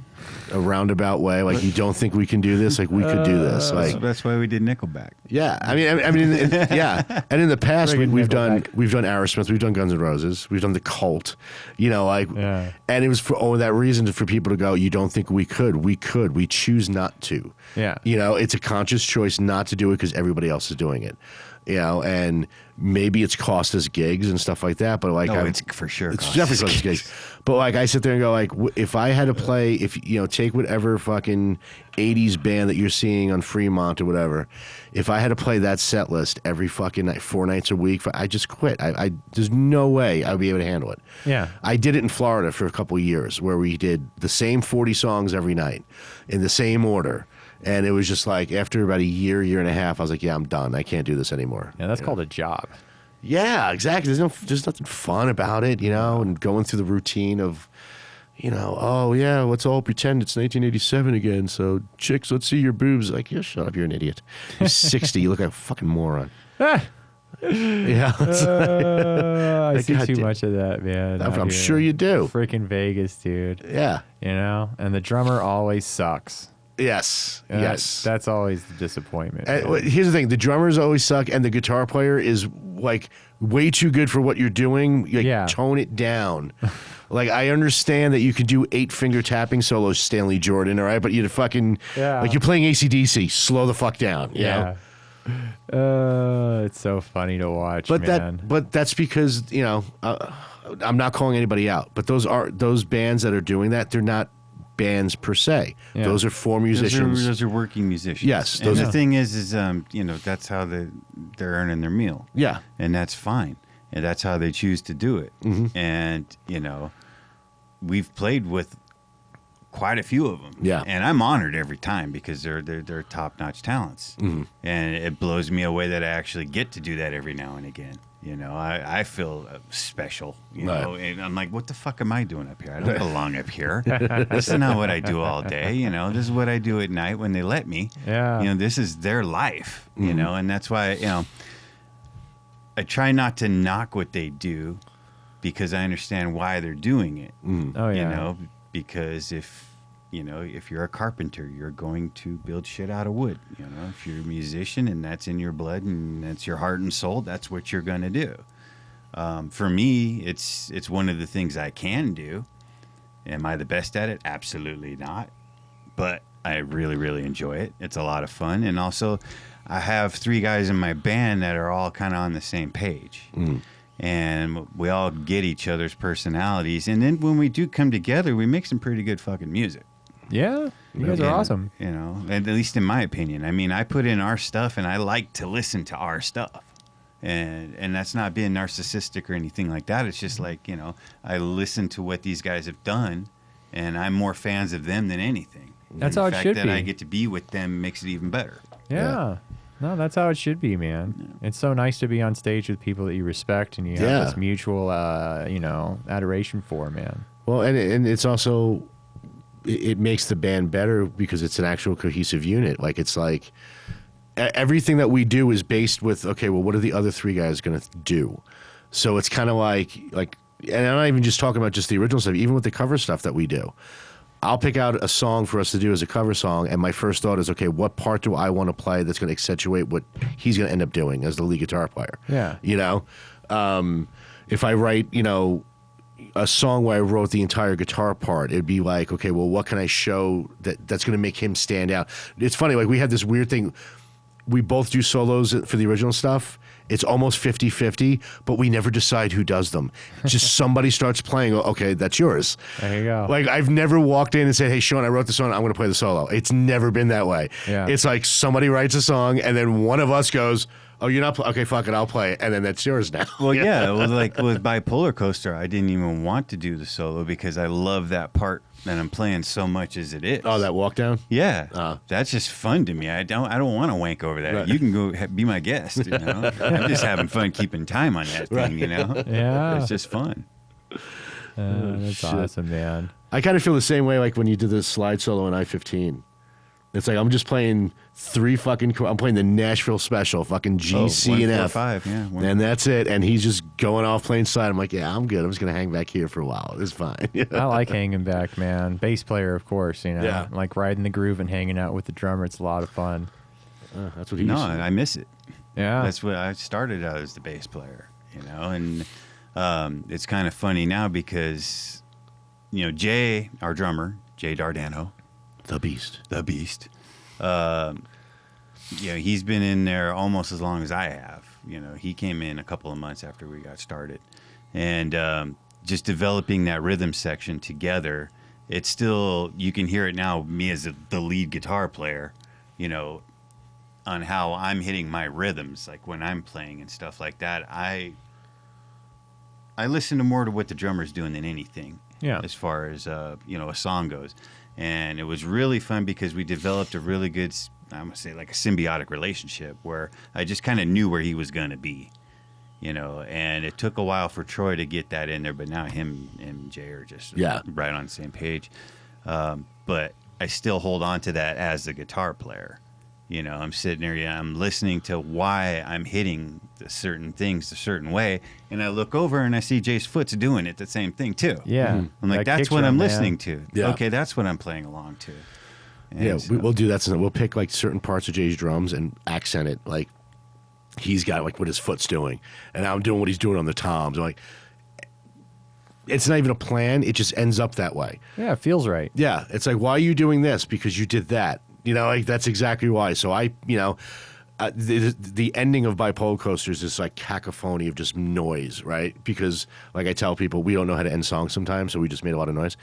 a roundabout way. Like, you don't think we can do this? Like, we could do this. Like, That's why we did Nickelback. yeah. I mean, yeah. And in the past, Friggin' we've done Nickelback. Aerosmith, we've done Guns N' Roses, we've done the Cult. Yeah. And it was for that reason for people to go, you don't think we could? We could. We choose not to. Yeah. It's a conscious choice not to do it because everybody else is doing it. And maybe it's cost us gigs and stuff like that, but like, It's for sure. it's cost definitely us cost us gigs. But like, I sit there and go, like, if I had to play, take whatever fucking 80s band that you're seeing on Fremont or whatever, if I had to play that set list every fucking night, 4 nights a week, I just quit. There's no way I'd be able to handle it. Yeah. I did it in Florida for a couple of years where we did the same 40 songs every night in the same order. And it was just like, after about a year and a half, I was like, yeah, I'm done. I can't do this anymore. Yeah, that's called a job. Yeah, exactly. There's nothing fun about it, and going through the routine of, oh yeah, let's all pretend it's 1987 again. So chicks, let's see your boobs. Like, yeah, shut up, you're an idiot. You're 60, you look like a fucking moron. Yeah, I see God too damn- much of that, man. I'm sure you do. Freaking Vegas, dude. Yeah. And the drummer always sucks. Yes. Uh, Yes. That's always the disappointment. And here's the thing: the drummers always suck, and the guitar player is like way too good for what you're doing. Like, Yeah. tone it down. Like, I understand that you can do 8-finger tapping solos, Stanley Jordan, all right, but you're fucking like, you're playing AC/DC. Slow the fuck down. You know? It's so funny to watch, But man. that's because I'm not calling anybody out, but those bands that are doing that, they're not bands per se. Yeah. Those are for musicians. Those are working musicians. Yes, And those the are- thing is that's how they're earning their meal. Yeah. And that's fine. And that's how they choose to do it. Mm-hmm. And, we've played with quite a few of them. Yeah. And I'm honored every time because they're top-notch talents. Mm-hmm. And it blows me away that I actually get to do that every now and again. I feel special, Right. and I'm like, what the fuck am I doing up here? I don't belong up here. This is not what I do all day, This is what I do at night when they let me. Yeah. This is their life, and that's why, I try not to knock what they do because I understand why they're doing it. Oh, yeah. Because if you're a carpenter, you're going to build shit out of wood. If you're a musician and that's in your blood and that's your heart and soul, that's what you're going to do. For me, it's one of the things I can do. Am I the best at it? Absolutely not. But I really, really enjoy it. It's a lot of fun. And also, I have 3 guys in my band that are all kind of on the same page. And we all get each other's personalities. And then when we do come together, we make some pretty good fucking music. Yeah. You guys are awesome. At least in my opinion. I mean, I put in our stuff and I like to listen to our stuff. And that's not being narcissistic or anything like that. It's just like, I listen to what these guys have done and I'm more fans of them than anything. That's And how the it fact should that be. I get to be with them makes it even better. Yeah. No, that's how it should be, man. It's so nice to be on stage with people that you respect and you have Yeah. this mutual, adoration for, man. Well, and it's also, it makes the band better because it's an actual cohesive unit. Like, it's like everything that we do is based with, okay, well, what are the other 3 guys going to do? So it's kind of like, and I'm not even just talking about just the original stuff, even with the cover stuff that we do. I'll pick out a song for us to do as a cover song, and my first thought is, okay, what part do I want to play that's going to accentuate what he's going to end up doing as the lead guitar player? Yeah. You know, if I write, you know, a song where I wrote the entire guitar part, it'd be like, okay, well, what can I show that's going to make him stand out? It's funny, like we had this weird thing. We both do solos for the original stuff. It's almost 50-50, but we never decide who does them. Just somebody starts playing, okay, that's yours. There you go. Like, I've never walked in and said, hey, Sean, I wrote the song, I'm going to play the solo. It's never been that way. Yeah. It's like somebody writes a song, and then one of us goes, oh, you're not, okay, fuck it, I'll play it, and then that's yours now. Well, yeah, it was like with Bipolar Coaster, I didn't even want to do the solo because I love that part that I'm playing so much as it is. Oh, that walk down? Yeah, that's just fun to me. I don't want to wank over that. Right. You can go be my guest. You know, I'm just having fun keeping time on that thing. You know, Yeah. it's just fun. That's shit. awesome, man. I kind of feel the same way like when you did the slide solo in I-15. It's like I'm just playing I'm playing the Nashville special, fucking G, C, and F. 5, yeah. And that's it. And he's just going off playing slide. I'm like, yeah, I'm good. I'm just going to hang back here for a while. It's fine. I like hanging back, man. Bass player, of course, you know. Yeah. Like riding the groove and hanging out with the drummer. It's a lot of fun. That's what he No, used to do. I miss it. Yeah. That's what I started out as the bass player, you know, and it's kind of funny now because, you know, Jay, our drummer, Jay Dardano, The Beast. You know, he's been in there almost as long as I have. You know, he came in a couple of months after we got started, and just developing that rhythm section together. It's still, you can hear it now. Me as the lead guitar player, you know, on how I'm hitting my rhythms, like when I'm playing and stuff like that. I listen to more to what the drummer's doing than anything. Yeah. As far as you know, a song goes, and it was really fun because we developed a really good, I'm gonna say like a symbiotic relationship where I just kind of knew where he was gonna be, you know. And it took a while for Troy to get that in there, but now him and Jay are just right on the same page. But I still hold on to that as the guitar player. You know, I'm sitting there, I'm listening to why I'm hitting the certain things a certain way, and I look over and I see Jay's foot's doing it the same thing too. Yeah. I'm like, That that's kick what drum, I'm man. listening to. Yeah. Okay, that's what I'm playing along to. And Yeah, so- we'll do that. We'll pick like certain parts of Jay's drums and accent it like he's got like what his foot's doing, and I'm doing what he's doing on the toms. I'm like, it's not even a plan. It just ends up that way. Yeah, it feels right. Yeah, it's like, why are you doing this? Because you did that. You know, like that's exactly why. So the ending of Bipolar Coaster is this like cacophony of just noise, right? Because like I tell people, we don't know how to end songs sometimes, so we just made a lot of noise.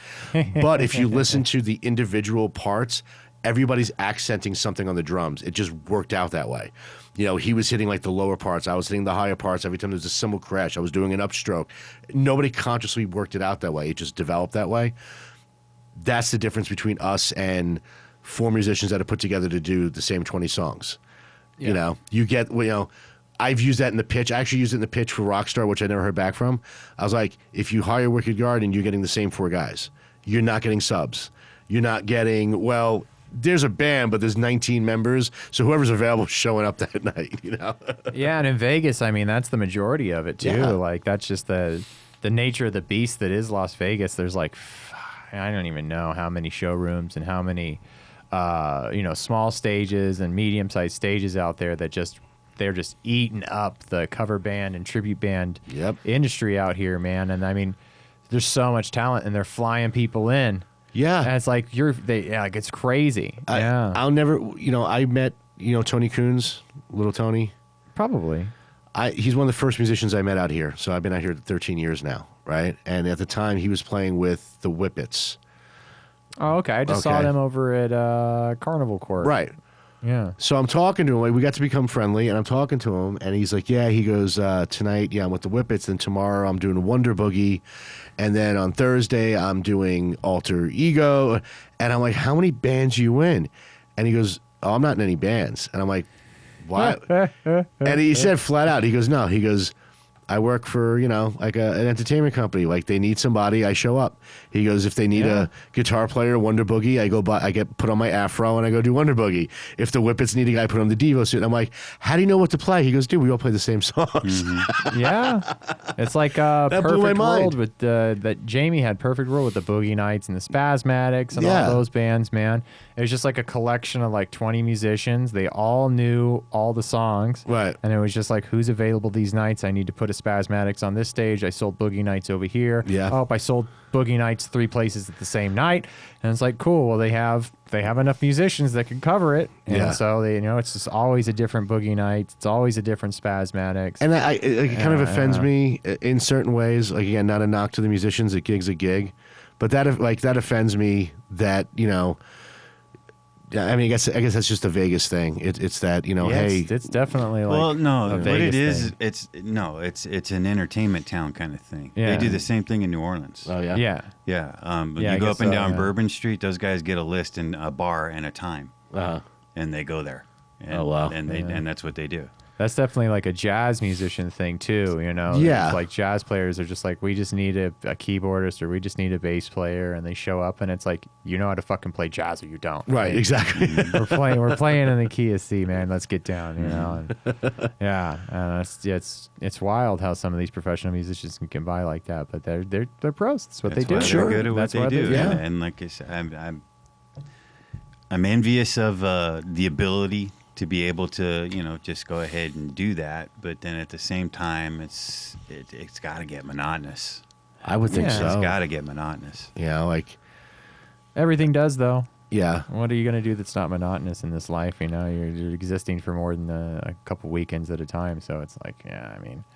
But if you listen to the individual parts, everybody's accenting something on the drums. It just worked out that way. You know, he was hitting like the lower parts. I was hitting the higher parts. Every time there was a cymbal crash, I was doing an upstroke. Nobody consciously worked it out that way. It just developed that way. That's the difference between us and 4 musicians that are put together to do the same 20 songs. Yeah. You know, you get, you know, I've used that in the pitch. I actually used it in the pitch for Rockstar, which I never heard back from. I was like, if you hire Wicked Garden, you're getting the same 4 guys. You're not getting subs. You're not getting, well, there's a band, but there's 19 members, so whoever's available is showing up that night, you know? Yeah, and in Vegas, I mean, that's the majority of it too. Yeah. Like that's just the nature of the beast that is Las Vegas. There's like, I don't even know how many showrooms and how many, you know, small stages and medium-sized stages out there that they're just eating up the cover band and tribute band industry out here, man. And I mean, there's so much talent, and they're flying people in. Yeah. And it's like like it's crazy. Yeah, I'll never, you know, I met, you know, Tony Coons, Little Tony. probably. He's one of the first musicians I met out here, so I've been out here 13 years now, right? And at the time, he was playing with the Whippets. Oh, okay. I just saw Okay. them over at Carnival Court. Right. Yeah. So I'm talking to him. Like, we got to become friendly, and I'm talking to him, and he's like, yeah, he goes, tonight, yeah, I'm with the Whippets, and tomorrow I'm doing Wonder Boogie, and then on Thursday I'm doing Alter Ego. And I'm like, how many bands are you in? And he goes, oh, I'm not in any bands. And I'm like, why? And he said flat out, he goes, no. He goes, I work for, like an entertainment company. Like they need somebody, I show up. He goes, if they need a guitar player, Wonder Boogie, I get put on my afro and I go do Wonder Boogie. If the Whippets need a guy, put on the Devo suit. And I'm like, how do you know what to play? He goes, dude, we all play the same songs. Yeah, it's like a That blew my perfect mind. world with that Jamie had perfect world with the Boogie Nights and the Spasmatics and all those bands, man. It was just like a collection of like 20 musicians. They all knew all the songs, Right. And it was just like, who's available these nights? I need to put a Spasmatics on this stage. I sold Boogie Nights over here. Yeah. Oh, I sold Boogie Nights 3 places at the same night, and it's like, cool. Well, they have enough musicians that can cover it, and so they, it's just always a different Boogie Night. It's always a different Spasmatics. And it kind of offends me in certain ways. Like, again, not a knock to the musicians. A gig's a gig. But that offends me that, I guess that's just a Vegas thing. It's that, hey. It's definitely like Well, no, a what Vegas it is, thing. it's an entertainment town kind of thing. Yeah. They do the same thing in New Orleans. Oh, yeah? Yeah. Yeah. Yeah, I You go guess up and so, down yeah. Bourbon Street, those guys get a list and a bar and a time, Uh-huh. and they go there. And, Oh, wow. And that's what they do. That's definitely like a jazz musician thing too, Yeah. It's like jazz players are just like, we just need a keyboardist or we just need a bass player, and they show up and it's like, you know how to fucking play jazz or you don't. Right, exactly. We're playing in the key of C, man. Let's get down, And, and it's wild how some of these professional musicians can get by like that, but they're pros. That's what That's they do. why they're good at what That's they why do. Yeah. And like I said, I'm envious of the ability to be able to, just go ahead and do that. But then at the same time, it's got to get monotonous. I would think Yeah. so. It's got to get monotonous. Like, Everything does though. yeah. What are you going to do that's not monotonous in this life? You're existing for more than a couple weekends at a time. So it's like,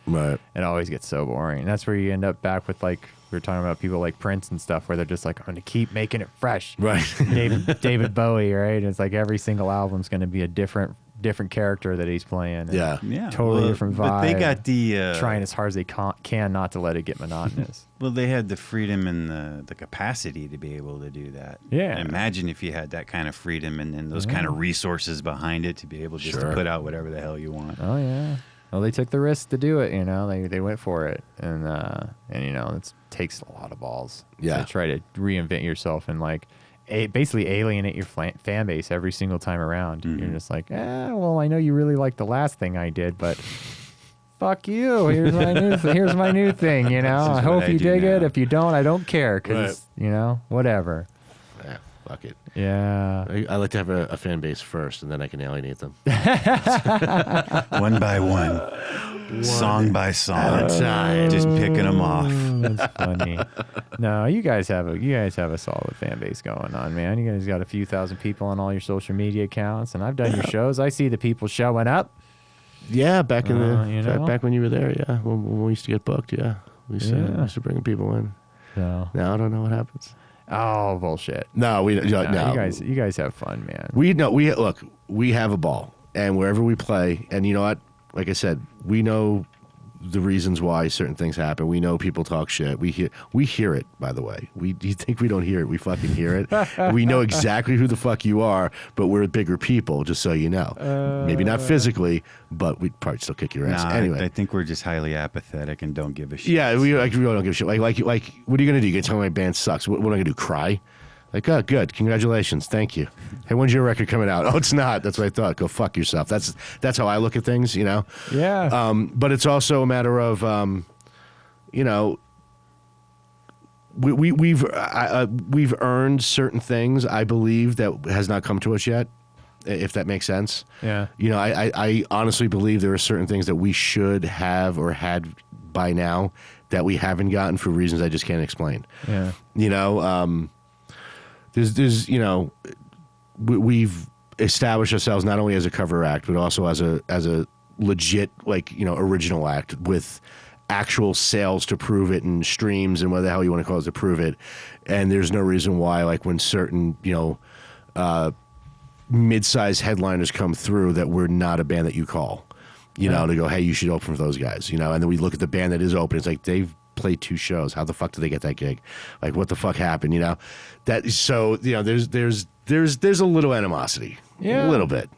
Right. it always gets so boring. That's where you end up back with, like, we were talking about people like Prince and stuff, where they're just like, I'm going to keep making it fresh. Right. David Bowie, right? It's like every single album's going to be a different character that he's playing. And Yeah. Yeah, Totally different vibe. But they got the trying as hard as they can not to let it get monotonous. Well, they had the freedom and the capacity to be able to do that. Yeah. Imagine if you had that kind of freedom and then those kind of resources behind it to be able just to put out whatever the hell you want. Oh yeah. Well, they took the risk to do it. They went for it, and it takes a lot of balls. Yeah. To try to reinvent yourself and like basically alienate your fan base every single time around. Mm-hmm. You're just like, well, I know you really like the last thing I did, but fuck you. Here's my new thing. I what hope I you do dig it. now. If you don't, I don't care. Cause whatever. Yeah. Fuck it. Yeah. I like to have a fan base first, and then I can alienate them. One by one, song by song, At a time. just picking them off. That's funny. No, you guys have a solid fan base going on, man. You guys got a few thousand people on all your social media accounts, and I've done your shows. I see the people showing up. Yeah, back in back when you were there, yeah. When we used to get booked, yeah. We used to bring people in. So, Now I don't know what happens. oh bullshit. No, we no. You guys have fun, man. We have a ball, and wherever we play, and you know what? Like I said, we know the reasons why certain things happen. We know people talk shit. We hear it, by the way. You think we don't hear it? We fucking hear it. We know exactly who the fuck you are, but we're bigger people, just so you know. Maybe not physically, but we'd probably still kick your ass. Nah, Anyway. I think we're just highly apathetic and don't give a shit. Yeah, we really don't give a shit. Like, what are you gonna do? You gonna tell me my band sucks? What am I gonna do? Cry? Like, oh, good, congratulations, thank you. Hey, when's your record coming out? Oh, it's not. That's what I thought. Go fuck yourself. That's how I look at things, Yeah. But it's also a matter of, we've earned certain things. I believe that has not come to us yet, if that makes sense. Yeah. I honestly believe there are certain things that we should have or had by now that we haven't gotten for reasons I just can't explain. Yeah. We've established ourselves not only as a cover act, but also as a legit, original act with actual sales to prove it and streams and what the hell you want to call it to prove it. And there's no reason why, like, when certain, mid-sized headliners come through, that we're not a band that you call, to go, hey, you should open for those guys, and then we look at the band that is open. It's like, they've played 2 shows. How the fuck did they get that gig? Like, what the fuck happened? There's a little animosity. Yeah. A little bit.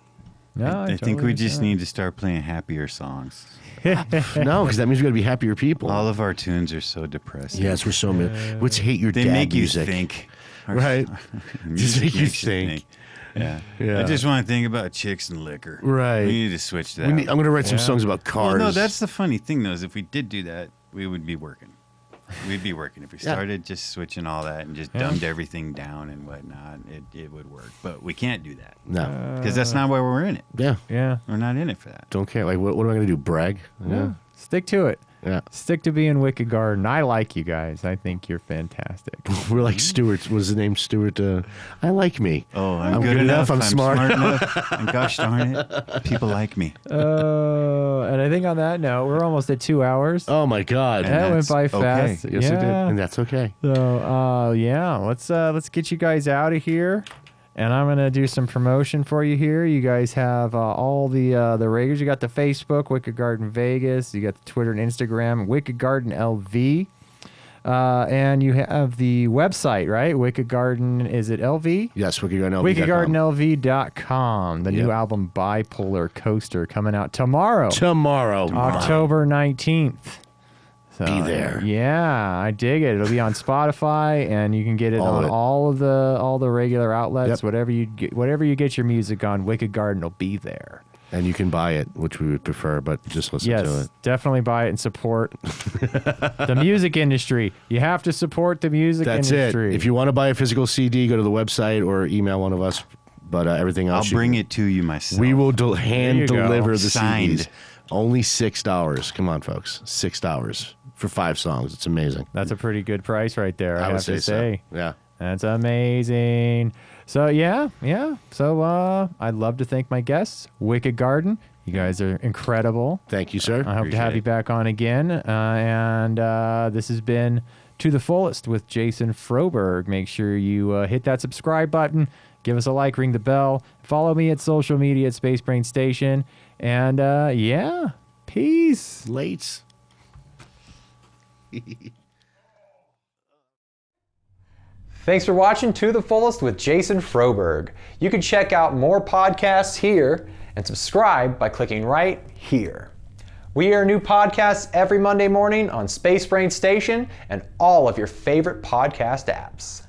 No, I think we just need to start playing happier songs. No, because that means we got to be happier people. All of our tunes are so depressing. Yes, we're so Let's hate your They dad make music. you think. Right. Just Music make you makes think. Yeah. Yeah. I just want to think about chicks and liquor. Right. We need to switch that. I'm going to write some Yeah. songs about cars. Well, no, that's the funny thing, though, is if we did do that, we would be working. We'd be working. If we started just switching all that and just dumbed everything down and whatnot, it would work. But we can't do that. No. Because that's not why we're in it. Yeah. Yeah. We're not in it for that. Don't care. Like, what am I going to do? Brag? Yeah. Stick to it. Yeah. Stick to being Wicked Garden. I like you guys. I think you're fantastic. We're like Stuart. What was his name? Stuart. I like me. Oh, I'm good enough. I'm smart. enough. And gosh darn it, people like me. And I think on that note, we're almost at 2 hours. Oh my God. That went by that's fast. okay. Yes, it did. Yeah. And that's okay. So, yeah, let's get you guys out of here, and I'm gonna do some promotion for you here. You guys have all the regulars. You got the Facebook, Wicked Garden Vegas. You got the Twitter and Instagram, Wicked Garden LV, and you have the website, right? Wicked Garden. Is it LV? Yes, WickedGardenLV.com. WickedGardenLV.com. The new album Bipolar Coaster coming out tomorrow. October 19th. So, Be there. Yeah, I dig it. It'll be on Spotify, and you can get it All of on it. all the regular outlets. Yep. Whatever you get your music on, Wicked Garden will be there. And you can buy it, which we would prefer, but just listen to Yes, it. definitely buy it and support the music industry. You have to support the music That's industry. it. If you want to buy a physical CD, go to the website or email one of us. But everything I'll else, bring it to you myself. We will hand you go. deliver the Signed. CDs. Only $6. Come on, folks. $6 for 5 songs. It's amazing. That's a pretty good price right there. I would have to so. say. Yeah. That's amazing. So yeah. So I'd love to thank my guests, Wicked Garden. You guys are incredible. Thank you, sir. I hope to have you back on again. And this has been To the Fullest with Jason Froberg. Make sure you hit that subscribe button, give us a like, ring the bell, follow me at social media at Space Brain Station, and yeah, peace. Late. Thanks for watching To the Fullest with Jason Froberg. You can check out more podcasts here and subscribe by clicking right here. We air new podcasts every Monday morning on Space Brain Station and all of your favorite podcast apps.